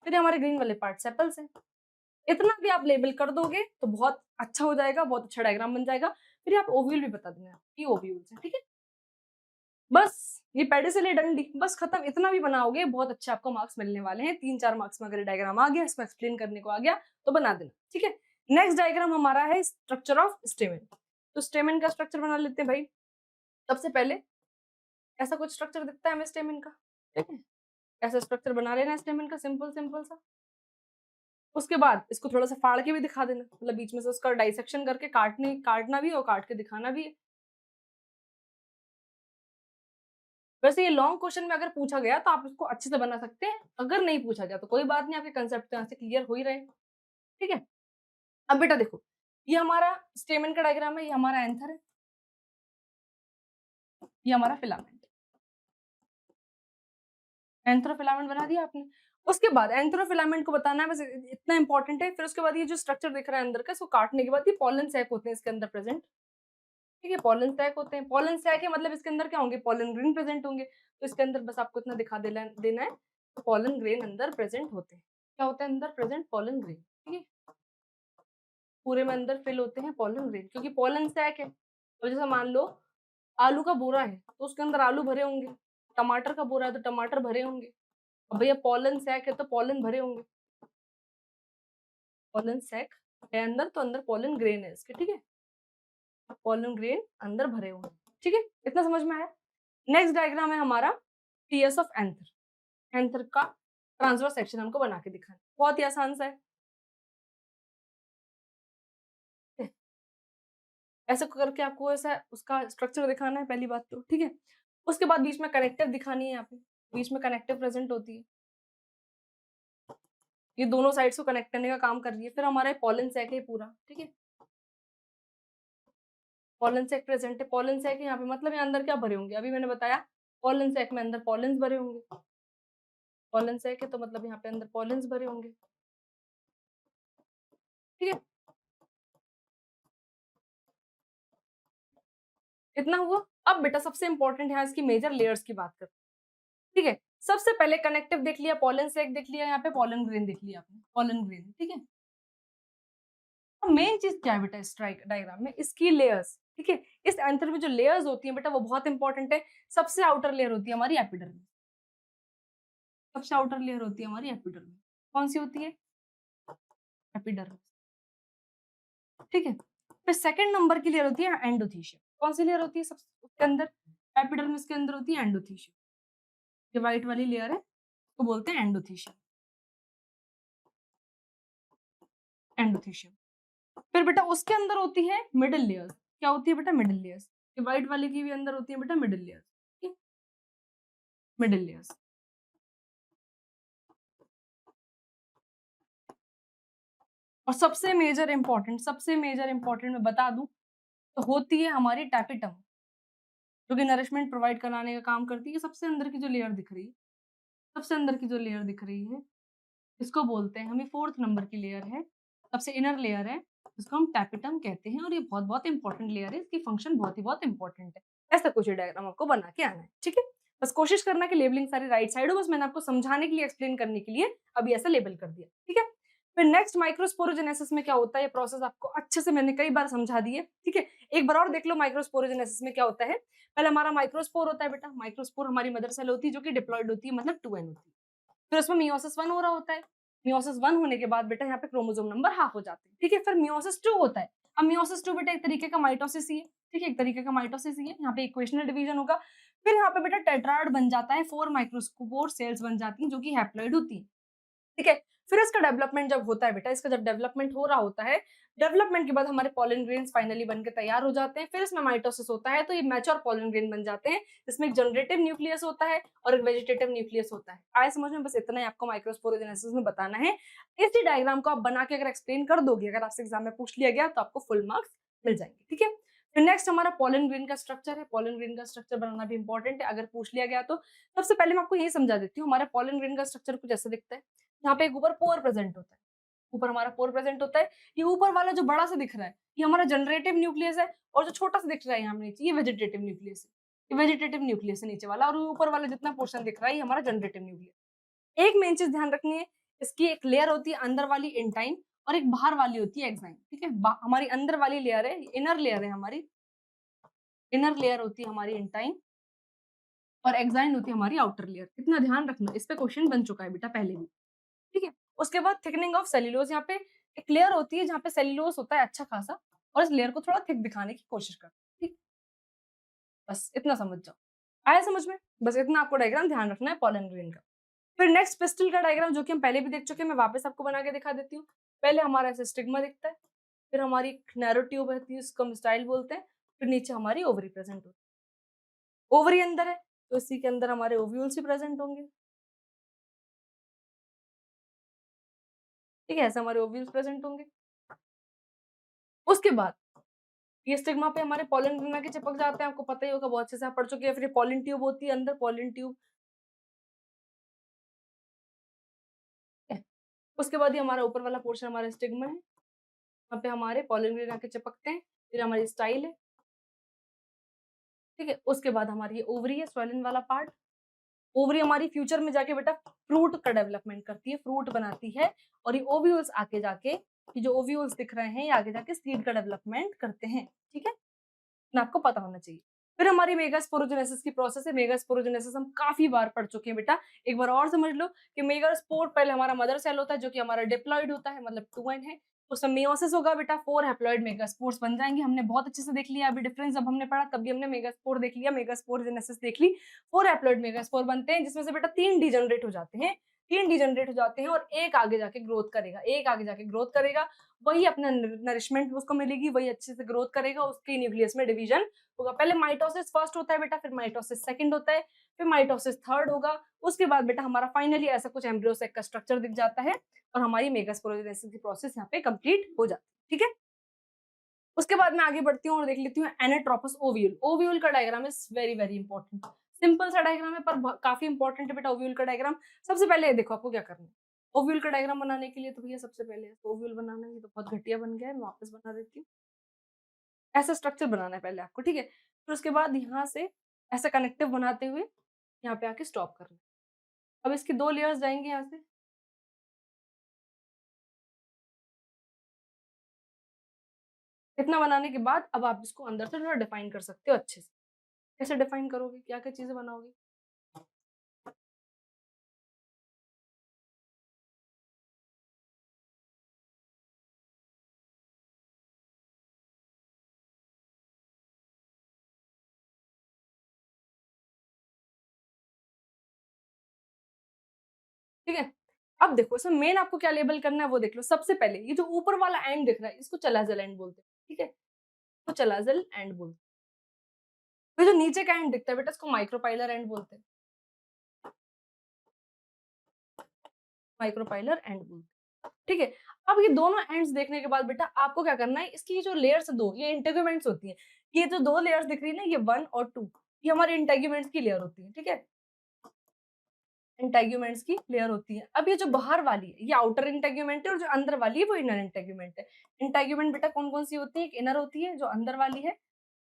फिर हमारे ग्रीन वाले पार्ट सेपल्स हैं। इतना भी आप लेबल कर दोगे तो बहुत अच्छा हो जाएगा, बहुत अच्छा डायग्राम बन जाएगा। फिर आप ओव्यूल भी बता देना, ये ओव्यूल्स है, ठीक है। बस ये पेडिसिल डंडी, बस खत्म। इतना भी बनाओगे बहुत अच्छे आपको मार्क्स मिलने वाले हैं। 3-4 मार्क्स में अगर डायग्राम आ गया, इसको एक्सप्लेन करने को आ गया तो बना देना, ठीक है। नेक्स्ट डायग्राम हमारा है स्ट्रक्चर ऑफ स्टेमन। तो स्टेमन का स्ट्रक्चर बना लेते हैं भाई। सबसे पहले ऐसा कुछ स्ट्रक्चर दिखता है हमें स्टेमन का, ठीक है। ऐसा स्ट्रक्चर बना लेना स्टेमन का, सिंपल सिंपल सा। उसके बाद इसको थोड़ा सा फाड़ के भी दिखा देना, मतलब बीच में से उसका डाइसेक्शन करके काटना भी और काट के दिखाना भी है। वैसे ये लॉन्ग क्वेश्चन में अगर पूछा गया तो आप इसको अच्छे से बना सकते हैं, अगर नहीं पूछा गया तो कोई बात नहीं, आपके कंसेप्ट तो यहाँ से क्लियर हो ही रहे हैं, ठीक है। अब बेटा देखो, ये हमारा स्टेमन का डायग्राम है, ये हमारा एंथर है, ये हमारा फिलामेंट। एंथ्रोफिलामेंट बना दिया आपने। उसके बाद एंथ्रोफिलामेंट को बताना है, बस इतना इंपॉर्टेंट है। फिर उसके बाद ये जो स्ट्रक्चर दिख रहा है अंदर का, इसको काटने के बाद ये पॉलन सैक होते हैं इसके अंदर प्रेजेंट, ठीक है। पॉलन सैक होते हैं, पॉलन सैक है मतलब इसके अंदर क्या होंगे, पॉलन ग्रेन प्रेजेंट होंगे। तो इसके अंदर बस आपको इतना दिखा देना है, तो पॉलन ग्रेन अंदर प्रेजेंट होते हैं। क्या होता है अंदर प्रेजेंट, पॉलन ग्रेन, ठीक है। पूरे में अंदर फिल होते हैं पॉलन ग्रेन, क्योंकि पॉलन सैक है। तो जैसे मान लो आलू का बोरा है तो उसके अंदर आलू भरे होंगे, टमाटर का बोरा है तो टमाटर भरे होंगे। अब भैया पॉलन सैक है तो पॉलन भरे होंगे। पॉलन सैक है अंदर तो अंदर पॉलन ग्रेन है इसके, ठीक है। पॉलन ग्रेन अंदर भरे हुए हैं, ठीक है। इतना समझ में आया। नेक्स्ट डायग्राम है हमारा टीएस ऑफ एंथर। एंथर का ट्रांसवर्स सेक्शन हमको बना के दिखाना, बहुत ही आसान सा है। ऐसा करके आपको ऐसा उसका स्ट्रक्चर दिखाना है, पहली बात तो, ठीक है। उसके बाद बीच में कनेक्टिव दिखानी है, यहाँ पे बीच में कनेक्टिव प्रेजेंट होती है। ये दोनों साइड्स को कनेक्ट करने का काम कर रही है। फिर हमारा पॉलन सैक है पूरा, ठीक है, पॉलन सैक प्रेजेंट है। पॉलन सैक है यहाँ पे, मतलब यहाँ अंदर क्या भरे होंगे, अभी मैंने बताया पॉलन सैक में अंदर पॉलेंस भरे होंगे। पॉलन सैक है तो मतलब यहाँ पे अंदर पॉलेंस भरे होंगे, ठीक है, इतना हुआ। अब बेटा सबसे इंपॉर्टेंट है इसकी मेजर लेयर्स की बात करते हैं, ठीक है। सबसे पहले कनेक्टिव देख लिया, पॉलन सैक देख लिया, यहाँ पे पॉलन ग्रेन देख लिया आपने, पॉलन ग्रेन, ठीक है। मेन चीज क्या है बेटा इस डायग्राम में, इसकी लेयर्स, ठीक है। इस एंथर में जो लेयर्स होती हैं बेटा वो बहुत इंपॉर्टेंट है। सबसे आउटर लेयर होती है हमारी एपिडर्मिस, सबसे आउटर लेयर होती है हमारी एपिडर्मिस। कौन सी होती है, एपिडर्मिस, ठीक है। फिर सेकंड नंबर की लेयर होती है एंडोथीशियम। कौन सी लेयर होती है सबसे उसके अंदर, एपिडर्मिस के अंदर होती है एंडोथीशियम। ये व्हाइट वाली लेयर है तो बोलते हैं एंडोथीशियम, एंडोथीशियम। फिर बेटा उसके अंदर होती है मिडिल लेयर्स। क्या होती है बेटा, मिडिल लेयर्स। ये व्हाइट वाले की भी अंदर होती है बेटा मिडिल लेयर्स, ठीक है, मिडिल लेयर्स। और सबसे मेजर इंपॉर्टेंट मैं बता दूं तो होती है हमारी टैपिटम, जो कि नरिशमेंट प्रोवाइड कराने का काम करती है। सबसे अंदर की जो लेयर दिख रही है, सबसे अंदर की जो लेयर दिख रही है, इसको बोलते हैं हमें, फोर्थ नंबर की लेयर है, सबसे इनर लेयर है, इसको हम टैपिटम कहते हैं। और ये बहुत बहुत इंपॉर्टेंट लेयर है, इसकी फंक्शन बहुत इंपॉर्टेंट है। ऐसा कुछ डायग्राम आपको बना के आना है, ठीक है। बस कोशिश करना कि लेबलिंग सारी राइट साइड हो, बस मैंने आपको समझाने के लिए, एक्सप्लेन करने के लिए अभी ऐसा लेबल कर दिया, ठीक है। फिर नेक्स्ट माइक्रोस्पोरोजेनेसिस में क्या होता है, ये प्रोसेस आपको अच्छे से मैंने कई बार समझा दी है, ठीक है। एक बार और देख लो माइक्रोस्पोरोजेनेसिस में क्या होता है। पहले हमारा माइक्रोस्पोर होता है बेटा, माइक्रोस्पोर हमारी मदर सेल होती है जो कि डिप्लॉयड होती है, मतलब 2n होती है। फिर उसमें मियोसिस 1 हो रहा होता है। मियोसिस 1 होने के बाद बेटा यहाँ पे क्रोमोसोम नंबर हाफ हो जाते हैं, ठीक है। फिर मियोसिस 2 होता है। अब मियोसिस 2 बेटा एक तरीके का माइटोसिस ही है, ठीक है, एक तरीके का माइटोसिस ही है। यहाँ पे इक्वेशनल डिवीजन होगा। फिर यहाँ पे बेटा टेट्रायड बन जाता है, 4 माइक्रोस्पोर सेल्स बन जाती हैं जो कि हैप्लॉइड होती है, ठीक है। फिर इसका डेवलपमेंट जब होता है बेटा, इसका जब डेवलपमेंट हो रहा होता है, डेवलपमेंट के बाद हमारे पॉलन ग्रेन्स फाइनली बनकर तैयार हो जाते हैं। फिर इसमें माइटोसिस होता है तो ये मैच्योर पॉलन ग्रेन बन जाते हैं। इसमें एक जनरेटिव न्यूक्लियस होता है और एक वेजिटेटिव न्यूक्लियस होता है। आए समझ में, बस इतना ही आपको माइक्रोस्पोरोजेनेसिस में बताना है। इसी डायग्राम को आप बना के अगर एक्सप्लेन कर दोगे, अगर आपसे एग्जाम में पूछ लिया गया तो आपको फुल मार्क्स मिल जाएंगे, ठीक है। फिर नेक्स्ट हमारा पॉलन ग्रेन का स्ट्रक्चर है। पॉलन ग्रेन का स्ट्रक्चर बनाना भी इंपॉर्टेंट है, अगर पूछ लिया गया तो। सबसे पहले मैं आपको यही समझा देती हूँ, हमारा पॉलन ग्रेन का स्ट्रक्चर कुछ ऐसा दिखता है। यहाँ पे एक ऊपर पोर प्रेजेंट होता है, ऊपर हमारा पोर प्रेजेंट होता है। ये ऊपर वाला जो बड़ा सा दिख रहा है ये हमारा जनरेटिव न्यूक्लियस है, और जो छोटा सा दिख रहा है यहाँ नीचे, ये वेजिटेटिव न्यूक्लियस है। ये वेजिटेटिव न्यूक्लियस है नीचे वाला, और ऊपर वाला जितना पोर्शन दिख रहा है ये हमारा जनरेटिव न्यूक्लियस। एक मेन चीज ध्यान रखनी है, इसकी एक लेयर होती है अंदर वाली इंटाइन, और एक बाहर वाली होती है एक्साइन, ठीक है। हमारी अंदर वाली लेयर है, इनर लेयर है हमारी, इनर लेयर होती है हमारी इंटाइन, और एक्साइन होती है हमारी आउटर लेयर। इतना ध्यान रखना, इस पे क्वेश्चन बन चुका है बेटा पहले भी, ठीक है। उसके बाद थिकनिंग ऑफ सेल्यूलोज, यहाँ पे एक लेयर होती है जहाँ पे सेल्यूलोज होता है अच्छा खासा, और इस लेयर को थोड़ा थिक दिखाने की कोशिश कर, ठीक। बस इतना समझ जाओ, आया समझ में, बस इतना आपको डायग्राम ध्यान रखना है पॉलन ग्रेन का। फिर नेक्स्ट पिस्टल का डायग्राम जो कि हम पहले भी देख चुके हैं, मैं वापस आपको बना के दिखा देती हूँ। पहले हमारा ऐसे स्टिग्मा दिखता है, फिर हमारी नैरो ट्यूब रहती है, उसको हम स्टाइल बोलते हैं। फिर नीचे हमारी ओवरी प्रेजेंट होती है, ओवरी अंदर है तो इसी के अंदर हमारे ओव्यूल्स भी प्रेजेंट होंगे, ठीक है, ऐसे हमारे ओव्यूल्स प्रेजेंट होंगे। उसके बाद ये स्टिग्मा पे हमारे पॉलन ग्रेन के चिपक जाते हैं, आपको पता ही होगा, बहुत अच्छे से आप पढ़ चुके हैं। फिर पॉलन ट्यूब होती है अंदर, पॉलन ट्यूब, उसके बाद ये हमारा ऊपर वाला पोर्शन हमारा स्टिग्मा है, यहाँ पे हमारे पॉलन ग्रेन आके चिपकते हैं। फिर हमारी स्टाइल है, ठीक है। उसके बाद हमारी ये ओवरी है, स्वेलन वाला पार्ट। ओवरी हमारी फ्यूचर में जाके बेटा फ्रूट का डेवलपमेंट करती है, फ्रूट बनाती है। और ये ओव्यूल्स आके जाके, ये जो ओव्यूल्स दिख रहे हैं ये आगे जाके सीड का डेवलपमेंट करते हैं, ठीक है ना, आपको पता होना चाहिए। फिर हमारी मेगास्पोरोजेनेसिस की प्रोसेस है। मेगास्पोरोजेनेसिस हम काफी बार पढ़ चुके हैं बेटा, एक बार और समझ लो कि मेगास्पोर पहले हमारा मदर सेल होता है जो कि हमारा डिप्लॉयड होता है, मतलब 2n है। उसमें मेयोसिस होगा बेटा, 4 हैप्लॉइड मेगास्पोर्स बन जाएंगे। हमने बहुत अच्छे से देख लिया अभी डिफरेंस, जब हमने पढ़ा तब भी हमने मेगास्पोर देख लिया, मेगास्पोरोजेनेसिस देख ली। 4 हैप्लॉइड मेगास्पोर बनते हैं जिसमें से बेटा 3 डिजनरेट हो जाते हैं, तीन डिजेनरेट हो जाते हैं और एक आगे जाके ग्रोथ करेगा, एक आगे जाके ग्रोथ करेगा, वही अपना नरिशमेंट उसको मिलेगी, वही अच्छे से ग्रोथ करेगा, उसके न्यूक्लियस में डिवीजन होगा। पहले माइटोसिस फर्स्ट होता है बेटा, फिर माइटोसिस सेकंड होता है, फिर माइटोसिस थर्ड होगा, उसके बाद बेटा हमारा फाइनली ऐसा कुछ एम्ब्रियो सेक का स्ट्रक्चर दिख जाता है और हमारी मेगास्पोरोजेनेसिस की प्रोसेस यहाँ पे कंप्लीट हो जाती है। ठीक है, उसके बाद मैं आगे बढ़ती हूँ और देख लेती हूँ एनाट्रोपस ओव्यूल। ओव्यूल का diagram is very very important, simple सा डायग्राम है पर काफी इंपॉर्टेंट है बेटा ओव्यूल का डायग्राम। सबसे पहले ये देखो आपको क्या करना है, ओव्यूल का डायग्राम बनाने के लिए तो भैया सबसे पहले ओव्यूल बनाना है, ये तो बहुत घटिया बन गया है, मैं वापस बना देती हूँ। ऐसा स्ट्रक्चर बनाना है पहले आपको, ठीक है, फिर उसके बाद यहाँ से ऐसा कनेक्टिव बनाते हुए यहाँ पे आके स्टॉप करना है। अब इसकी दो लेयर्स जाएंगे यहाँ से, इतना बनाने के बाद अब आप इसको अंदर से थोड़ा डिफाइन कर सकते हो अच्छे से। कैसे डिफाइन करोगे, क्या क्या चीजें बनाओगे? ठीक है, अब देखो इसमें मेन आपको क्या लेबल करना है वो देख लो। सबसे पहले ये जो ऊपर वाला एंड दिख रहा है इसको चलाजल एंड बोलते हैं, ठीक है, तो चलाजल एंड बोलते हैं। फिर जो नीचे का एंड दिखता है बेटा इसको माइक्रोपाइलर एंड बोलते हैं, माइक्रोपाइलर एंड बोलते हैं। ठीक है, अब ये दोनों एंड्स देखने के बाद बेटा आपको क्या करना है, इसकी जो लेयर्स दो ये इंटेगुमेंट्स होती है, ये जो दो लेयर्स दिख रही है ना ये 1 और 2, ये हमारे इंटेगुमेंट्स की लेयर होती है। ठीक है, इंटेग्यूमेंट्स की लेयर होती है। अब ये जो बाहर वाली है ये आउटर इंटेग्यूमेंट है और जो अंदर वाली है वो इनर इंटेग्यूमेंट है। इंटेग्यूमेंट बेटा कौन कौन सी होती है, एक इनर होती है जो अंदर वाली है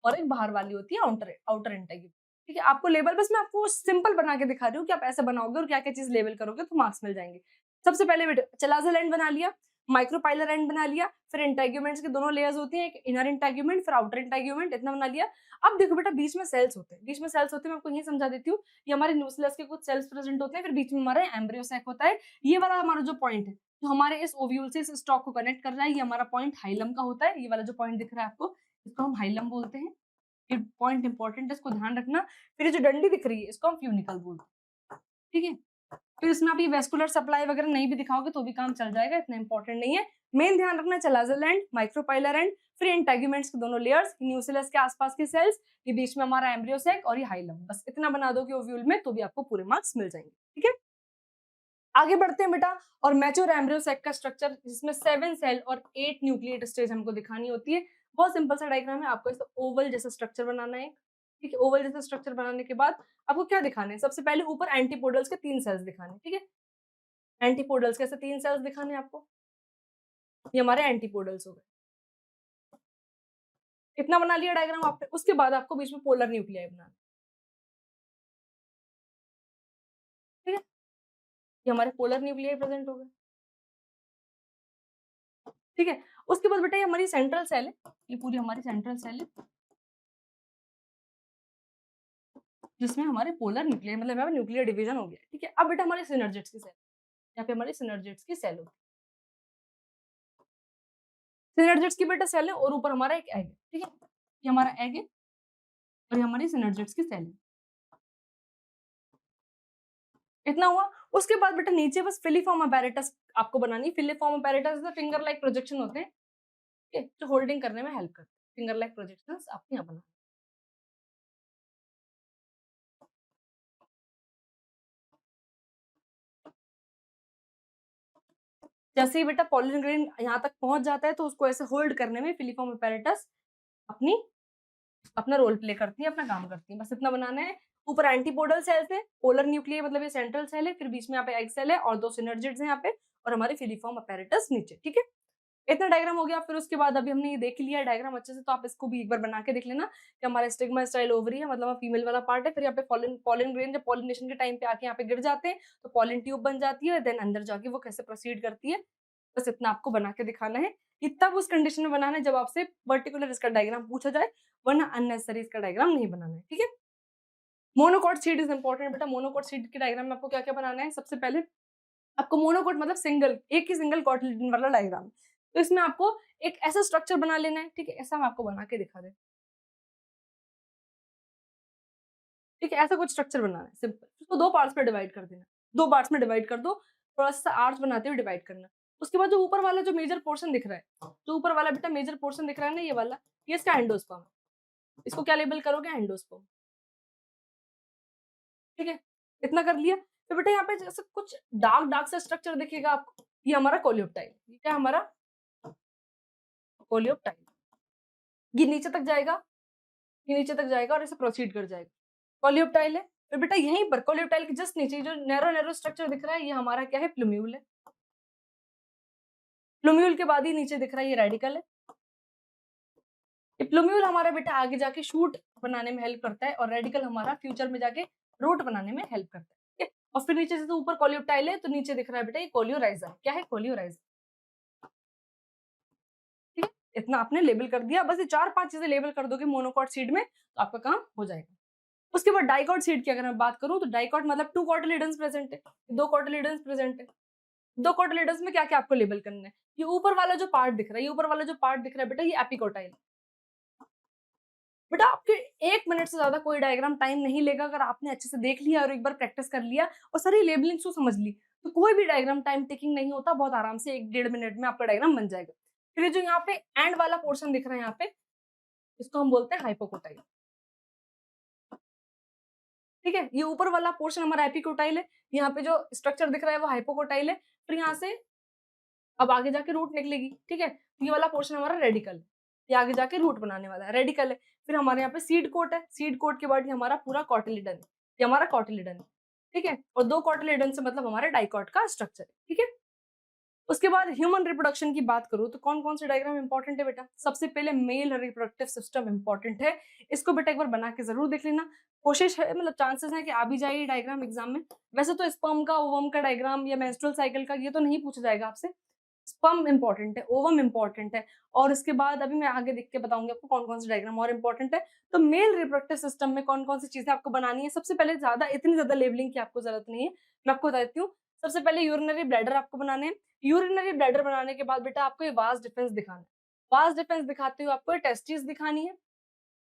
और एक बाहर वाली होती है आउटर आउटर इंटेग्यूमेंट। ठीक है, आपको लेबल बस मैं आपको सिंपल बना के दिखा रही हूँ कि आप ऐसे बनाओगे और क्या क्या चीज लेबल करोगे तो मार्क्स मिल जाएंगे। सबसे पहले बेटा चलाजल एंड बना लिया, माइक्रोपाइलर एंड बना लिया, फिर इंटेग्यूमेंट्स की दोनों लेयर्स होती हैं, एक इनर इंटेग्यूमेंट फिर आउटर इंटेग्यूमेंट, इतना बना लिया। अब देखो बेटा बीच में सेल्स होते हैं, बीच में सेल्स होते हैं, मैं आपको यही समझा देती हूँ। ये हमारे न्यूक्लियस के कुछ सेल्स प्रेजेंट होते हैं, फिर बीच में हमारा एम्ब्रियो सैक होता है। ये वाला हमारा जो पॉइंट है जो हमारे इस ओव्यूल से इस स्टॉक को कनेक्ट कर रहा है, ये हमारा पॉइंट हाइलम का होता है। ये वाला जो पॉइंट दिख रहा है आपको इसको हम हाइलम बोलते हैं, ये पॉइंट इंपॉर्टेंट है, इसको ध्यान रखना। फिर ये जो डंडी दिख रही है इसको हम फ्यूनिकल बोलते हैं। ठीक है, फिर इसमें आप ये वेस्कुलर सप्लाई वगैरह नहीं भी दिखाओगे तो भी काम चल जाएगा, इतना इंपॉर्टेंट नहीं है। मेन ध्यान रखना चलाजल एंड, माइक्रोपाइलर एंड, फिर इंटेग्यूमेंट्स के दोनों लेयर्स, न्यूक्लियस के आसपास के सेल्स, ये बीच में हमारा एम्ब्रियो सैक और ये हाइलम, बस इतना बना दोगे ओव्यूल में तो भी आपको पूरे मार्क्स मिल जाएंगे। ठीक है, आगे बढ़ते हैं बेटा। और मैच्योर एम्ब्रियो सैक का स्ट्रक्चर जिसमें 7 सेल और 8 न्यूक्लिएट स्टेज हमको दिखानी होती है, बहुत सिंपल सा डायग्राम है। आपको इसे ओवल जैसा स्ट्रक्चर बनाना है। ठीक है, ओवल जैसा स्ट्रक्चर बनाने के बाद आपको क्या दिखाने हैं, सबसे पहले ऊपर एंटीपोडल्स के 3 सेल्स दिखाने हैं। ठीक है, एंटीपोडल्स के ऐसे 3 सेल्स दिखाने हैं आपको, ये हमारे एंटीपोडल्स हो गए। इतना बना लिया डायग्राम आपने, उसके बाद आपको बीच में पोलर न्यूक्लियाई बनाना। ठीक है, ये हमारे पोलर न्यूक्लियाई प्रेजेंट हो गए। ठीक है, उसके बाद बेटा ये हमारी सेंट्रल सेल है, ये पूरी हमारी सेंट्रल सेल है जिसमें हमारे पोलर न्यूक्लियाई मतलब हमारा न्यूक्लियर डिवीजन हो गया। ठीक है, अब बेटा हमारे सिनर्जिड्स की सेल, यहाँ पे हमारी सिनर्जिड्स की सेल होती है। सिनर्जिड्स की बेटा सेल है और ऊपर हमारा एक एग है। ठीक है, ये हमारा एग है और ये हमारी सिनर्जिड्स की सेल है। इतना हुआ, उसके बाद बेटा नीचे बस फिलीफॉर्म अपैरेटस आपको बनानी। Filiform apparatus finger like projection होते हैं, ठीक है, जो होल्डिंग करने में हेल्प करते हैं। फिंगर लाइक प्रोजेक्शंस आपको यहाँ बनाना। जैसे ही बेटा पॉलिन ग्रेन यहाँ तक पहुंच जाता है तो उसको ऐसे होल्ड करने में फिलीफॉर्म अपैरेटस अपनी अपना रोल प्ले करती है, अपना काम करती है। बस इतना बनाना है। ऊपर एंटीपोडल सेल्स है, पोलर न्यूक्लियर मतलब ये सेंट्रल सेल है, फिर बीच में यहाँ पे एग सेल है और दो सिनर्जिड्स हैं यहाँ पे और हमारे फिलीफॉर्म अपैरेटस नीचे। ठीक है, इतना डायग्राम हो गया। फिर उसके बाद अभी हमने ये देख लिया डायग्राम अच्छे से, तो आप इसको भी एक बार बना के देख लेना कि हमारा स्टिग्मा स्टाइल ओवरी है, मतलब फीमेल वाला पार्ट है। फिर यहाँ पे पॉलिन पॉलिन ग्रेन जब पॉलिनेशन के टाइम पे आके यहाँ पे गिर जाते हैं तो पॉलिन ट्यूब बन जाती है, देन अंदर जाके वो कैसे प्रोसीड करती है, बस इतना आपको बना के दिखाना है। इतना उस कंडीशन में बनाना है जब आपसे पर्टिकुलर इसका डायग्राम पूछा जाए, वरना अननेसेसरी इसका डायग्राम नहीं बनाना है। ठीक है, मोनोकॉट सीड इज इंपॉर्टेंट बेटा। मोनोकॉट सीड के डायग्राम में आपको क्या क्या बनाना है, सबसे पहले आपको मोनोकोट मतलब सिंगल, एक ही सिंगल कॉटिलिडन वाला डायग्राम, तो इसमें आपको एक ऐसा स्ट्रक्चर बना लेना है। ठीक है, ऐसा हम आपको बना के दिखा दे। ठीक है, ऐसा कुछ स्ट्रक्चर बनाना है सिंपल, उसको दो पार्ट्स पे डिवाइड कर देना। 2 पार्ट्स में डिवाइड कर दो, थोड़ा सा आर्च बनाते हुए डिवाइड करना। उसके बाद जो ऊपर वाला जो मेजर पोर्शन दिख रहा है, जो ऊपर वाला बेटा मेजर पोर्शन दिख रहा है ना ये वाला, ये इसका एंडोस्पर्म है। इसको क्या लेबल करोगे? एंडोस्पर्म। ठीक है, इतना कर लिया। तो बेटा यहाँ पे जैसे कुछ डार्क डार्क सा स्ट्रक्चर दिखेगा आपको, ये हमारा कोलियोप्टाइल। ये क्या हमारा? कोलियोप्टाइल। ये नीचे तक जाएगा, ये नीचे तक जाएगा और ऐसे प्रोसीड कर जाएगा। कोलियोप्टाइल है। फिर बेटा यहीं पर कोलियोप्टाइल के जस्ट नीचे जो नैरो नैरो स्ट्रक्चर दिख रहा है, ये हमारा क्या है? प्लूम्यूल है। प्लूम्यूल के बाद ही नीचे दिख रहा है ये रेडिकल है। ये प्लूम्यूल हमारा बेटा आगे जाके शूट बनाने में हेल्प करता है और रेडिकल हमारा फ्यूचर में जाके रूट बनाने में हेल्प करता है। ठीक है, और फिर नीचे से तो ऊपर कोलियोप्टाइल है, तो नीचे दिख रहा है बेटा ये कोलियोराइजा। क्या है? कोलियोराइजा। ठीक है, इतना आपने लेबल कर दिया। बस ये 4-5 चीजें लेबल कर दोगे मोनोकॉट सीड में तो आपका काम हो जाएगा। उसके बाद डाइकॉट सीड की अगर मैं बात करूं तो डाइकॉट मतलब 2 कॉटिलिडन्स प्रेजेंट है, 2 कॉटिलिडन्स प्रेजेंट है। 2 कॉटिलिडन्स में क्या क्या आपको लेबल करना है? ये ऊपर वाला जो पार्ट दिख रहा है, ये ऊपर वाला जो पार्ट दिख रहा है बेटा ये एपिकोटाइल। बेटा आपके 1 मिनट से ज्यादा कोई डायग्राम टाइम नहीं लेगा, अगर आपने अच्छे से देख लिया और एक बार प्रैक्टिस कर लिया और सारी लेबलिंग को समझ ली तो कोई भी डायग्राम टाइम टेकिंग नहीं होता, बहुत आराम से 1-1.5 मिनट में आपका डायग्राम बन जाएगा। फिर ये जो यहाँ पे एंड वाला पोर्शन दिख रहा है यहाँ पे, इसको हम बोलते हैं हाइपोकोटाइल। ठीक है, ये ऊपर वाला पोर्शन हमारा एपिकोटाइल है, यहाँ पे जो स्ट्रक्चर दिख रहा है वो हाइपोकोटाइल है। फिर यहाँ से अब आगे जाके रूट निकलेगी। ठीक है, ये वाला पोर्शन हमारा रेडिकल है, ये आगे जाके रूट बनाने वाला है, रेडिकल है। फिर हमारे यहाँ पे सीड कोट है, सीड कोट के बाद ये हमारा पूरा कॉटिलिडन है, ये हमारा कॉटिलिडन है। ठीक है, और 2 कॉटिलिडन से मतलब हमारे डाइकॉट का स्ट्रक्चर है। ठीक है, उसके बाद ह्यूमन रिप्रोडक्शन की बात करूं तो कौन कौन से डायग्राम इंपॉर्टेंट है बेटा? सबसे पहले मेल रिप्रोडक्टिव सिस्टम इंपॉर्टेंट है, इसको बेटा एक बार बना के जरूर देख लेना। कोशिश है, मतलब चांसेस है कि आ भी जाए डायग्राम एग्जाम में। वैसे तो स्पर्म का, ओवम का डायग्राम या मेंस्ट्रुअल साइकिल का ये तो नहीं पूछा जाएगा आपसे। स्पर्म इंपॉर्टेंट है, ओवम इंपॉर्टेंट है, और उसके बाद अभी मैं आगे देख के बताऊंगी आपको कौन कौन से डायग्राम और इंपॉर्टेंट है। तो मेल रिप्रोडक्टिव सिस्टम में कौन कौन सी चीजें आपको बनानी है? सबसे पहले इतनी ज्यादा लेबलिंग की आपको जरूरत नहीं है, मैं आपको बता देती हूँ। सबसे पहले यूरिनरी ब्लैडर आपको बनाने हैं। यूरिनरी ब्लैडर बनाने के बाद बेटा आपको ये वास डिफेंस दिखाना है। वास डिफेंस दिखाते हुए आपको टेस्टिस दिखानी है।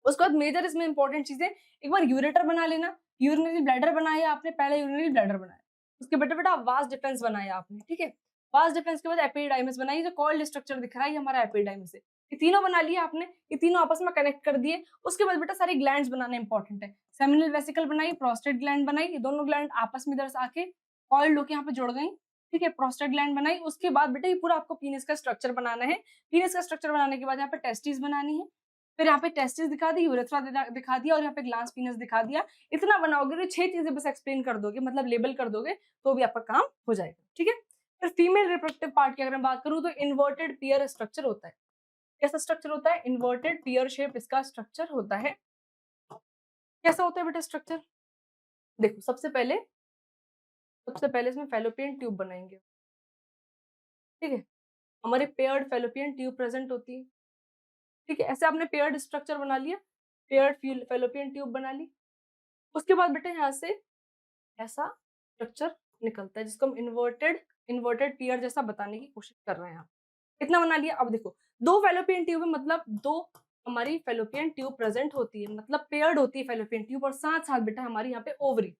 उसके बाद मेजर इसमें इंपॉर्टेंट चीजें, एक बार यूरेटर बना लेना। यूरिनरी ब्लैडर बनाया आपने, पहले यूरिनरी ब्लैडर बनाया, उसके बेटा बेटा वास डिफेंस बनाया आपने। ठीक है, वास डिफेंस के बाद एपिडाइमिस बनाई, जो कॉइल्ड स्ट्रक्चर दिख रहा है ये हमारा एपिडाइमिस है। ये तीनों बना लिया आपने, ये तीनों आपस में कनेक्ट कर दिए। उसके बाद बेटा सारी ग्लैंड्स बनाने इंपॉर्टेंट है। सेमिनल वेसिकल बनाई, प्रोस्टेट ग्लैंड बनाई, ये दोनों ग्लैंड आपस में इधर से आके कॉइल्ड होके यहाँ पे जुड़ गई। ठीक है, प्रोस्टेट ग्लैंड बनाई। उसके बाद बेटा ये पूरा आपको पीनिस का स्ट्रक्चर बनाना है। पीनिस का स्ट्रक्चर बनाने के बाद यहाँ पे टेस्टिस बनानी है, फिर यहाँ पे टेस्टिस दिखा दी, यूरेथ्रा दिखा दिया और यहाँ पे ग्लांस पीनस दिखा दिया। इतना बनाओगे तो 6 चीजें बस एक्सप्लेन कर दोगे, मतलब लेबल कर दोगे तो भी आपका काम हो जाएगा। ठीक है, फिर फीमेल रिप्रोडक्टिव पार्ट की अगर मैं बात करूं तो इन्वर्टेड पियर स्ट्रक्चर होता है। कैसा स्ट्रक्चर होता है? इन्वर्टेड पियर शेप इसका स्ट्रक्चर होता है। कैसा होता है बेटा स्ट्रक्चर? देखो, सबसे पहले इसमें फैलोपियन ट्यूब बनाएंगे। ठीक है, हमारी पेयर्ड फैलोपियन ट्यूब प्रेजेंट होती है। ठीक है, ऐसे आपने पेयर्ड स्ट्रक्चर बना लिया, पेयर्ड फैलोपियन ट्यूब बना ली। उसके बाद बेटा यहाँ से ऐसा स्ट्रक्चर निकलता है जिसको हम इन्वर्टेड पियर जैसा बताने की कोशिश कर रहे हैं। इतना बना लिया। अब देखो, 2 फैलोपियन ट्यूब है, मतलब 2 हमारी फैलोपियन ट्यूब प्रेजेंट होती है, मतलब पेयर्ड होती है फैलोपियन ट्यूब, और साथ साथ बेटा हमारी यहाँ पे ओवरी,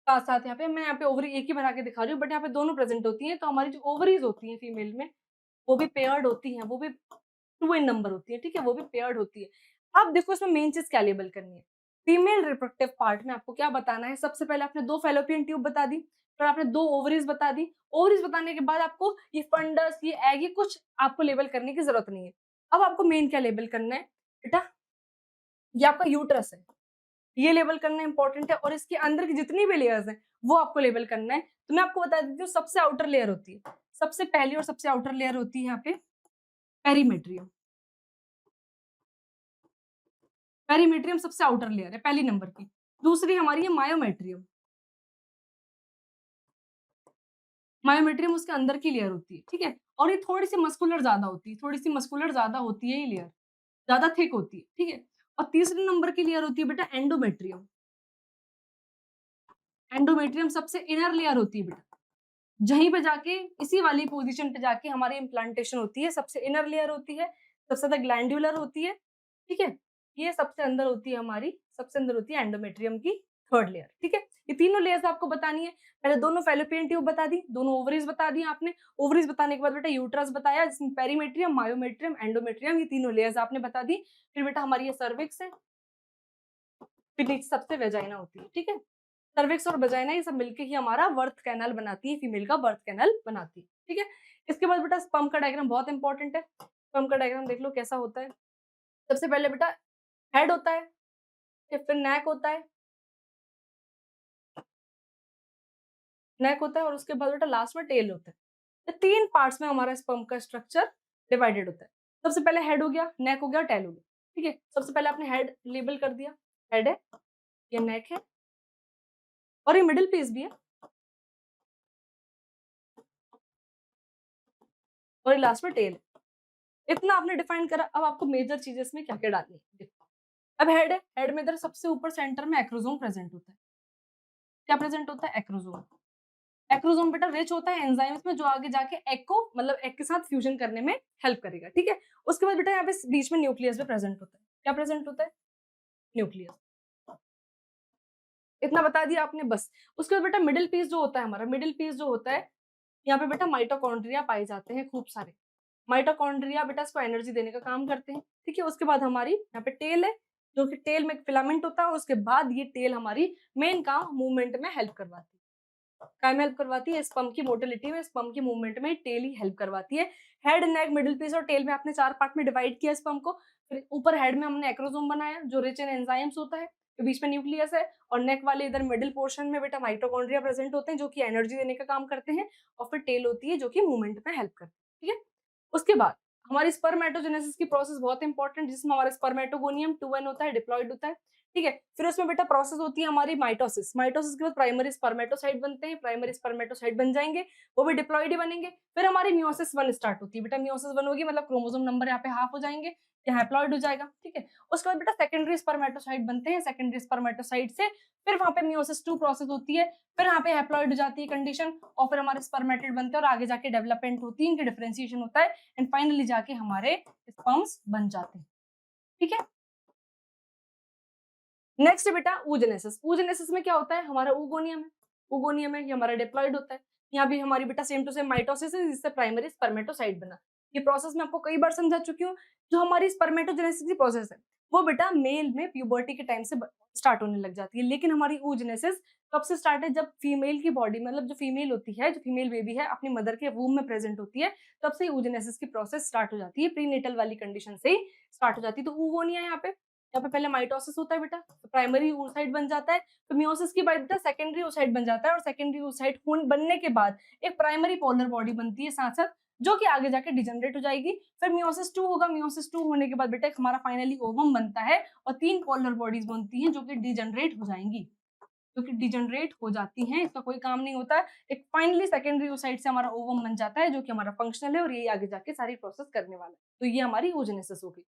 साथ साथ यहाँ पे मैं यहाँ पे ओवरी एक ही बना के दिखा रही हूँ, बट यहाँ पे दोनों प्रेजेंट होती है। तो हमारी जो ओवरीज होती है फीमेल में वो भी पेयर्ड होती है, वो भी 2 इन नंबर होती है। ठीक है, वो भी पेयर्ड होती है। अब देखो इसमें मेन चीज क्या लेबल करनी है। फीमेल रिप्रोडक्टिव पार्ट में आपको क्या बताना है? सबसे पहले आपने 2 फैलोपियन ट्यूब बता दी, फिर आपने 2 ओवरीज बता दी। ओवरीज बताने के बाद आपको ये फंडस, ये एग, ये कुछ आपको लेबल करने की जरूरत नहीं है। अब आपको मेन क्या लेबल करना है बेटा? ये आपका यूट्रस है, ये लेबल करना इंपॉर्टेंट है, और इसके अंदर की जितनी भी लेयर्स हैं वो आपको लेबल करना है। तो मैं आपको बता देती हूँ, सबसे आउटर लेयर होती है, सबसे पहली और सबसे आउटर लेयर होती है यहाँ पे पेरीमेट्रियम। पेरीमेट्रियम सबसे आउटर लेयर है पहली नंबर की। दूसरी हमारी है मायोमेट्रियम। मायोमेट्रियम उसके अंदर की लेयर होती है। ठीक है, और ये थोड़ी सी मस्कुलर ज्यादा होती है, थोड़ी सी मस्कुलर ज्यादा होती है, ये लेयर ज्यादा थिक होती है। ठीक है, और तीसरे नंबर की लेयर होती है बेटा एंडोमेट्रियम। एंडोमेट्रियम सबसे इनर लेयर होती है बेटा, जहीं पे जाके इसी वाली पोजीशन पे जाके हमारी इम्प्लांटेशन होती है। सबसे इनर लेयर होती है, सबसे ज्यादा ग्लैंडुलर होती है। ठीक है, ये सबसे अंदर होती है हमारी, सबसे अंदर होती है एंडोमेट्रियम की थर्ड लेयर। ठीक है, ये तीनों लेयर्स आपको बतानी है। पहले दोनों फैलोपियन ट्यूब बता दी, दोनों ओवरीज बता दी आपने। ओवरीज बताने के बाद बेटा यूट्रस बताया, जिसमें पेरीमेट्रियम, मायोमेट्रियम, एंडोमेट्रियम, ये तीनों लेयर्स आपने बता दी। फिर बेटा हमारी ये सर्विक्स है, फिर नीचे सबसे वेजाइना होती है। ठीक है, सर्विक्स और वेजाइना ये सब मिलके ही हमारा बर्थ कैनाल बनाती है, फीमेल का बर्थ कैनाल बनाती है। ठीक है, इसके बाद बेटा स्पर्म का डायग्राम बहुत इंपॉर्टेंट है। स्पर्म का डायग्राम देख लो कैसा होता है। सबसे पहले बेटा हेड होता है, फिर नेक होता है, नेक होता है और उसके बाद बेटा लास्ट में टेल होता है। तो तीन पार्ट्स में हमारा स्पर्म का स्ट्रक्चर डिवाइडेड होता है। सबसे पहले हेड हो गया, नेक हो गया, टेल हो गया। ठीक है, सबसे पहले आपने हेड लेबल कर दिया, हेड है, ये नेक है और ये मिडिल पीस भी है और ये लास्ट में टेल है। इतना आपने डिफाइन करा। अब आपको मेजर चीजें इसमें क्या क्या डालनी है देखो। अब हेड है, हेड में इधर सबसे ऊपर सेंटर में एक्रोसोम प्रेजेंट होता है। क्या प्रेजेंट होता है? एक्रोसोम। एक्रोसोम बेटा रिच होता है एंजाइम्स में, जो आगे जाके एग को मतलब एग के साथ फ्यूजन करने में हेल्प करेगा। ठीक है, उसके बाद बेटा यहाँ पे बीच में न्यूक्लियस भी प्रेजेंट होता है। क्या प्रेजेंट होता है? न्यूक्लियस। इतना बता दिया आपने बस। उसके बाद बेटा मिडिल पीस जो होता है हमारा, मिडिल पीस जो होता है, यहाँ पे बेटा माइटोकॉन्ड्रिया पाए जाते हैं खूब सारे। माइटोकॉन्ड्रिया बेटा इसको एनर्जी देने का काम करते हैं। ठीक है, उसके बाद हमारी यहाँ पे टेल है, जो कि टेल में एक फिलामेंट होता है और उसके बाद ये टेल हमारी मेन काम मूवमेंट में हेल्प करवाती है। काय में हेल्प करवाती है? स्पर्म की मोटिलिटी में, स्पर्म की मूवमेंट में टेल ही हेल्प करवाती है। हेड, नेक, मिडिल पीस और टेल में आपने चार पार्ट में डिवाइड किया स्पर्म को। फिर ऊपर हेड में हमने एक्रोसोम बनाया जो रिच इन एंजाइम्स होता है, तो बीच में न्यूक्लियस है और नेक वाले इधर मिडिल पोर्शन में बेटा माइटोकॉन्ड्रिया प्रेजेंट होते हैं जो कि एनर्जी देने का काम करते हैं, और फिर टेल होती है जो कि मूवमेंट में हेल्प करती है। ठीक है, उसके बाद हमारी स्पर्मेटोजेनेसिस की प्रोसेस बहुत इंपॉर्टेंट, जिसमें हमारा स्पर्मेटोगोनियम 2n होता है, डिप्लॉयड होता है। ठीक है, फिर उसमें बेटा प्रोसेस होती है हमारी माइटोसिस। माइटोसिस के बाद प्राइमरी स्पर्मेटोसाइट बनते हैं, प्राइमरी स्पर्मेटोसाइट बन जाएंगे, वो भी डिप्लॉयड ही बनेंगे। फिर हमारी मियोसिस 1 स्टार्ट होती है बेटा, मियोसिस 1 होगी मतलब क्रोमोसोम नंबर यहाँ पे हाफ हो जाएंगे, यहाँ हैप्लॉइड हो जाएगा। ठीक है, उसके बाद बेटा सेकेंडरी स्पर्मेटोसाइट बनते हैं, सेकेंडरी स्पर्मेटोसाइट से फिर वहां पे मियोसिस 2 प्रोसेस होती है, फिर यहाँ पे हैप्लॉइड हो जाती है कंडीशन, और फिर हमारे स्पर्मेटिड बनते हैं और आगे जाके डेवलपमेंट होती है, इनकी डिफरेंशिएशन होता है एंड फाइनली जाके हमारे स्पर्म्स बन जाते हैं। ठीक है, नेक्स्ट बेटा oogenesis। oogenesis में क्या होता है? हमारा oogoनियम है, oogoनियम है, ये हमारा डिप्लॉयड होता है। यहाँ भी हमारी बेटा सेम टू सेम माइटोसिस है, जिससे प्राइमरी स्पर्मेटोसाइट बना। ये प्रोसेस मैं आपको कई बार समझा चुकी हूँ। जो हमारी स्पर्मेटोजेनेसिस की प्रोसेस है वो बेटा मेल में प्यूबर्टी के टाइम से स्टार्ट होने लग जाती है, लेकिन हमारी oogenesis कब से स्टार्ट है? जब फीमेल की बॉडी मतलब जो फीमेल होती है, जो फीमेल बेबी है अपनी मदर के वूम में प्रेजेंट होती है, तब से oogenesis की प्रोसेस स्टार्ट हो जाती है, प्रीनेटल वाली कंडीशन से ही स्टार्ट हो जाती है। तो oogonia यहाँ पे पहले माइटोसिस होता है बेटा, तो प्राइमरी oocyte बन जाता है, तो मियोसिस के बाद बेटा सेकेंडरी oocyte बन जाता है, और सेकेंडरी oocyte बनने के बाद एक प्राइमरी पोलर बॉडी बनती है साथ साथ, जो कि आगे जाके डिजनरेट हो जाएगी। फिर मियोसिस 2 होगा, मियोसिस 2 होने के बाद बेटा हमारा फाइनली ओवम बनता है और 3 पोलर बॉडीज बनती हैं जो कि डिजनरेट हो जाएंगी, जो कि डिजनरेट हो जाती हैं, इसका कोई काम नहीं होता है। एक फाइनली सेकेंडरी oocyte से हमारा ओवम बन जाता है जो कि हमारा फंक्शनल है और ये आगे जाके सारी प्रोसेस करने वाला है। तो ये हमारी oogenesis हो गई।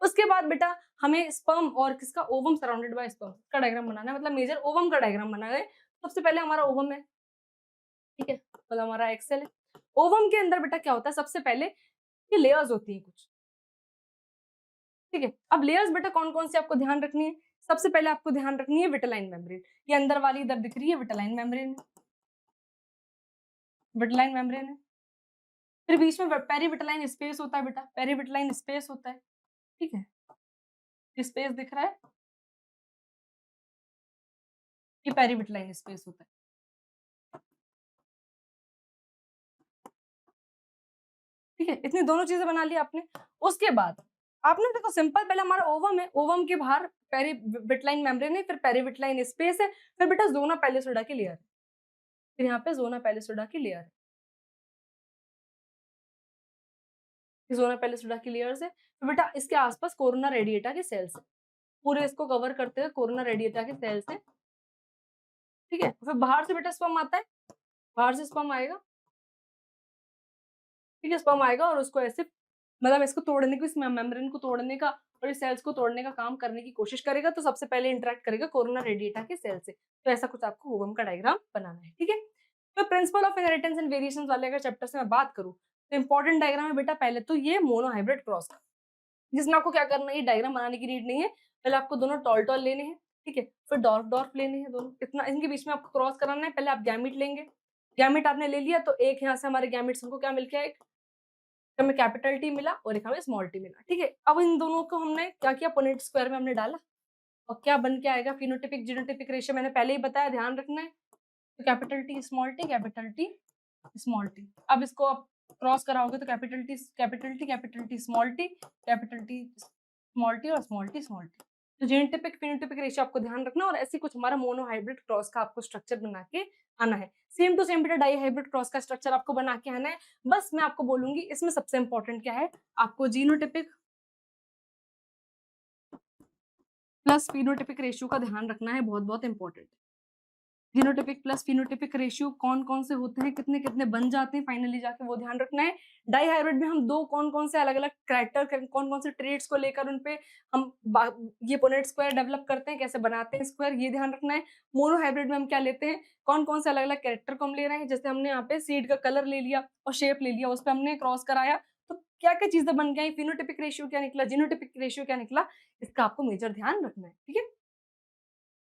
उसके बाद बेटा हमें स्पर्म और किसका? ओवम सराउंडेड बाय स्पर्म का डायग्राम बनाना है, मतलब मेजर ओवम का डायग्राम बनाना है। सबसे पहले हमारा ओवम है, ठीक है, मतलब हमारा एक्सेल है। ओवम के अंदर बेटा क्या होता है? सबसे पहले ये लेयर्स होती है कुछ, ठीक है। अब लेयर्स बेटा कौन कौन सी आपको ध्यान रखनी है? सबसे पहले आपको ध्यान रखनी है विटेलाइन मेम्ब्रेन। ये अंदर वाली इधर दिख रही है विटेलाइन मेम्ब्रेन है, विटेलाइन मेम्ब्रेन है। फिर बीच में पेरीविटेलाइन स्पेस होता है बेटा, पेरीविटेलाइन स्पेस होता है, ठीक है, स्पेस दिख रहा है, ये पेरीविटेलाइन स्पेस होता है। ठीक है, इतनी दोनों चीजें बना ली आपने। उसके बाद आपने देखो सिंपल, पहले हमारा ओवम है, ओवम के बाहर पेरीविटेलाइन मेम्ब्रेन है, फिर पेरीविटेलाइन स्पेस है, फिर बेटा जोना पैलिसोडा की लेयर है, फिर यहाँ पे जोना पैलिसोडा की लेयर है, जोना पैलिसोडा की लेयर्स है। फिर बेटा इसके आसपास कोरोना रेडिएटा के सेल्स है, पूरे इसको कवर करते हुए कोरोना रेडिएटा के सेल्स है, ठीक है। फिर बाहर से बेटा स्पर्म आता है, बाहर से स्पर्म आएगा, ठीक है, स्पर्म आएगा और उसको ऐसे मतलब इसको तोड़ने की, इस मेम्ब्रेन को तोड़ने का और इस सेल्स को तोड़ने का काम करने की कोशिश करेगा, तो सबसे पहले इंटरेक्ट करेगा कोरोना रेडिएटा के सेल से। तो ऐसा कुछ आपको ओवम का डायग्राम बनाना है, ठीक है। तो principle of inheritance and variations वाले अगर चैप्टर से मैं बात करूं, तो इंपॉर्टेंट डायग्राम है बेटा पहले तो ये मोनोहाइब्रिड क्रॉस का, जिसमें आपको क्या करना है, ये डायग्राम बनाने की नीड नहीं है, पहले आपको दोनों टॉल टॉल लेने हैं, ठीक है, फिर डॉर्फ डॉर्फ लेने हैं दोनों, इतना इनके बीच में आपको क्रॉस कराना है। पहले आप गैमेट लेंगे, गैमेट आपने ले लिया तो एक यहाँ से हमारे गैमेट्स हमको क्या मिल गया, एक हमें कैपिटल टी मिला और एक हमें स्मॉल टी मिला। ठीक है, अब इन दोनों को हमने क्या किया, पुनेट स्क्वायर में हमने डाला और क्या बन के आएगा, फिनोटिपिक जीनोटिपिक रेशियो मैंने पहले ही बताया, ध्यान रखना है। तो capital T small T, capital T small T. अब इसको आप क्रॉस कराओगे तो capital T capital T capital T small T capital T small T और स्मॉल टी स्मॉल टी। तो जीनोटिपिक फिनोटिपिक रेशियो आपको ध्यान रखना और ऐसे कुछ हमारा मोनो हाइब्रिड क्रॉस का आपको स्ट्रक्चर बना के आना है। सेम टू सेम बेटा डाई हाइब्रिड क्रॉस का स्ट्रक्चर आपको बना के आना है। बस मैं आपको बोलूंगी इसमें सबसे इंपॉर्टेंट क्या है, आपको जीनोटिपिक प्लस फिनोटिपिक रेशियो का ध्यान रखना है, बहुत बहुत important. Genotypic plus phenotypic ratio कौन कौन से होते हैं, कितने कितने बन जाते हैं फाइनली जाके, वो ध्यान रखना है। डाई हाइब्रिड में हम दो कौन कौन से अलग अलग कैरेक्टर, कौन कौन से ट्रेड्स को लेकर उनपे हम ये पुनेट स्क्वायर डेवलप करते हैं, कैसे बनाते हैं स्क्वायर, ये ध्यान रखना है। मोनो हाइब्रिड में हम क्या लेते हैं, कौन कौन से अलग अलग कैरेक्टर को हम ले रहे हैं, जैसे हमने यहाँ पे सीड का कलर ले लिया और शेप ले लिया, उस पर हमने क्रॉस कराया, तो क्या क्या चीजें बन गई, फिनोटिपिक रेशियो क्या निकला, जीनोटिपिक रेशियो क्या निकला, इसका आपको मेजर ध्यान रखना है। ठीक है,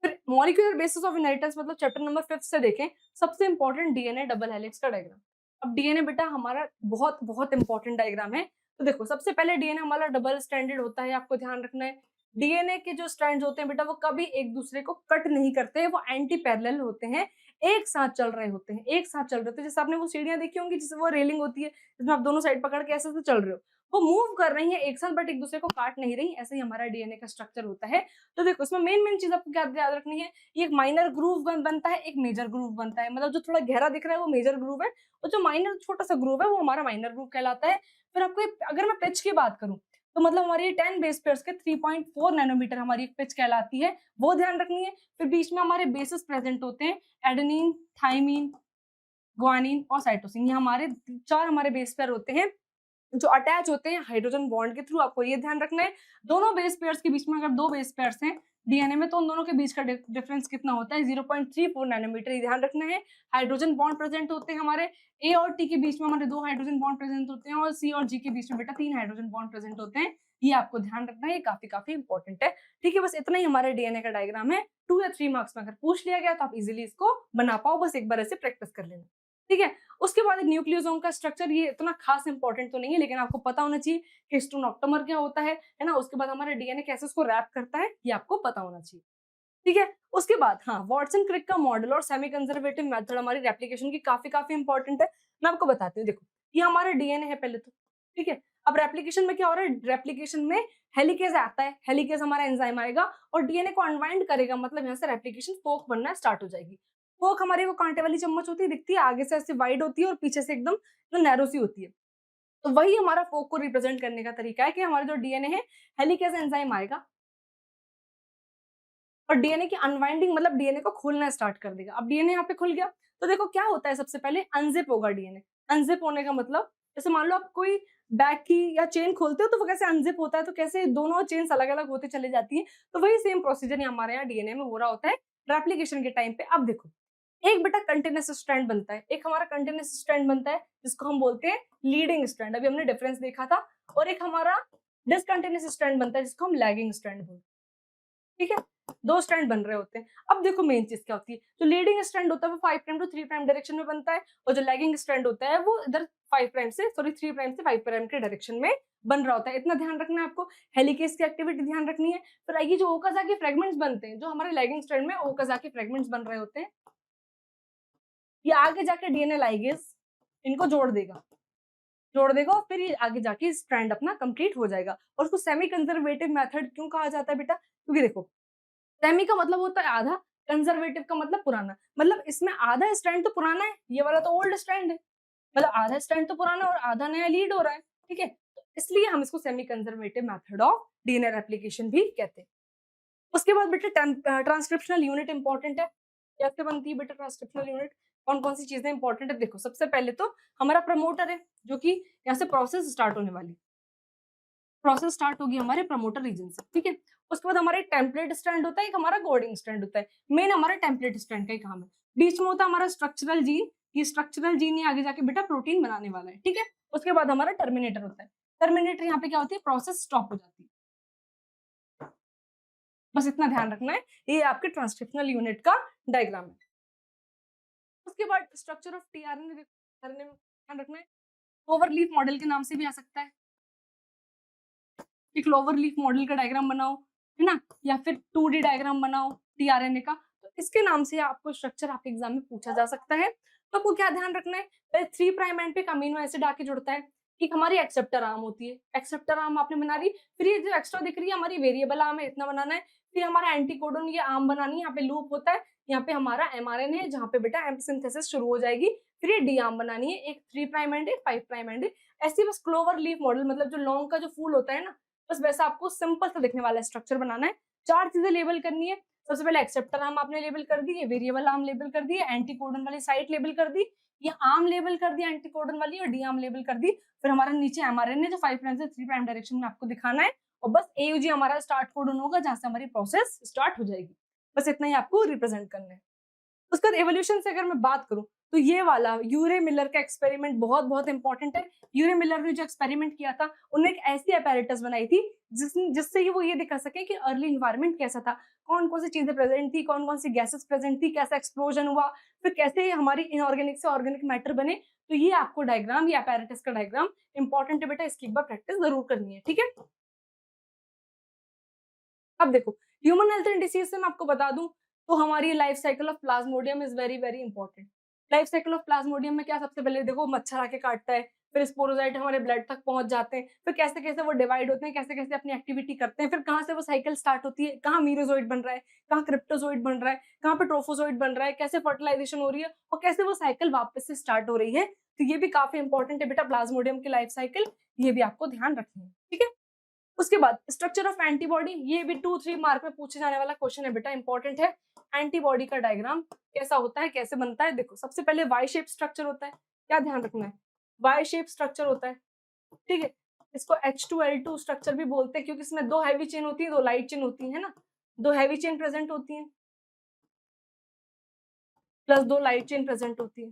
फिर मॉलिक्यूलर बेसिस ऑफ इनहेरिटेंस मतलब चैप्टर नंबर 5 से देखें, सबसे इंपॉर्टेंट डीएनए डबल हेलिक्स का डायग्राम। अब डीएनए बेटा हमारा बहुत बहुत इंपॉर्टेंट डायग्राम है। तो देखो सबसे पहले डीएनए हमारा डबल स्ट्रैंडेड होता है, आपको ध्यान रखना है। डीएनए के जो स्ट्रैंड्स होते हैं बेटा वो कभी एक दूसरे को कट नहीं करते, वो एंटी पैरेलल होते हैं, एक साथ चल रहे होते हैं, एक साथ चल रहे होते हैं। जैसे आपने वो सीढ़ियां देखी होंगी जिससे वो रेलिंग होती है, जिसमें आप दोनों साइड पकड़ के ऐसे से चल रहे हो, वो मूव कर रही है एक साथ बट एक दूसरे को काट नहीं रही। ऐसे ही हमारा डीएनए का स्ट्रक्चर होता है। तो देखो इसमें मेन मेन चीज आपको क्या याद रखनी है, ये एक माइनर ग्रूव बनता है, एक मेजर ग्रूव बनता है। मतलब जो थोड़ा गहरा दिख रहा है वो मेजर ग्रूव है और जो माइनर छोटा सा ग्रूव है वो हमारा माइनर ग्रूव कहलाता है। फिर आपको अगर मैं पिच की बात करूं तो मतलब हमारी 10 बेस पेयर्स के 3.4 नैनोमीटर हमारी एक पिच कहलाती है, वो ध्यान रखनी है। फिर बीच में हमारे बेसिस प्रेजेंट होते हैं, एडेनिन, थाइमिन, ग्वानिन और साइटोसिन। ये हमारे चार हमारे बेस पेयर होते हैं जो अटैच होते हैं हाइड्रोजन बॉन्ड के थ्रू। आपको ये ध्यान रखना है दोनों बेस पेयर्स के बीच में अगर दो बेस पेयर्स हैं डीएनए में तो उन दोनों के बीच का डिफरेंस कितना होता है, 0.34 नैनोमीटर, ये ध्यान रखना है। हाइड्रोजन बॉन्ड प्रेजेंट होते हैं हमारे ए और टी के बीच में, हमारे दो हाइड्रोजन बॉन्ड प्रेजेंट होते हैं और सी और जी के बीच में बेटा 3 हाइड्रोजन बॉन्ड प्रेजेंट होते हैं। ये आपको ध्यान रखना है, ये काफी काफी इंपॉर्टेंट है। ठीक है, बस इतना ही हमारे डीएनए का डायग्राम है। 2 या 3 मार्क्स में अगर पूछ लिया गया तो आप इजिली इसको बना पाओ, बस एक बार ऐसे प्रैक्टिस कर लेना। ठीक है, उसके बाद न्यूक्लियोसोम का स्ट्रक्चर, ये इतना खास इंपॉर्टेंट तो नहीं है लेकिन आपको पता होना चाहिए कि हिस्टोन ऑक्टोमर क्या होता है ना। उसके बाद हमारा डीएनए कैसे उसको रैप करता है ये आपको पता होना चाहिए। ठीक है, उसके बाद हाँ वाटसन क्रिक का मॉडल और सेमी कंजर्वेटिव मेथड हमारी रेप्लिकेशन की काफी काफी इंपॉर्टेंट है। मैं आपको बताती हूँ, देखो ये हमारा डीएनए है पहले तो, ठीक है। अब रेप्लिकेशन में क्या हो रहा है, रेप्लिकेशन में हेलिकेज आता है, हेलिकेज हमारा एंजाइम आएगा और डीएनए को अनवाइंड करेगा, मतलब यहाँ से रेप्लिकेशन फोक बनना स्टार्ट हो जाएगी। फोक हमारी वो कांटे वाली चम्मच होती है, दिखती है, आगे से ऐसे वाइड होती है और पीछे से एकदम नैरो सी होती है। तो वही हमारा फोक को रिप्रेजेंट करने का तरीका है कि हमारा जो डीएनए है हेलिकेज एंजाइम आएगा और डीएनए की अनवाइंडिंग मतलब डीएनए को खोलना स्टार्ट कर देगा। अब डीएनए यहाँ पे खुल गया तो देखो क्या होता है, सबसे पहले अनजिप होगा डीएनए। अनजिप होने का मतलब जैसे मान लो आप कोई बैग की या चेन खोलते हो तो वो कैसे अनजिप होता है, तो कैसे दोनों चेन्स अलग अलग होते चले जाती है, तो वही सेम प्रोसीजर हमारे यहाँ डीएनए में हो रहा होता है रेप्लिकेशन के टाइम पे। अब देखो एक बेटा कंटिन्यूअस स्ट्रैंड बनता है, एक हमारा कंटिन्यूअस स्ट्रैंड बनता है जिसको हम बोलते हैं लीडिंग स्ट्रैंड, अभी हमने डिफरेंस देखा था, और एक हमारा डिसकंटिन्यूअस स्ट्रैंड बनता है जिसको हम लैगिंग स्ट्रैंड बोलते हैं। ठीक है, दो स्ट्रैंड बन रहे होते हैं। अब देखो मेन चीज क्या होती है, जो लीडिंग स्ट्रैंड होता है वो 5 प्राइम टू 3 प्राइम डायरेक्शन में बनता है और जो लैगिंग स्ट्रैंड होता है वो इधर 3 प्राइम से 5 प्राइम के डायरेक्शन में बन रहा होता है। इतना ध्यान रखना है आपको, हेलिकेज की एक्टिविटी ध्यान रखनी है। फिर आइए जो ओकाजाकी फ्रेगमेंट्स बनते हैं, जो हमारे लैगिंग स्ट्रैंड में ओकाजाकी फ्रेगमेंट्स बन रहे होते हैं, ये आगे जाके डीएनए लाइगेज इनको जोड़ देगा और फिर ये आगे जाके स्ट्रैंड अपना कंप्लीट हो जाएगा। और उसको सेमी कंजर्वेटिव मेथड क्यों कहा जाता है बेटा, क्योंकि देखो सेमी का मतलब होता है आधा, कंजर्वेटिव का मतलब पुराना, मतलब इसमें आधा स्ट्रैंड तो पुराना है, ये वाला तो ओल्ड स्ट्रैंड है, मतलब आधा स्ट्रैंड तो पुराना और आधा नया लीड हो रहा है। ठीक है, तो इसलिए हम इसको semi conservative method of DNA replication भी कहते हैं। उसके बाद बेटा ट्रांसक्रिप्शनल यूनिट इंपॉर्टेंट है। कैसे बनती है बेटा ट्रांसक्रिप्शनल यूनिट, कौन कौन सी चीजें इंपॉर्टेंट है, देखो सबसे पहले तो हमारा प्रमोटर है जो कि यहाँ से प्रोसेस स्टार्ट होने वाली, प्रोसेस स्टार्ट होगी हमारे प्रमोटर रीजन से। ठीक है, उसके बाद हमारा एक टेम्पलेट स्टैंड होता है, एक हमारा कोडिंग स्टैंड होता है। मेन हमारा टेम्पलेट स्टैंड का ही काम है। बीच में होता है हमारा स्ट्रक्चरल जीन, ये स्ट्रक्चरल जीन ही आगे जाके बेटा प्रोटीन बनाने वाला है। ठीक है, उसके बाद हमारा टर्मिनेटर होता है। टर्मिनेटर यहाँ पे क्या होती है, प्रोसेस स्टॉप हो जाती है। बस इतना ध्यान रखना है, ये आपके ट्रांसक्रिप्शनल यूनिट का डायग्राम है। उसके बाद स्ट्रक्चर ऑफ टीआरएनए में ध्यान रखना है, क्लोवर लीफ मॉडल के नाम से भी आ सकता है कि क्लोवर लीफ मॉडल का डायग्राम बनाओ, है ना, या फिर 2D डायग्राम बनाओ टीआरएनए का, तो इसके नाम से आपको स्ट्रक्चर आपके एग्जाम में पूछा जा सकता है। तो आपको क्या ध्यान रखना है, पहले 3 प्राइम एंड पे अमीनो एसिड आके जुड़ता है, एक हमारी एक्सेप्टर आर्म होती है, एक्सेप्टर आर्म आपने बना ली, फिर ये जो एक्स्ट्रा दिख रही है हमारी वेरिएबल आर्म है, इतना बनाना है, फिर हमारा एंटीकोडन ये आर्म बनानी है, यहाँ पे लूप होता है, यहाँ पे हमारा एमआरएनए है जहाँ पे बेटा एम सिंथेसिस शुरू हो जाएगी, फिर ये डी आर्म बनानी है, एक 3 प्राइम एंड 5 प्राइम एंड, ऐसे बस क्लोवर लीफ मॉडल मतलब जो लॉन्ग का जो फूल होता है ना, बस वैसा आपको सिंपल सा दिखने वाला स्ट्रक्चर बनाना है। 4 चीजें लेबल करनी है, सबसे पहले एक्सेप्टर आर्म आपने लेबल कर दी, वेरिएबल आर्म लेबल कर दी, एंटीकोडन वाली साइट लेबल कर दी, ये आर्म लेबल कर दिया एंटीकोडन वाली और डी आर्म लेबल कर दी, फिर हमारा नीचे एमआरएनए जो 5 प्राइम से 3 प्राइम डायरेक्शन में आपको दिखाना है, और बस एयूजी हमारा स्टार्ट कोडन होगा जहां से हमारी प्रोसेस स्टार्ट हो जाएगी। बस इतना ही आपको रिप्रेजेंट करना है। उसके बाद एवोल्यूशन से अगर मैं बात करूं तो ये वाला यूरे मिलर का एक्सपेरिमेंट बहुत बहुत इंपॉर्टेंट है। यूरे मिलर ने जो एक्सपेरिमेंट किया था, उन्होंने एक ऐसी अपैरेटस बनाई थी जिससे वो ये दिखा सके कि अर्ली इन्वायरमेंट कैसा था, कौन कौन सी चीजें प्रेजेंट थी, कौन कौन सी गैसेस प्रेजेंट थी, कैसा एक्सप्लोजन हुआ, फिर कैसे हमारी इनऑर्गेनिक से ऑर्गेनिक मैटर बने। तो ये आपको डायग्राम, ये अपैरेटस का डायग्राम इंपॉर्टेंट है बेटा, इसकी एक बार प्रैक्टिस जरूर करनी है, ठीक है। अब देखो ह्यूमन हेल्थ एंड डिसीज से मैं आपको बता दूं तो हमारी life cycle of Plasmodium is very very important. Life cycle of Plasmodium में क्या, सबसे पहले देखो मच्छर आके काटता है, फिर स्पोरोजाइट हमारे ब्लड तक पहुंच जाते हैं, फिर कैसे कैसे वो डिवाइड होते हैं, कैसे कैसे अपनी एक्टिविटी करते हैं, फिर कहाँ से वो साइकिल स्टार्ट होती है, कहाँ मीरोजोइड बन रहा है, कहाँ क्रिप्टोजोइड बन रहा है, कहाँ पे ट्रोफोजोइड बन रहा है, कैसे फर्टिलाइजेशन हो रही है और कैसे वो साइकिल वापस से स्टार्ट हो रही है। तो ये भी काफी इंपॉर्टेंट है बेटा प्लाज्मोडियम की लाइफ साइकिल, ये भी आपको ध्यान रखनी है, ठीक है। उसके बाद स्ट्रक्चर ऑफ एंटीबॉडी, ये भी 2-3 मार्क में पूछे जाने वाला क्वेश्चन है बेटा, इंपॉर्टेंट है। एंटीबॉडी का डायग्राम कैसा होता है, कैसे बनता है, देखो सबसे पहले वाई शेप स्ट्रक्चर होता है, क्या ध्यान रखना है, वाई शेप स्ट्रक्चर होता है, ठीक है। इसको H2L2 स्ट्रक्चर भी बोलते हैं क्योंकि इसमें 2 हैवी चेन होती है, 2 लाइट चेन होती है ना, 2 हैवी चेन प्रेजेंट होती है प्लस 2 लाइट चेन प्रेजेंट होती है,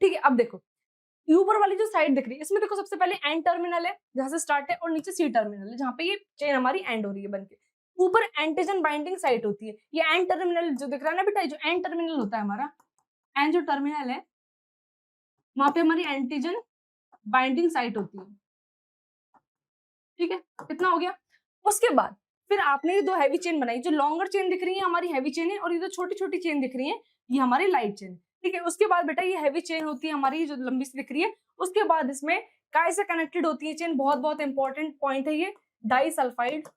ठीक है। अब देखो ऊपर वाली जो साइड दिख रही है, इसमें देखो सबसे पहले एंड टर्मिनल है जहां से स्टार्ट है, और नीचे सी टर्मिनल है जहां पे ये चेन हमारी एंड हो रही है बनके, ऊपर एंटीजन बाइंडिंग साइट होती है। ये एंड टर्मिनल जो दिख रहा है ना बेटा, जो एंड टर्मिनल होता है हमारा, एंड जो टर्मिनल है वहां पे हमारी एंटीजन बाइंडिंग साइट होती है, ठीक है, इतना हो गया। उसके बाद फिर आपने ये 2 हैवी चेन बनाई, जो लॉन्गर चेन दिख रही है हमारी हैवी चेन है, और ये जो छोटी छोटी चेन दिख रही है ये हमारी लाइट चेन, ठीक है। उसके बाद बेटा ये हैवी चेन होती है हमारी जो लंबी सी दिख रही है, उसके बाद इसमें काय से कनेक्टेड होती है चेन, बहुत बहुत इंपॉर्टेंट पॉइंट है ये, डाइसल्फाइड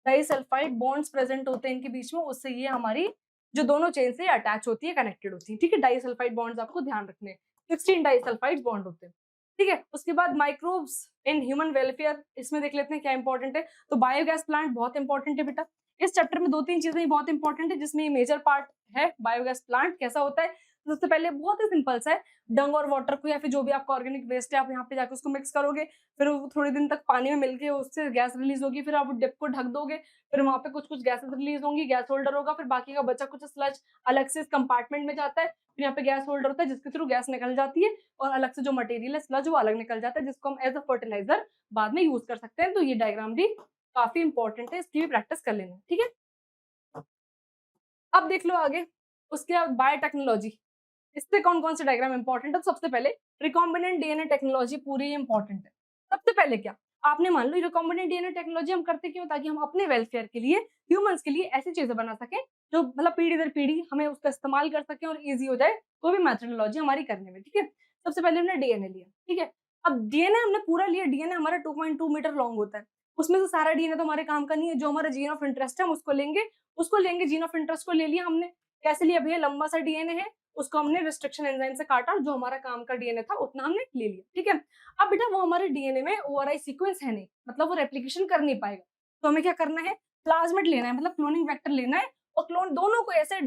डाइसल्फाइड बॉन्ड्स प्रेजेंट होते हैं इनके बीच में, उससे ये हमारी जो दोनों चेन से अटैच होती है, कनेक्टेड होती है, ठीक है। डाइसल्फाइड बॉन्ड्स आपको ध्यान रखने हैं, 16 डाइसल्फाइड बॉन्ड होते हैं, ठीक है। उसके बाद माइक्रोब्स इन ह्यूमन वेलफेयर, इसमें देख लेते हैं क्या इंपॉर्टेंट है। तो बायोगैस प्लांट बहुत इंपॉर्टेंट है बेटा, इस चैप्टर में 2-3 चीजें बहुत इंपॉर्टेंट है जिसमें ये मेजर पार्ट है। बायोगैस प्लांट कैसा होता है, सबसे पहले बहुत ही सिंपल सा है, डंग और वाटर को या फिर जो भी आपका ऑर्गेनिक वेस्ट है आप यहाँ पे जाकर उसको मिक्स करोगे, फिर वो थोड़े दिन तक पानी में मिलके उससे गैस रिलीज होगी, फिर आप डिप को ढक दोगे, फिर वहां पे कुछ कुछ गैसेस रिलीज होंगी, गैस होल्डर होगा, फिर बाकी का बचा कुछ स्लज अलग से इस कंपार्टमेंट में जाता है, फिर यहाँ पे गैस होल्डर होता है जिसके थ्रू गैस निकल जाती है, और अलग से जो मटेरियल है स्लज वो अलग निकल जाता है जिसको हम एज अ फर्टिलाइजर बाद में यूज कर सकते हैं। तो ये डायग्राम भी काफी इंपॉर्टेंट है, इसकी भी प्रैक्टिस कर लेना, ठीक है। अब देख लो आगे, उसके बाद बायोटेक्नोलॉजी, इससे कौन कौन से डायग्राम इंपॉर्टेंट है। तो सबसे पहले रिकॉम्बिनेंट डीएनए टेक्नोलॉजी पूरी इंपॉर्टेंट है। सबसे पहले क्या, आपने मान लो रिकॉम्बिनेंट डीएनए टेक्नोलॉजी हम करते क्यों, ताकि हम अपने वेलफेयर के लिए, ह्यूमंस के लिए ऐसी चीजें बना सकें जो मतलब पीढ़ी दर पीढ़ी हमें उसका इस्तेमाल कर सके और इजी हो जाए कोई भी मेथोडोलॉजी हमारी करने में, ठीक है। सबसे पहले हमने डीएनए लिया, ठीक है। अब डीएनए हमने पूरा लिया, डीएनए हमारा 2.2 मीटर लॉन्ग होता है, उसमें से सारा डीएनए तो हमारे काम का नहीं है, जो हमारा जीन ऑफ इंटरेस्ट है हम उसको लेंगे, जीन ऑफ इंटरेस्ट को ले लिया हमने, कैसे लिया भैया, लंबा सा डीएनए है, उसको हमने रिस्ट्रिक्शन एंजाइम से काटा और जो हमारा काम का डीएनए था उतना हमने ले लिया, ठीक है। अब बेटा वो हमारे डीएनए में ओआरआई सीक्वेंस है नहीं, मतलब वो रेप्लिकेशन कर नहीं पाएगा, तो हमें क्या करना है, प्लाज्मिड लेना है, मतलब क्लोनिंग वेक्टर लेना है, और क्लोन दोनों को ऐसे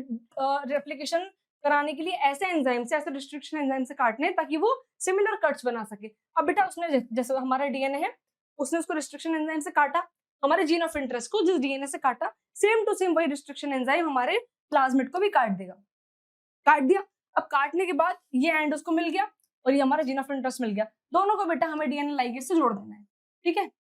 रेप्लिकेशन कराने के लिए ऐसे एंजाइम से, ऐसे रिस्ट्रिक्शन एंजाइम से काटने ताकि वो सिमिलर कट्स बना सके। अब बेटा उसने जैसे हमारा डीएनए है, उसने उसको रिस्ट्रिक्शन एंजाइम से काटा, हमारे जीन ऑफ इंटरेस्ट को जिस डीएनए से काटा, सेम टू सेम वही रिस्ट्रिक्शन एंजाइम हमारे प्लाज्मिड को भी काट देगा, काट दिया। अब काटने के बाद ये एंड उसको मिल गया और ये हमारा जीन ऑफ इंटरेस्ट मिल गया, दोनों को बेटा हमें डीएनए लाइगेज से जोड़ देना है, ठीक है।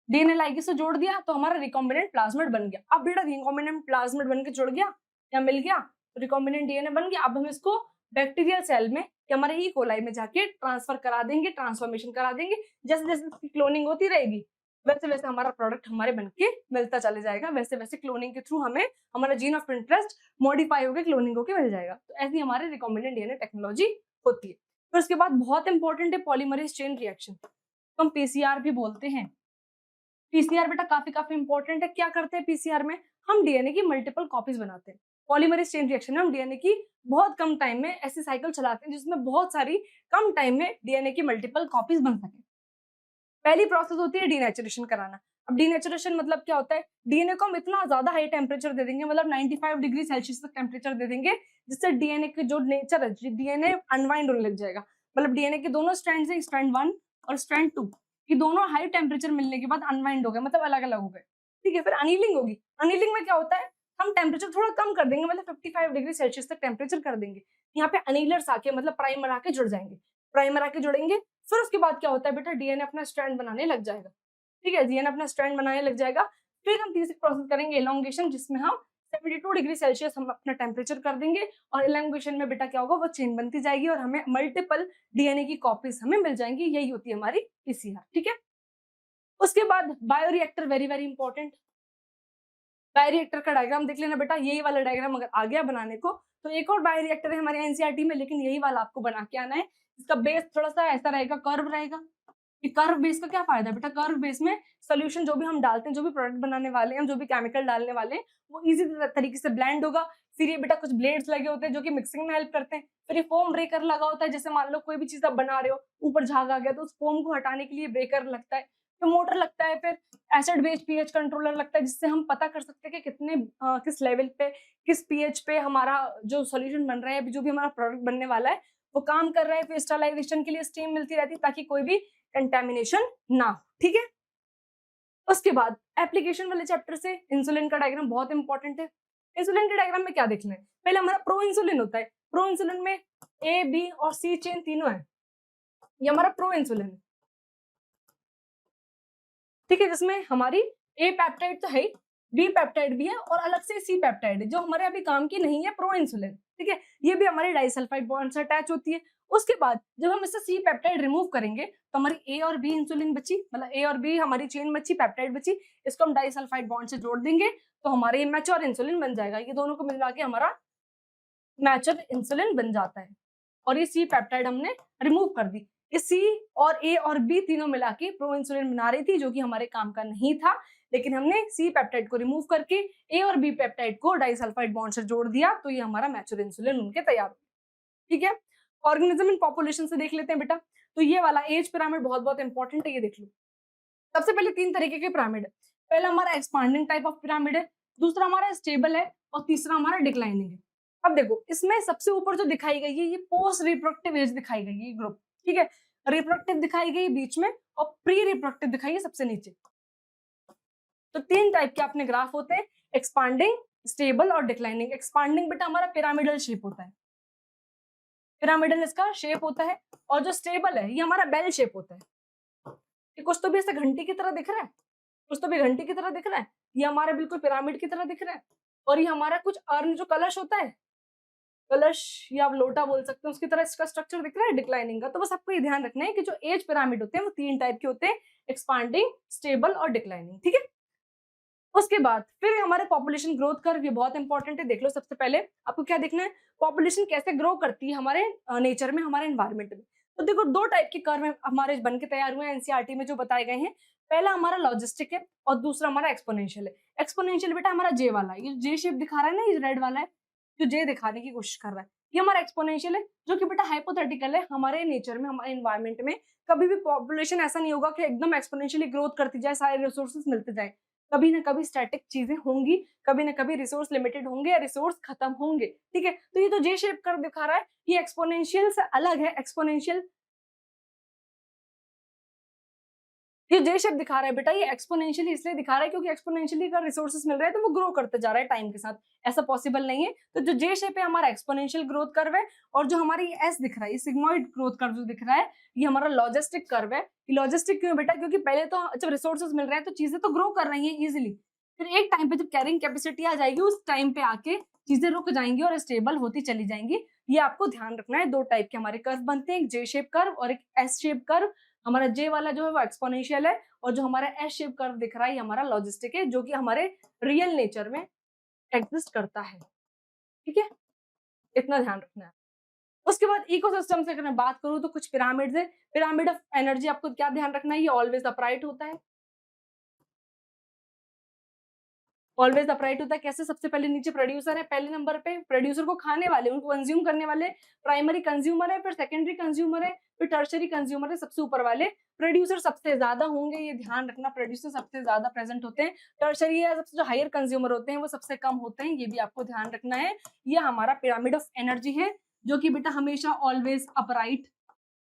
डीएनए लाइगेज से जोड़ दिया तो हमारा रिकॉम्बिनेंट प्लाज्मिड बन गया। अब बेटा रिकॉम्बिनेंट प्लाज्मिड बन के जुड़ गया या मिल गया, तो रिकॉम्बिनेंट डीएनए बन गया। अब हम इसको बैक्टीरियल सेल में या हमारे ई कोलाई में जाके ट्रांसफर करा देंगे, ट्रांसफॉर्मेशन करा देंगे। जैसे जैसे इसकी क्लोनिंग होती रहेगी वैसे वैसे हमारा प्रोडक्ट हमारे बनके मिलता चले जाएगा। वैसे वैसे क्लोनिंग के थ्रू हमें हमारा जीन ऑफ इंटरेस्ट मॉडिफाई होकर क्लोनिंग होकर मिल जाएगा। तो ऐसी हमारी रिकॉम्बिनेंट डीएनए टेक्नोलॉजी होती है। फिर उसके बाद बहुत इंपॉर्टेंट है पॉलीमरेज चेन रिएक्शन, तो हम पीसीआर भी बोलते हैं। पीसीआर बेटा काफी इंपॉर्टेंट है। क्या करते हैं पीसीआर में, हम डीएनए की मल्टीपल कॉपीज बनाते हैं। पॉलीमरेज चेन रिएक्शन में हम डीएनए की बहुत कम टाइम में ऐसी साइकिल चलाते हैं जिसमें बहुत सारी कम टाइम में डीएनए की मल्टीपल कॉपीज बन सके। पहली प्रोसेस होती है डीनेचुरेशन कराना। अब डीनेचुरेशन मतलब क्या होता है, डीएनए को हम इतना ज्यादा हाई टेम्परेचर दे देंगे, मतलब 95 डिग्री सेल्सियस तक टेम्परेचर दे देंगे, जिससे डीएनए के जो नेचर है, डीएनए अनवाइंड होने लग जाएगा। मतलब डीएनए के दोनों स्ट्रैंड है, स्ट्रैंड 1 और स्ट्रैंड 2, ये दोनों हाई टेम्परेचर मिलने के बाद अनवाइंड हो गए, मतलब अलग अलग हो गए। ठीक है, फिर अनिलिंग होगी। अनिलिंग में क्या होता है, हम टेम्परेचर थोड़ा कम कर देंगे, मतलब 55 डिग्री सेल्सियस तक टेम्परेचर कर देंगे। यहाँ पे अनिलर्स आके मतलब प्राइमर आके जुड़ जाएंगे, प्राइमर आके जुड़ेंगे। फिर उसके बाद क्या होता है बेटा, डीएनए अपना स्ट्रैंड बनाने लग जाएगा। ठीक है, डीएनए अपना स्ट्रैंड बनाने लग जाएगा। फिर हम तीसरी प्रोसेस करेंगे एलोंगेशन, जिसमें हम 72 डिग्री सेल्सियस हम अपना टेम्परेचर कर देंगे, और एलोंगेशन में बेटा क्या होगा, वो चेन बनती जाएगी और हमें मल्टीपल डीएनए की कॉपीज हमें मिल जाएंगी। यही होती है हमारी पीसीआर। ठीक है, उसके बाद bioreactor, very very important. Bioreactor का डायग्राम देख लेना बेटा, यही वाला डायग्राम अगर आ गया बनाने को, तो एक और बायोरिएक्टर है हमारे एनसीईआरटी में, लेकिन यही वाला आपको बना के आना है। इसका बेस थोड़ा सा ऐसा रहेगा, कर्व रहेगा। ये कर्व बेस का क्या फायदा है बेटा, कर्व बेस में सोल्यूशन जो भी हम डालते हैं, जो भी प्रोडक्ट बनाने वाले हैं, जो भी केमिकल डालने वाले हैं, वो इजी तरीके से ब्लेंड होगा। फिर ये बेटा कुछ ब्लेड्स लगे होते हैं जो कि मिक्सिंग में हेल्प करते हैं। फिर ये फोम ब्रेकर लगा होता है, जैसे मान लो कोई भी चीज आप बना रहे हो, ऊपर झाग आ गया तो उस फोम को हटाने के लिए ब्रेकर लगता है। फिर मोटर लगता है, फिर एसिड बेस पीएच कंट्रोलर लगता है, जिससे हम पता कर सकते हैं कि कितने किस लेवल पे, किस पीएच पे हमारा जो सोल्यूशन बन रहा है, जो भी हमारा प्रोडक्ट बनने वाला है वो काम कर रहा है। फिर स्टरलाइजेशन के लिए स्टीम मिलती रहती है ताकि कोई भी कंटेमिनेशन ना हो। ठीक है, उसके बाद एप्लीकेशन वाले चैप्टर से इंसुलिन का डायग्राम बहुत इंपॉर्टेंट है। इंसुलिन के डायग्राम में क्या देखना है, पहले हमारा प्रो इंसुलिन होता है। प्रो इंसुलिन में ए, बी और सी चेन तीनों है। ये हमारा प्रो इंसुलिन है। ठीक है, जिसमें हमारी ए पेप्टाइड तो है, बी पेप्टाइड भी है और अलग से सी पेप्टाइड है, जो हमारे अभी काम की नहीं है, प्रो इंसुलिन। ठीक है, ये भी हमारी डाइसल्फाइड बॉन्ड से अटैच होती है। उसके बाद जब हम इससे सी पेप्टाइड रिमूव करेंगे तो हमारी ए और बी इंसुलिन बची, मतलब ए और बी हमारी चेन बची, पेप्टाइड बची। इसको हम डाइसल्फाइड बॉन्ड से जोड़ देंगे तो हमारे मैच्योर इंसुलिन बन जाएगा। ये दोनों को मिला के हमारा मैच्योर इंसुलिन बन जाता है। और ये सी पेप्टाइड हमने रिमूव कर दी। ये सी और ए और बी तीनों मिला के प्रो इंसुलिन बना रही थी, जो कि हमारे काम का नहीं था, लेकिन हमने सी पेप्टाइड को रिमूव करके ए और बी पेप्टाइड को डाइसल्फाइड बॉन्ड से जोड़ दिया, तो ये हमारा मैच्योर इंसुलिन उनके तैयार हो। ठीक है, ऑर्गेनिज्म इन पॉपुलेशन से देख लेते हैं बेटा। तो ये वाला एज पिरामिड बहुत बहुत इंपॉर्टेंट है, ये देख लो। सबसे पहले 3 तरीके के पिरामिड है। पहला हमारा एक्सपांडिंग टाइप ऑफ पिरामिड है, दूसरा हमारा स्टेबल है और तीसरा हमारा डिक्लाइनिंग है। अब देखो, इसमें सबसे ऊपर जो दिखाई गई है ये पोस्ट रिप्रोडक्टिव एज दिखाई गई है, ग्रुप। ठीक है, रिप्रोडक्टिव दिखाई गई बीच में और प्री रिप्रोडक्टिव दिखाई है सबसे नीचे। तो 3 टाइप के अपने ग्राफ होते हैं, एक्सपांडिंग, स्टेबल और डिक्लाइनिंग। एक्सपांडिंग बेटा हमारा पिरामिडल शेप होता है, पिरामिडल इसका शेप होता है। और जो स्टेबल है ये हमारा बेल शेप होता है। कुछ तो भी ऐसे घंटी की तरह दिख रहा है, कुछ तो भी घंटी की तरह दिख रहा है, ये हमारा बिल्कुल पिरामिड की तरह दिख रहा है। और ये हमारा कुछ अर्न जो कलश होता है, कलश या आप लोटा बोल सकते हैं, उसकी तरह इसका स्ट्रक्चर दिख रहा है डिक्लाइनिंग का। तो बस आपको ये ध्यान रखना है कि जो एज पिरामिड होते हैं वो 3 टाइप के होते हैं, एक्सपांडिंग, स्टेबल और डिक्लाइनिंग। ठीक है, उसके बाद फिर हमारे पॉपुलेशन ग्रोथ कर्व, ये बहुत इंपॉर्टेंट है, देख लो। सबसे पहले आपको क्या देखना है, पॉपुलेशन कैसे ग्रो करती है हमारे नेचर में, हमारे एनवायरमेंट में। तो देखो 2 टाइप के कर्व हमारे बन के तैयार हुए हैं एनसीईआरटी में जो बताए गए हैं। पहला हमारा लॉजिस्टिक है और दूसरा हमारा एक्सपोनेंशियल है। एक्सपोनेंशियल बेटा हमारा जे वाला है, ये जे शेप दिखा रहा है ना, ये रेड वाला है जो जे दिखाने की कोशिश कर रहा है, ये हमारा एक्सपोनेंशियल है, जो कि बेटा हाइपोथेटिकल है। हमारे नेचर में, हमारे एनवायरमेंट में कभी भी पॉपुलेशन ऐसा नहीं होगा कि एकदम एक्सपोनेंशियली ग्रोथ करती जाए, सारे रिसोर्सेज मिलते जाए। कभी ना कभी स्टैटिक चीजें होंगी, कभी ना कभी रिसोर्स लिमिटेड होंगे या रिसोर्स खत्म होंगे। ठीक है, तो ये तो जे शेप कर दिखा रहा है, ये एक्सपोनेंशियल से अलग है। एक्सपोनेंशियल ये जे शेप दिखा रहा है बेटा, ये एक्सपोनेंशियली इसलिए दिखा रहा है क्योंकि एक्सपोनेंशियली अगर रिसोर्सेज मिल रहे हैं तो वो ग्रो करते जा रहा है टाइम के साथ, ऐसा पॉसिबल नहीं है। तो जो जे शेप है हमारा एक्सपोनेंशियल ग्रोथ कर्व है, और जो हमारी एस दिख रहा है, सिग्मोइड ग्रोथ कर्व जो दिख रहा है, ये हमारा लॉजिस्टिक कर्व है। लॉजिस्टिक क्यों बेटा? क्योंकि पहले तो जब रिसोर्सेज मिल रहे हैं तो चीजें तो ग्रो कर रही है इजिली, फिर एक टाइम पे जब कैरिंग कैपेसिटी आ जाएगी उस टाइम पे आके चीजें रुक जाएंगी और स्टेबल होती चली जाएंगी। ये आपको ध्यान रखना है। दो टाइप के हमारे कर्व बनते हैं, एक जे शेप कर्व और एक एस शेप कर्व। हमारा जे वाला जो है वो एक्सपोनेंशियल है, और जो हमारा एस शेप कर्व दिख रहा है ये हमारा लॉजिस्टिक है, जो कि हमारे रियल नेचर में एग्जिस्ट करता है। ठीक है, इतना ध्यान रखना है। उसके बाद इकोसिस्टम से अगर मैं बात करूं तो कुछ पिरामिड्स है। पिरामिड ऑफ एनर्जी आपको क्या ध्यान रखना है? ये ऑलवेज अपराइट होता है, ऑलवेज अपराइट होता है। कैसे? सबसे पहले नीचे प्रोड्यूसर है, पहले नंबर पे प्रोड्यूसर को खाने वाले, उनको कंज्यूम करने वाले प्राइमरी कंज्यूमर है, फिर सेकेंडरी कंज्यूमर है, फिर टर्शरी कंज्यूमर है। सबसे ऊपर वाले प्रोड्यूसर सबसे ज्यादा होंगे, ये ध्यान रखना, प्रोड्यूसर सबसे ज्यादा प्रेजेंट होते हैं। टर्शरी है, सबसे जो हायर कंज्यूमर होते हैं वो सबसे कम होते हैं, ये भी आपको ध्यान रखना है। ये हमारा पिरामिड ऑफ एनर्जी है, जो कि बेटा हमेशा ऑलवेज अपराइट,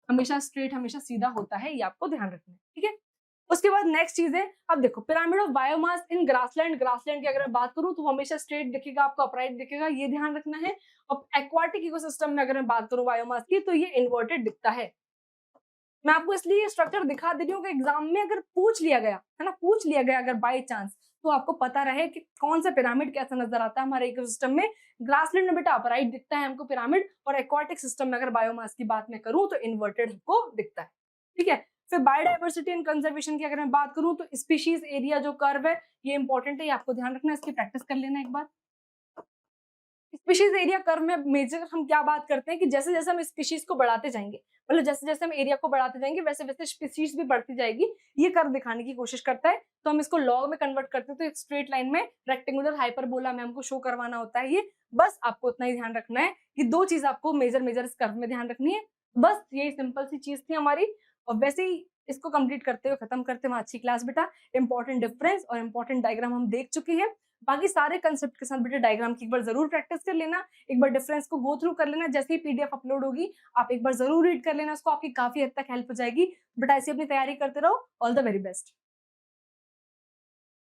हमेशा स्ट्रेट, हमेशा सीधा होता है, ये आपको ध्यान रखना है। ठीक है, उसके बाद नेक्स्ट चीज है, अब देखो pyramid of biomass in grassland, grassland की अगर मैं बात करूं तो हमेशा स्ट्रेट दिखेगा आपको, अपराइट दिखेगा, ये ध्यान रखना है। अब एक्वाटिक इकोसिस्टम में अगर मैं बात करूं बायोमास की तो ये इन्वर्टेड दिखता है। मैं आपको इसलिए स्ट्रक्चर दिखा दे रही हूँ कि एग्जाम में अगर पूछ लिया गया है ना, पूछ लिया गया अगर बाय चांस, तो आपको पता रहे कि कौन सा पिरामिड कैसा नजर आता है हमारे इकोसिस्टम में। ग्रासलैंड में बेटा अपराइट दिखता है हमको पिरामिड, और एक्वाटिक सिस्टम में अगर बायोमास की बात मैं करूं तो इन्वर्टेड हमको दिखता है। ठीक है, फिर बायोडाइवर्सिटी एंड कंजर्वेशन की अगर मैं बात करूं तो स्पीशीज एरिया जो कर्व है ये इंपॉर्टेंट है, ये आपको ध्यान रखना है, इसकी प्रैक्टिस कर लेना एक बार। स्पीशीज एरिया कर्व में मेजर हम क्या बात करते हैं कि जैसे जैसे हम स्पीशीज को बढ़ाते जाएंगे, मतलब जैसे जैसे हम एरिया को बढ़ाते जाएंगे वैसे वैसे स्पीशीज भी बढ़ती जाएगी, ये कर्व दिखाने की कोशिश करता है। तो हम इसको लॉग में कन्वर्ट करते हैं तो एक स्ट्रेट लाइन में रेक्टेंगुलर हाइपरबोला में हमको शो करवाना होता है ये। बस आपको उतना ही ध्यान रखना है, ये दो चीज आपको मेजर मेजर इस कर्व में ध्यान रखनी है। बस यही सिंपल सी चीज थी हमारी, और वैसे ही इसको कंप्लीट करते हुए खत्म करते हैं अच्छी क्लास बेटा। इंपॉर्टेंट डिफरेंस और इंपॉर्टेंट डायग्राम हम देख चुके हैं, बाकी सारे कंसेप्ट के साथ बेटा डायग्राम की एक बार जरूर प्रैक्टिस कर लेना, एक बार डिफरेंस को गो थ्रू कर लेना। जैसे ही पीडीएफ अपलोड होगी आप एक बार जरूर रीड कर लेना उसको, आपकी काफी हद तक हेल्प हो जाएगी। बेटा ऐसी अपनी तैयारी करते रहो। All the very best.